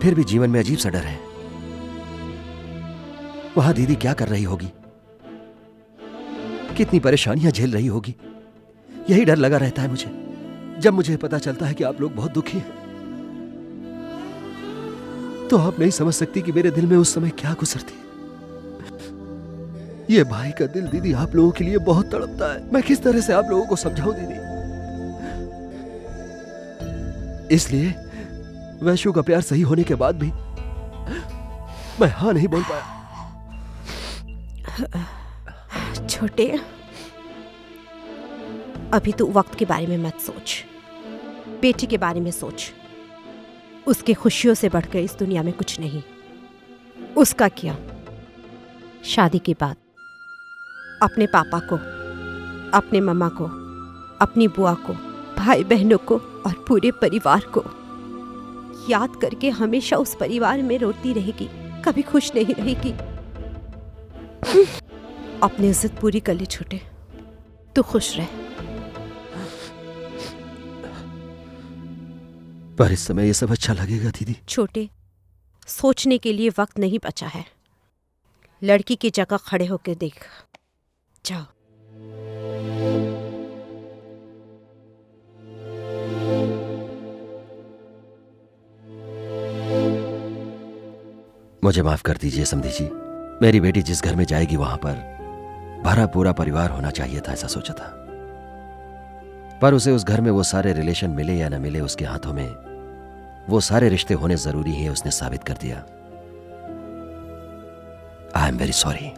फिर भी जीवन में अजीब सा डर है। वहां दीदी क्या कर रही होगी, कितनी परेशानियां झेल रही होगी, यही डर लगा रहता है मुझे। जब मुझे पता चलता है कि आप लोग बहुत दुखी हैं, तो आप नहीं समझ सकती कि मेरे दिल में उस समय क्या गुजरती है। ये भाई का दिल दीदी आप लोगों के लिए बहुत तड़पता है। मैं किस तरह से आप लोगों को समझाऊं दीदी? इसलिए वैशु का प्यार सही होने के बाद भी मैं हाँ नहीं बोल पाया। छोटे, अभी तू वक्त के बारे में मत सोच, बेटी के बारे में सोच। उसकी खुशियों से बढ़कर इस दुनिया में कुछ नहीं। उसका क्या, शादी के बाद अपने पापा को, अपने मम्मा को, अपनी बुआ को, भाई बहनों को और पूरे परिवार को याद करके हमेशा उस परिवार में रोती रहेगी, कभी खुश नहीं रहेगी। अपनी इज्जत पूरी कर ले छोटे, तू खुश रह। पर इस समय ये सब अच्छा लगेगा दीदी? छोटे, सोचने के लिए वक्त नहीं बचा है। लड़की की जगह खड़े होकर देख। जाओ। मुझे माफ कर दीजिए समधी जी, मेरी बेटी जिस घर में जाएगी वहां पर भरा पूरा परिवार होना चाहिए था, ऐसा सोचा था। पर उसे उस घर में वो सारे रिलेशन मिले या न मिले, उसके हाथों में वो सारे रिश्ते होने जरूरी हैं, उसने साबित कर दिया। I am very sorry.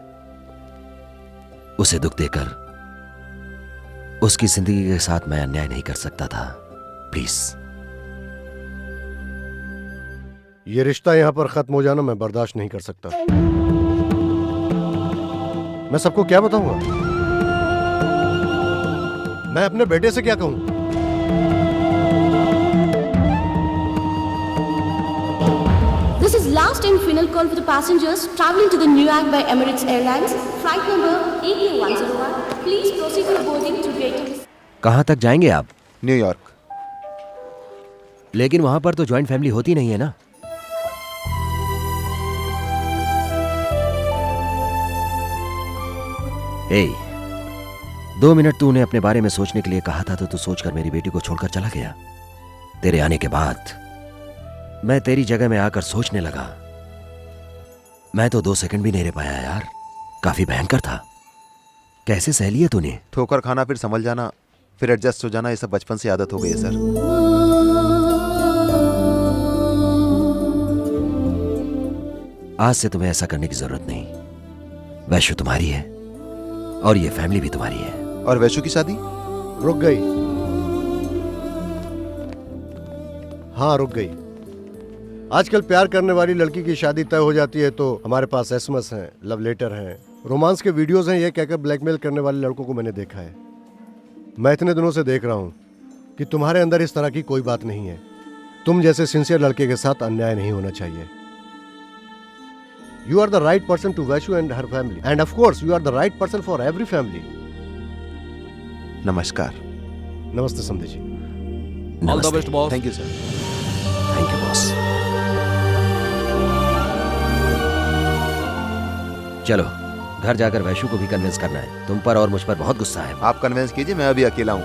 उसे दुख देकर उसकी जिंदगी के साथ मैं अन्याय नहीं कर सकता था। प्लीज। ये रिश्ता यहाँ पर खत्म हो जाना मैं बर्दाश्त नहीं कर सकता। मैं सबको क्या बताऊंगा? मैं अपने बेटे से क्या कहूं? This is last and final call for the passengers traveling to the Newark by Emirates Airlines. Flight number EK101. Please proceed with boarding to Greater. कहां तक जाएंगे आप? न्यूयॉर्क। लेकिन वहां पर तो ज्वाइंट फैमिली होती नहीं है ना? ए, 2 मिनट तू उन्हें अपने बारे में सोचने के लिए कहा था तो तू सोचकर मेरी बेटी को छोड़कर चला गया। तेरे आने के बाद मैं तेरी जगह में आकर सोचने लगा। मैं तो 2 सेकंड भी नहीं रह पाया यार, काफी भयंकर था। कैसे सह लिया तूने? ठोकर खाना, फिर संभल जाना, फिर एडजस्ट हो जाना, ये सब बचपन से आदत हो गई है सर। आज से तुम्हें ऐसा करने की जरूरत नहीं। वैशु तुम्हारी है और ये फैमिली भी तुम्हारी है। और वैशु की शादी रुक गई। हाँ, रुक गई। आजकल प्यार करने वाली लड़की की शादी तय हो जाती है तो हमारे पास एसएमएस हैं, लव लेटर हैं, रोमांस के वीडियोस हैं, ये कहकर ब्लैकमेल करने वाले लड़कों को मैंने देखा है। मैं इतने दिनों से देख रहा हूं कि तुम्हारे अंदर इस तरह की कोई बात नहीं है। तुम जैसे सिंसियर लड़के के साथ अन्याय नहीं होना चाहिए। You are the right person to Vaishu and her family. And of course, you are the right person for every family. नमस्कार। नमस्ते समधी जी। All the best boss. Thank you sir. Thank you boss. चलो घर जाकर वैशु को भी कन्विंस करना है। तुम पर और मुझ पर बहुत गुस्सा है। आप कन्विंस कीजिए, मैं अभी अकेला हूं।